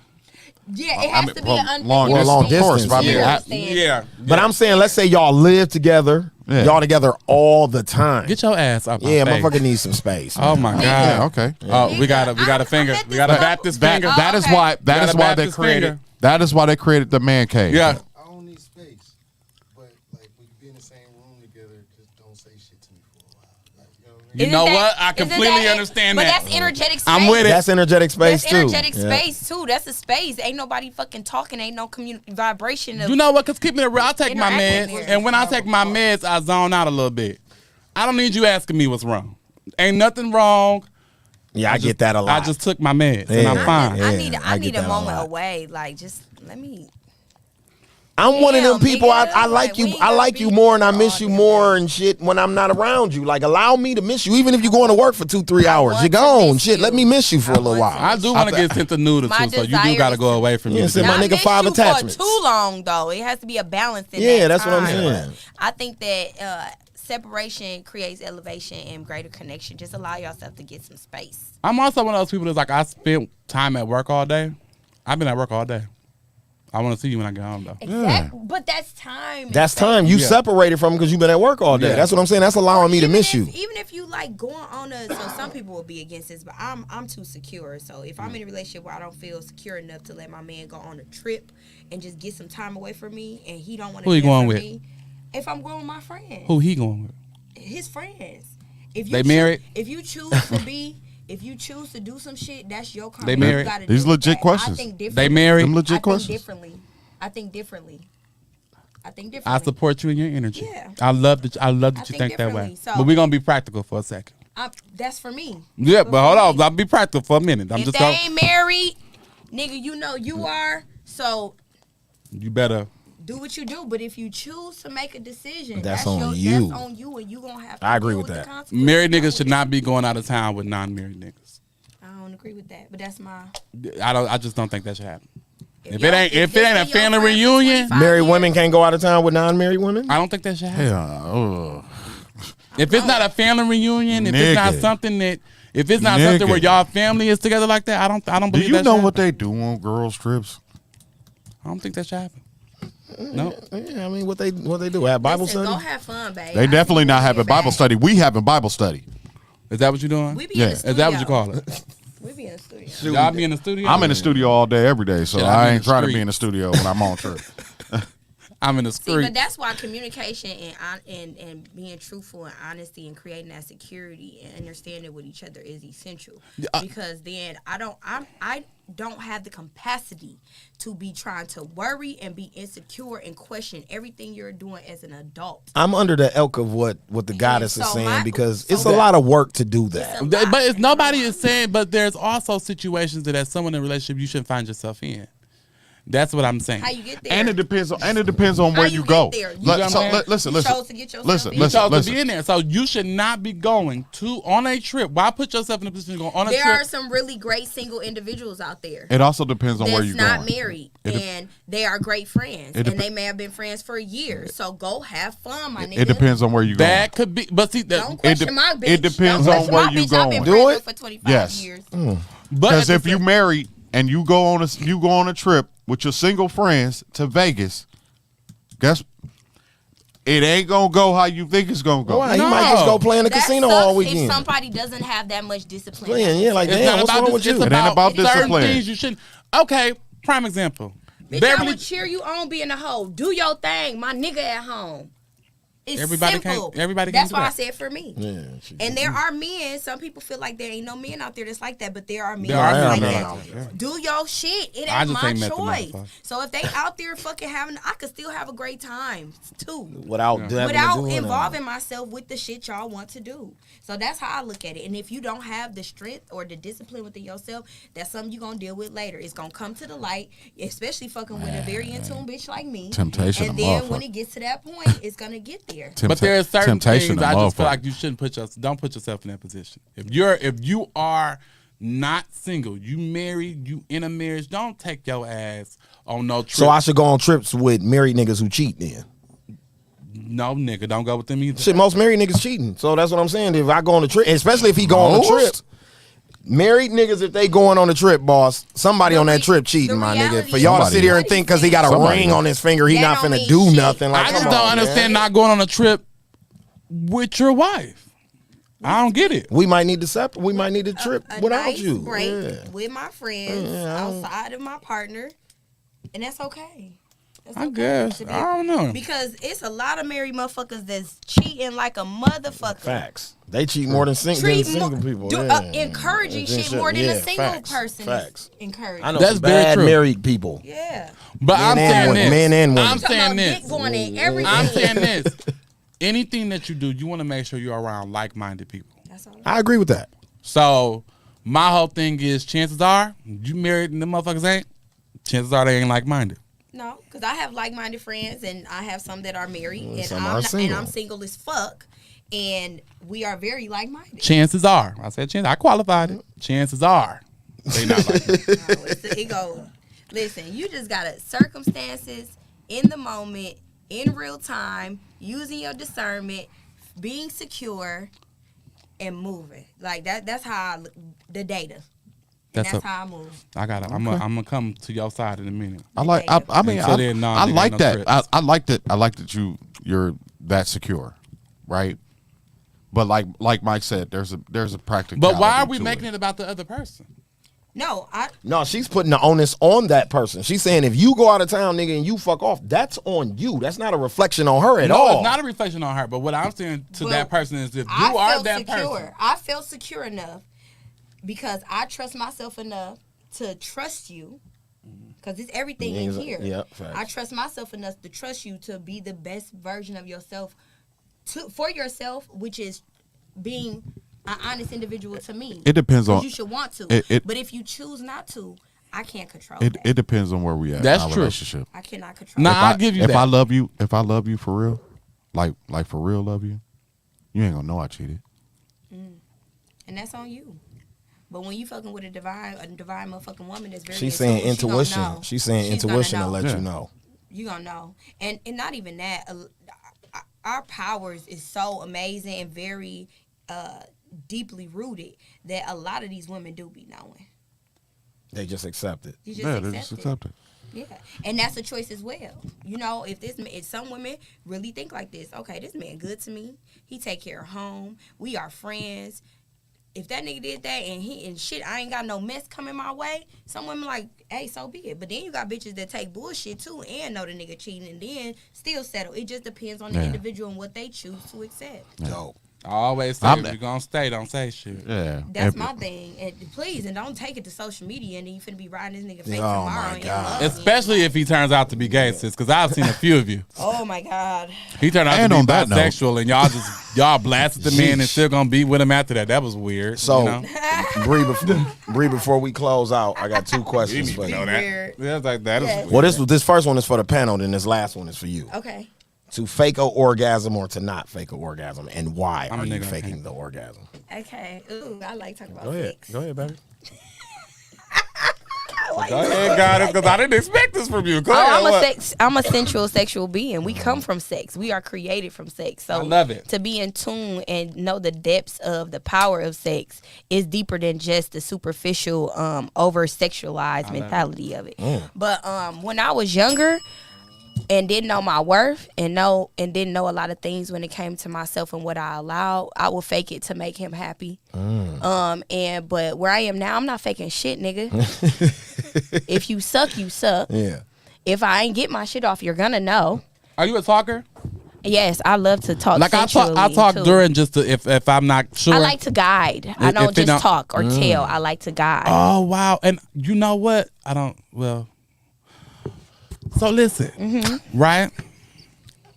Yeah, it has to be an long Well, distance, long of course. I mean, distance, I- Yeah. But I'm saying, let's say y'all live together. Yeah. Y'all together all the time. Get your ass up. Yeah, my face. motherfucker needs some space. Oh my god. yeah, okay. Oh, we got a finger. We got a Baptist That finger. that is okay. why that Got is a why they Baptist created finger. that is why they created the man cave. Yeah. I don't need space, but like we can be in the same room together. Just don't say shit to me for a while. Like, you know what I mean? You know what? I completely understand but that. That's energetic space. I'm with it. That's energetic space That's too. energetic Yeah. space too. That's a space. Ain't nobody fucking talking. Ain't no vibration. Of, You know what? Cause keep me real. I take my Interact with meds, me. and when I take my meds, I zone out a little bit. I don't need you asking me what's wrong. Ain't nothing wrong. Yeah, I get that a lot. I just took my meds, and Yeah. I'm fine. Yeah. I need I get a that a moment lot. away. Like, just let me. I'm one of them Damn, people. nigga, I like like, you. we ain't I gotta like be you more, and I here miss all you damn more day. and shit when I'm not around you. Like, allow me to miss you, even if you're going to work for 2-3 hours. want You're to gone. miss Shit, let you. me miss you for a I little want while. I do want to get sent to noodle My too, so you do desire gotta is go to- away from me. Yeah, send my Not nigga miss 5 you attachments. for too long though. It has to be a balance in Yeah, that that's what I'm time. saying. I think that separation creates elevation and greater connection. Just allow yourself to get some space. I'm also one of those people that's like, I spent time at work all day. I've been at work all day. I want to see you when I get home, though. Exactly. But that's time. That's time. You separated from because you've been at work all day. Yeah. That's what I'm saying. That's allowing me to miss you. Even if you like going on a, so some people will be against this, but I'm too secure. So if I'm in a relationship where I don't feel secure enough to let my man go on a trip and just get some time away from me, and he don't want to. Who you going with? Me, if I'm going with my friends. Who he going with? His friends. If you They married? If you choose to be. If you choose to do some shit, that's your They conversation. married? You gotta These deal with legit that. questions. I think differently. They married? Them legit I questions. think differently. I think differently. I support you in your energy. Yeah. I love that you think think that way. differently. So- But we're going to be practical for a second. That's for me. Yeah, but hold on. I'll be practical for a minute. I'm If just they going ain't married, nigga, you know you are. So you better. do what you do. But if you choose to make a decision, That's on you. That's on you, and you gonna have to. I agree deal with the that. consequences Married of niggas it. should not be going out of town with non-married niggas. I don't agree with that, but that's my. I just don't think that should happen. If your- it ain't this a been your family friend for reunion, 25 Married years, women can't go out of town with non-married women. I don't think that should happen. Yeah. If it's not a family reunion, if it's not Nigga. something that, if it's not something where Nigga. y'all family is together like that, I don't Do believe you that know should what happen. they do on girls' trips? I don't think that should happen. No. Yeah, I mean, what they do? Have Bible listen, study? Go have fun, babe. They definitely not having Bible study. We having Bible study. Is that what you're doing? We be Yeah. in the Is studio. that what you call it? We be in the studio. Y'all be in the studio? I'm in the studio all day, every day, so Shit, I be I in ain't the trying to be street. in the studio when I'm on trip. I'm in the See, street. but that's why communication and being truthful and honesty and creating that security and understanding with each other is essential. Because then I don't have the capacity to be trying to worry and be insecure and question everything you're doing as an adult. I'm under the elk of what the goddess is so saying my- because so it's a that- lot of work to do that. It's a lot. But it's nobody is saying, but there's also situations that as someone in a relationship you shouldn't find yourself in. That's what I'm saying. How you get there? And it depends on How where you you get go. there? You know what I'm saying? Listen. You chose to get yourself Listen, in. You chose listen. to be in there, so you should not be going on a trip. Why put yourself in a position to go on a There trip? are some really great single individuals out there. It also depends on where That's you're not going. married, It dep- and they are great friends, It and dep- they may have been friends for years. So go have fun, my nigga. It depends on where you're going. That could be, but see, Don't that, question my bitch. it depends Don't on question where my you bitch. I've been going. Do friends it? with for 25 Yes. years. but Because at if the you sa- married and you go on a trip with your single friends to Vegas, guess it ain't gonna go how you think it's gonna go. Why? He might just go play in the That casino sucks all if weekend. somebody doesn't have that much discipline. Playing, yeah, like it's damn, not what's about wrong with this, you? it's It ain't about certain discipline. things you shouldn't. Okay, prime example. Bitch, I Beverly, would cheer you on being a hoe. Do your thing, my nigga at home. It's Everybody simple. can't- everybody can't That's do why I that. said for me. Yeah, And there are men. Some people feel like there ain't no men out there that's like that, but there are men There are that's like men that. out there. Do your shit. It I ain't just my ain't met the choice. motherfucker. So if they out there fucking having, I could still have a great time too. without Involving myself with the shit y'all want to do. So that's how I look at it. And if you don't have the strength or the discipline within yourself, that's something you're going to deal with later. It's going to come to the light, especially fucking with a very in tune bitch like me. Temptation And a then when motherfucker. it gets to that point, it's going to get there. but there are certain temptation things a I just feel motherfucker. like you shouldn't don't put yourself in that position. If you are not single, you married, you in a marriage, don't take your ass on no trip. So I should go on trips with married niggas who cheat then. No, nigga, don't go with them either. Shit, most married niggas cheating. So that's what I'm saying. If I go on a trip, especially if he go on a trip, Most? married niggas, if they going on a trip, boss, somebody on that trip cheating, my nigga. reality For y'all to Somebody sit here and is- think because he got a Somebody ring is. on his finger, he That not don't finna mean do shit. nothing. Like, I come just on, don't man. understand not going on a trip with your wife. I don't get it. We might need to separate. We might need to trip A without nice you. break Yeah. with my friends Yeah, I don't- outside of my partner, and that's okay. That's I okay. guess. To be- I don't know. Because it's a lot of married motherfuckers that's cheating like a motherfucker. Facts. They cheat more than single people. Encouraging shit more than a single facts, person Facts. is encouraging. I know That's some very bad true. married people. Yeah. But Men I'm and saying women, this. men and women. I'm Talking saying about this. dick going in everything. I'm saying this. Anything that you do, you want to make sure you're around like-minded people. That's all. I agree with that. So my whole thing is, chances are you married and them motherfuckers ain't. Chances are they ain't like-minded. No, because I have like-minded friends, and I have some that are married, and some are single. I'm single as fuck, and we are very like-minded. Chances are, I said chances. I qualified it. Chances are they not like me. No, it goes. Listen, you just gotta circumstances in the moment, in real time, using your discernment, being secure and moving. Like that's how the data. And that's how I move. I'm gonna come to your side in a minute. I like. I mean, Until then, no, I nigga, like no that. trips. I like that. I like that you're that secure, right? But like Mike said, there's a practicality. But why are we to making it about the other person? No, she's putting the onus on that person. She's saying if you go out of town, nigga, and you fuck off, that's on you. That's not a reflection on her at all. No, it's not a reflection on her. But what I'm saying to that person is, if you are that person, I felt secure enough because I trust myself enough to trust you. Because it's everything in here. Yeah, I trust myself enough to trust you to be the best version of yourself for yourself, which is being an honest individual to me. It depends on. You should want to, but if you choose not to, I can't control that. It depends on where we at. That's in our true. Relationship. I cannot control. Nah, that. I'll give you if that. If I love you for real, like for real, love you, you ain't gonna know I cheated. And that's on you. But when you fucking with a divine motherfucking woman that's very She's saying intuition. She's saying She's intuition gonna to let know. you know. You gonna know. And not even that. Our powers is so amazing and very deeply rooted that a lot of these women do be knowing. They just accept it. You just They just accept it. Yeah, and that's a choice as well. You know, if some women really think like this, okay, this man good to me. He take care of home. We are friends. If that nigga did that and shit, I ain't got no mess coming my way. Some women like, hey, so be it. But then you got bitches that take bullshit too and know the nigga cheating and then still settle. It just depends on the individual and what they choose to accept. Dope. I always say, if you're gonna stay, don't say shit. Yeah, That's my thing. And please, and don't take it to social media and then you finna be riding this nigga face tomorrow. my and God. love Especially if he turns out to be gay, sis, because I've seen a few of you. Oh my God. He turned out And to be on that note- bisexual, and y'all blasted the man and still gonna be with him after that. That was weird. So, you know? Bree, before we close out, I got two questions for you. Weird. Yeah, it's like that is Yes. weird. Well, this first one is for the panel, then this last one is for you. Okay. To fake a orgasm or to not fake a orgasm, and why I'm a are you nigga, faking okay. the orgasm? Okay. Ooh, I like talking about Go ahead. sex. Go ahead, baby. Go ahead, got it, because I didn't expect this from you. Go Oh, ahead. I'm a sensual sexual being. We come from sex. We are created from sex. So I love it. To be in tune and know the depths of the power of sex is deeper than just the superficial, over sexualized mentality of it. But when I was younger and didn't know my worth and didn't know a lot of things when it came to myself and what I allowed, I would fake it to make him happy. But where I am now, I'm not faking shit, nigga. If you suck, you suck. Yeah. If I ain't get my shit off, you're gonna know. Are you a talker? Yes, I love to talk. Like I talk too. during just to, if I'm not sure. I like to guide. I don't if it just don't- talk or tell. I like to guide. Oh wow! And you know what? I don't. Well. So listen, right?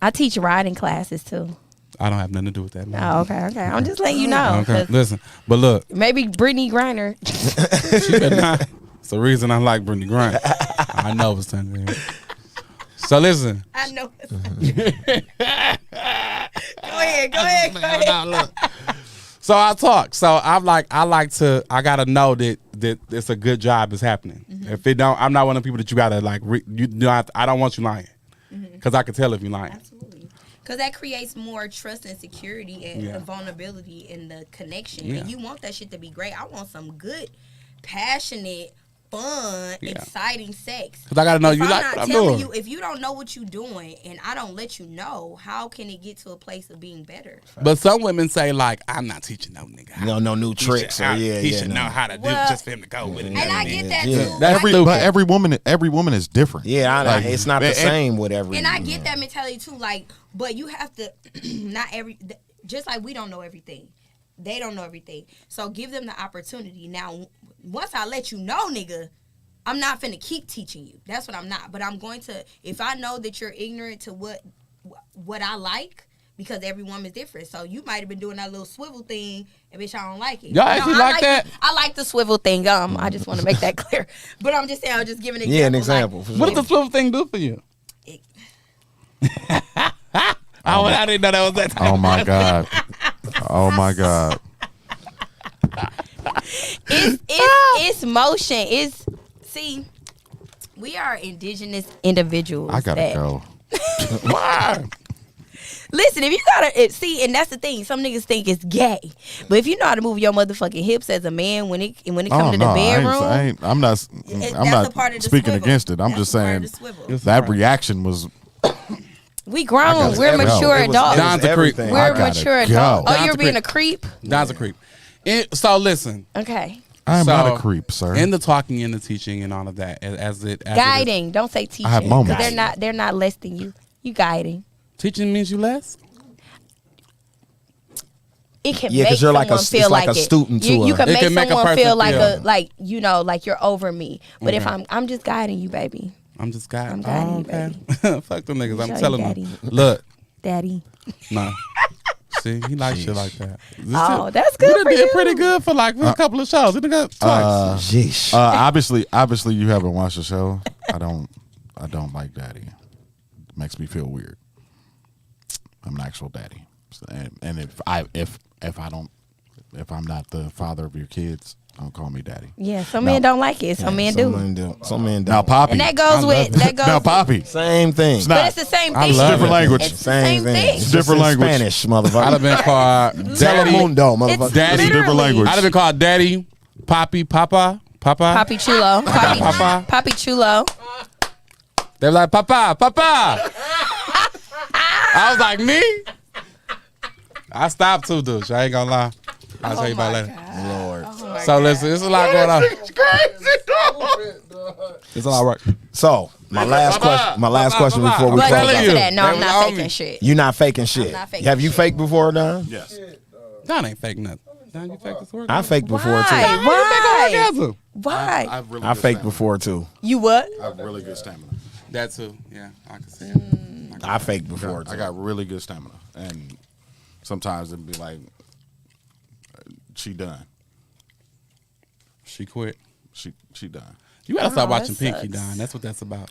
I teach riding classes too. I don't have nothing to do with that. Man. Oh, okay. I'm just letting you know. Okay, 'Cause listen, but look, maybe Brittany Griner. she better not. It's the reason I like Brittany Grant. I know it's something. So listen. I know. Go ahead. So I talk. So I gotta know that it's a good job is happening. If it don't, I'm not one of the people that you gotta like. I don't want you lying, because I can tell if you're lying. Absolutely. Because that creates more trust and security and vulnerability in the connection. Yeah. And you want that shit to be great. I want some good, passionate, fun, exciting sex. Because I gotta know If you I'm like not what I'm telling doing. you, if you don't know what you're doing and I don't let you know, how can it get to a place of being better? But some women say like, I'm not teaching no nigga. how No new tricks. He should know how to do Well, just for him to go with it. And I get that Yeah. too. That's stupid. But every woman is different. Yeah, Like, it's not the and- same with every. And I get that mentality too. Like, but you have to just like we don't know everything. They don't know everything. So give them the opportunity. Now, once I let you know, nigga, I'm not finna keep teaching you. That's what I'm not. But I'm going to, if I know that you're ignorant to what I like, because every woman's different. So you might have been doing that little swivel thing, and bitch, I don't like it. Y'all actually I like that? I like the swivel thing. I just want to make that clear. But I'm just saying, I was just giving an example. Yeah, an example. Like, for What sure. does the swivel thing do for you? I didn't know that was that type. Oh my god. Oh my god. It's motion. See, we are indigenous individuals. I gotta that- go. Why? Listen, if you gotta see, and that's the thing. Some niggas think it's gay, but if you know how to move your motherfucking hips as a man when it comes to the bedroom, I'm not speaking against it. I'm just saying that reaction was. We grown. We're mature adults. Don's a creep. We're mature adults. Oh, you're being a creep? Don's a creep. So listen. Okay. I'm not a creep, sir. In the talking and the teaching and all of that, as guiding. Don't say teaching. I have moments. They're not less than you. You guiding. Teaching means you less. It can Yeah, make because you're someone feel like a student to her. You can It make can make a someone person feel like feel- like like you're over me. But if I'm just guiding you, baby. I'm just guiding. I'm guiding you, baby. Fuck them niggas. Show I'm you telling daddy. them. Look, Daddy. nah. See, he likes shit like that. Oh, that's good We for did you. pretty good for like a couple of shows. We done got twice. Jeez. Obviously, you haven't watched the show. I don't like daddy. It makes me feel weird. I'm an actual daddy, and if I'm not the father of your kids, don't call me daddy. Yeah, some men don't like it. Some men do. Some men don't. Now, Poppy. And that goes with Now, Poppy. Same thing. It's But not. it's the same thing. I love Different it. language. It's the Same same thing. It's Different just in language. Spanish, motherfucker. I'd have been called Daddy. Telemundo, motherfucker. It's Daddy, different literally language. I'd have been called Daddy, Poppy, Papa. Poppy Chulo. Papa. Poppy Chulo. They were like, Papa. I was like, me? I stopped too, dude. I ain't gonna lie. I'll tell you about it later. Lord. So listen, there's a lot going on. There's a lot of work. So my last question before we But close to out. answer that, no, I'm They not was faking on shit. You're not faking shit. not faking Have you shit. faked before, Don? Yes. Don ain't fake nothing. Don, you fake this work? I faked before Why? too. Why? Why? I have really I good faked stamina. before too. You what? I have really good stamina. That too. Yeah, I can see it. I faked before too. I got really good stamina, and sometimes it'd be like, she done. She quit. She done. You gotta stop Oh, watching that Pinky, sucks. Don. That's what that's about.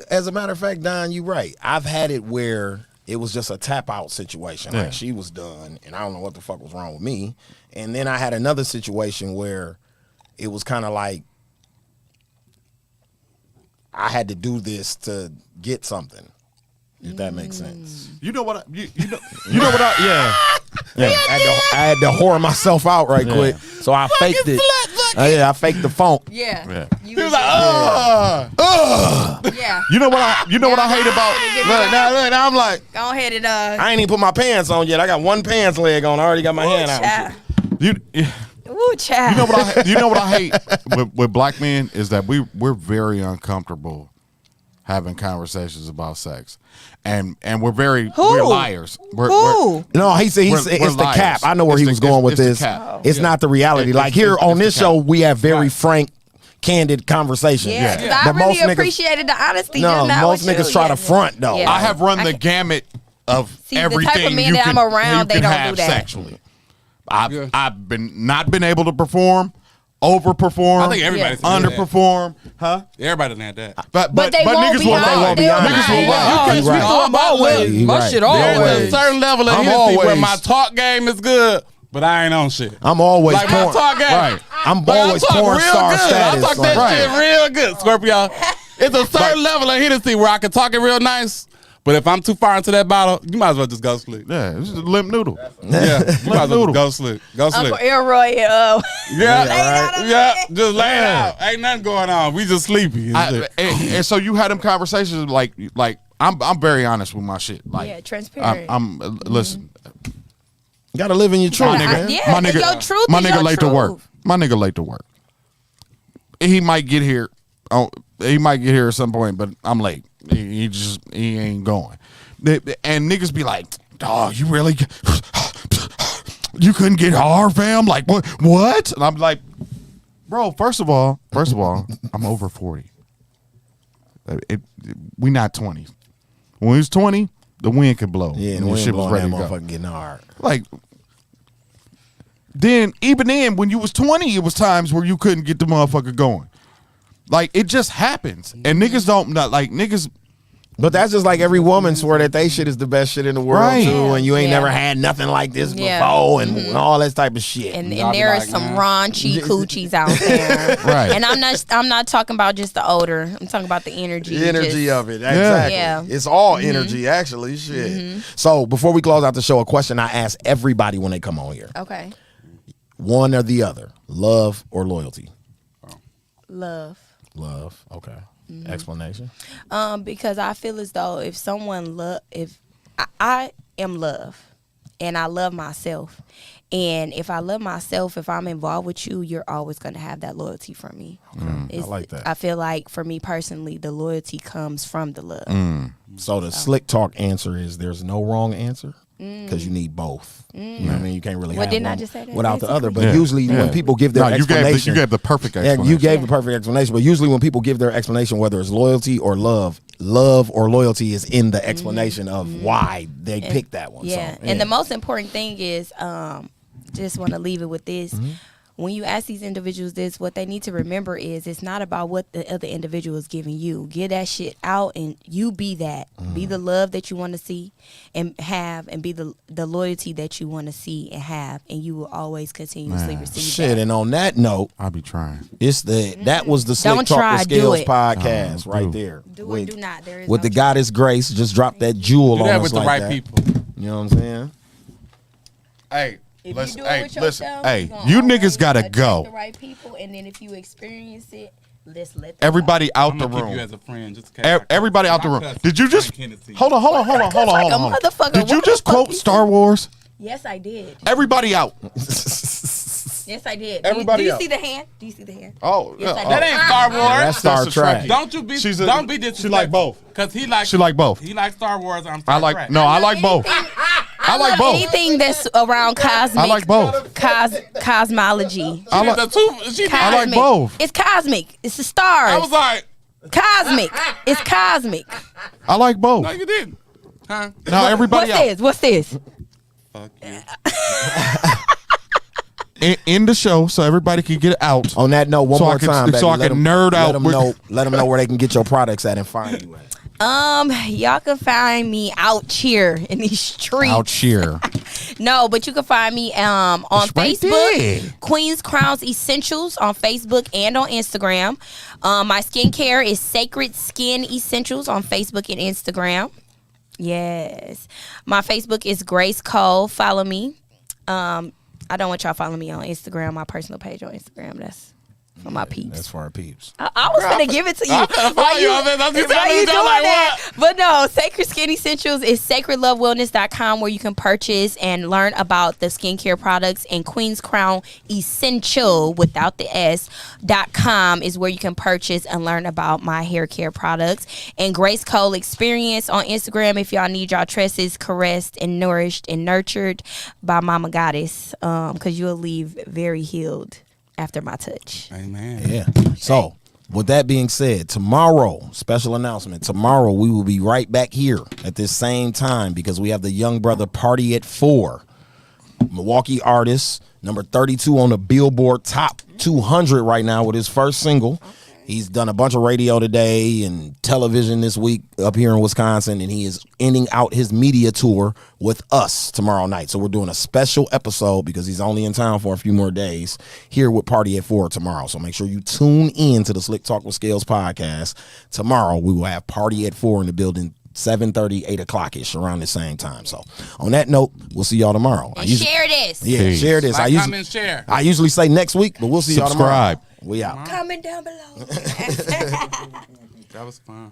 As a matter of fact, Don, you right. I've had it where it was just a tap out situation. Yeah. Like she was done, and I don't know what the fuck was wrong with me. And then I had another situation where it was kind of like I had to do this to get something. If that makes sense. You know what? You know what? Yeah. Yeah, I had to whore myself out right quick, so I faked it. I faked the funk. Yeah. Yeah. You He was was like, yeah. You know what I hate about? Look, now I'm like, Go ahead and I ain't even put my pants on yet. I got one pants leg on. I already got my hand out. and shit. Ooh, child. You know what I hate with black men is that we're very uncomfortable having conversations about sex, and we're liars. Who? No, he said We're it's the liars. cap. I know where It's he the- was going with it's the this. cap. It's not the reality. Like here it's on the this cap. show, we have very Right. frank, candid conversations. Yeah, 'cause I But really most niggas- appreciated the honesty. No, just now most with niggas you. try to Yeah. front though. Yeah. I have run the can- gamut of See, the type of everything men you that can, I'm around, you they can don't do have that. sexually. I've not been able to perform, overperform, I think everybody's underperform, huh? Everybody done had that. But they won't niggas be will honest. lie. They will Niggas will lie. lie. He right. I'm always, He my right. shit They always. there's a certain level of I'm Hennessy where always- my talk game is good, but I ain't on shit. I'm always Like my porn. talk game. Right. I'm Like, always I talk porn real star good. status. I talk that like- shit real good, Scorpio. It's a certain level of Hennessy where I can talk it real nice, but if I'm too far into that bottle, you might as well just go sleep. Yeah, this is a limp noodle. Yeah, you might as well noodle. just go sleep. Go sleep. Uncle Elroy. Yeah, just lay it out. Ain't nothing going on. We just sleepy. And so you had them conversations like I'm very honest with my shit. Like Yeah, transparent. I'm listen. You gotta live in your truth, My Yeah, nigga, yeah, my nigga, your truth my is nigga your late to work. truth. My nigga late to work. He might get here. Oh, he might get here at some point, but I'm late. He ain't going. And niggas be like, "Dog, you really? You couldn't get hard, fam? Like what? What?" And I'm like, "Bro, first of all, I'm over 40. We not 20. When we was 20, the wind could blow. Yeah, and the we shit was ready to go. motherfucker getting hard. Like, even then, when you was 20, it was times where you couldn't get the motherfucker going. Like, it just happens. And niggas don't, not like, niggas, But that's just like every woman swear that they shit is the best shit in the world Right. too, and you ain't Yeah. never had nothing like this Yeah. before, and all that type of shit. And Y'all be there are like, some nah. raunchy coochies out there. Right. And I'm not talking about just the odor. I'm talking about the energy. The energy just- of it, exactly. Yeah. It's all energy, actually. Shit. So before we close out the show, a question I ask everybody when they come on here: Okay. one or the other, love or loyalty? Love. Love. Okay. Explanation. Because I feel as though if someone I am love, and I love myself, and if I love myself, if I'm involved with you, you're always going to have that loyalty from me. I like that. I feel like for me personally, the loyalty comes from the love. So the slick talk answer is there's no wrong answer because you need both. You know what I mean? You can't really Well, have didn't I one just say that, without the other. But Yeah. usually when Yeah. people give their No, you explanation, gave the perfect and explanation. you gave the perfect explanation. But usually when people give their explanation, whether it's loyalty or love or loyalty is in the explanation of why they picked that one. Yeah. So, And the most important thing is, just want to leave it with this. When you ask these individuals this, what they need to remember is it's not about what the other individual is giving you. Get that shit out and you be that. Be the love that you want to see and have, and be the loyalty that you want to see and have, and you will always continuously receive shit. that. And on that note, I'll be trying. it's that was the Slick Don't Talk try, with do Scalez it. podcast right do. there. Do with, or do not. There is with no the choice. goddess Grace, just dropped that jewel Do on that us with the like right that. people. You know what I'm saying? Hey, If listen, you do it with yourself, hey, you're gonna you always niggas gotta attract go. The right people, and then if you experience it, let's let them Everybody out I'm the gonna keep you room. as a friend. Just in case Everybody I out the room. cuss Did you just Frank Hennessy. hold on? like a motherfucker. Did you What just the fuck quote you Star said? Wars? Yes, I did. Everybody out. Yes, I did. Everybody do you else. see the hand? Do you see the hand? Oh, Yes, I yeah. did. That ain't Star Wars. That's Star That's a Trek. Trekkie. Don't you be She's a- don't be disrespectful. she like both. Cause he like She like both. He likes Star Wars. I'm Star I like Trek. no. I like both. I like both. Anything that's around cosmic. I like both. Cosmology. I like. I like both. It's cosmic. It's the stars. I was like, cosmic. It's cosmic. I like both. no, you didn't. Huh? Now everybody out. What's this? Fuck you. In the show so everybody can get out. On that note, one So I more can- time, baby. so I Let can them- nerd out Let them with- know where they can get your products at and find you at. Y'all can find me out here in these streets. Out here. No, but you can find me on It's right Facebook, there. Queens Crowns Essentials on Facebook and on Instagram. My skincare is Sacred Skin Essentials on Facebook and Instagram. Yes. My Facebook is Grace Cole. Follow me. I don't want y'all following me on Instagram, my personal page on Instagram. That's for my peeps. That's for our peeps. I was gonna give it to you. I'm finna follow you on this. I'm just Why you doing doing like that? But no, Sacred Skin Essentials is sacredlovewellness.com, where you can purchase and learn about the skincare products, and Queen's Crown Essential without the S.com is where you can purchase and learn about my hair care products. And Grace Cole Experience on Instagram if y'all need y'all tresses caressed and nourished and nurtured by Mama Goddess, because you'll leave very healed after my touch. Amen. Yeah. So, with that being said, tomorrow, special announcement. Tomorrow we will be right back here at this same time because we have the Young Brother Party at 4. Milwaukee artist, number 32 on the Billboard Top 200 right now with his first single. He's done a bunch of radio today and television this week up here in Wisconsin, and he is ending out his media tour with us tomorrow night. So we're doing a special episode because he's only in town for a few more days here with Party at 4 tomorrow. So make sure you tune in to the Slick Talk with Scalez podcast. Tomorrow we will have Party at 4 in the building, 7:30, 8 o'clock-ish, around the same time. So on that note, we'll see y'all tomorrow. And share this. Yeah, Peace. share this. Like, comment, share. I usually say next week, but we'll see y'all tomorrow. Subscribe. We out. Comment down below. That was fun.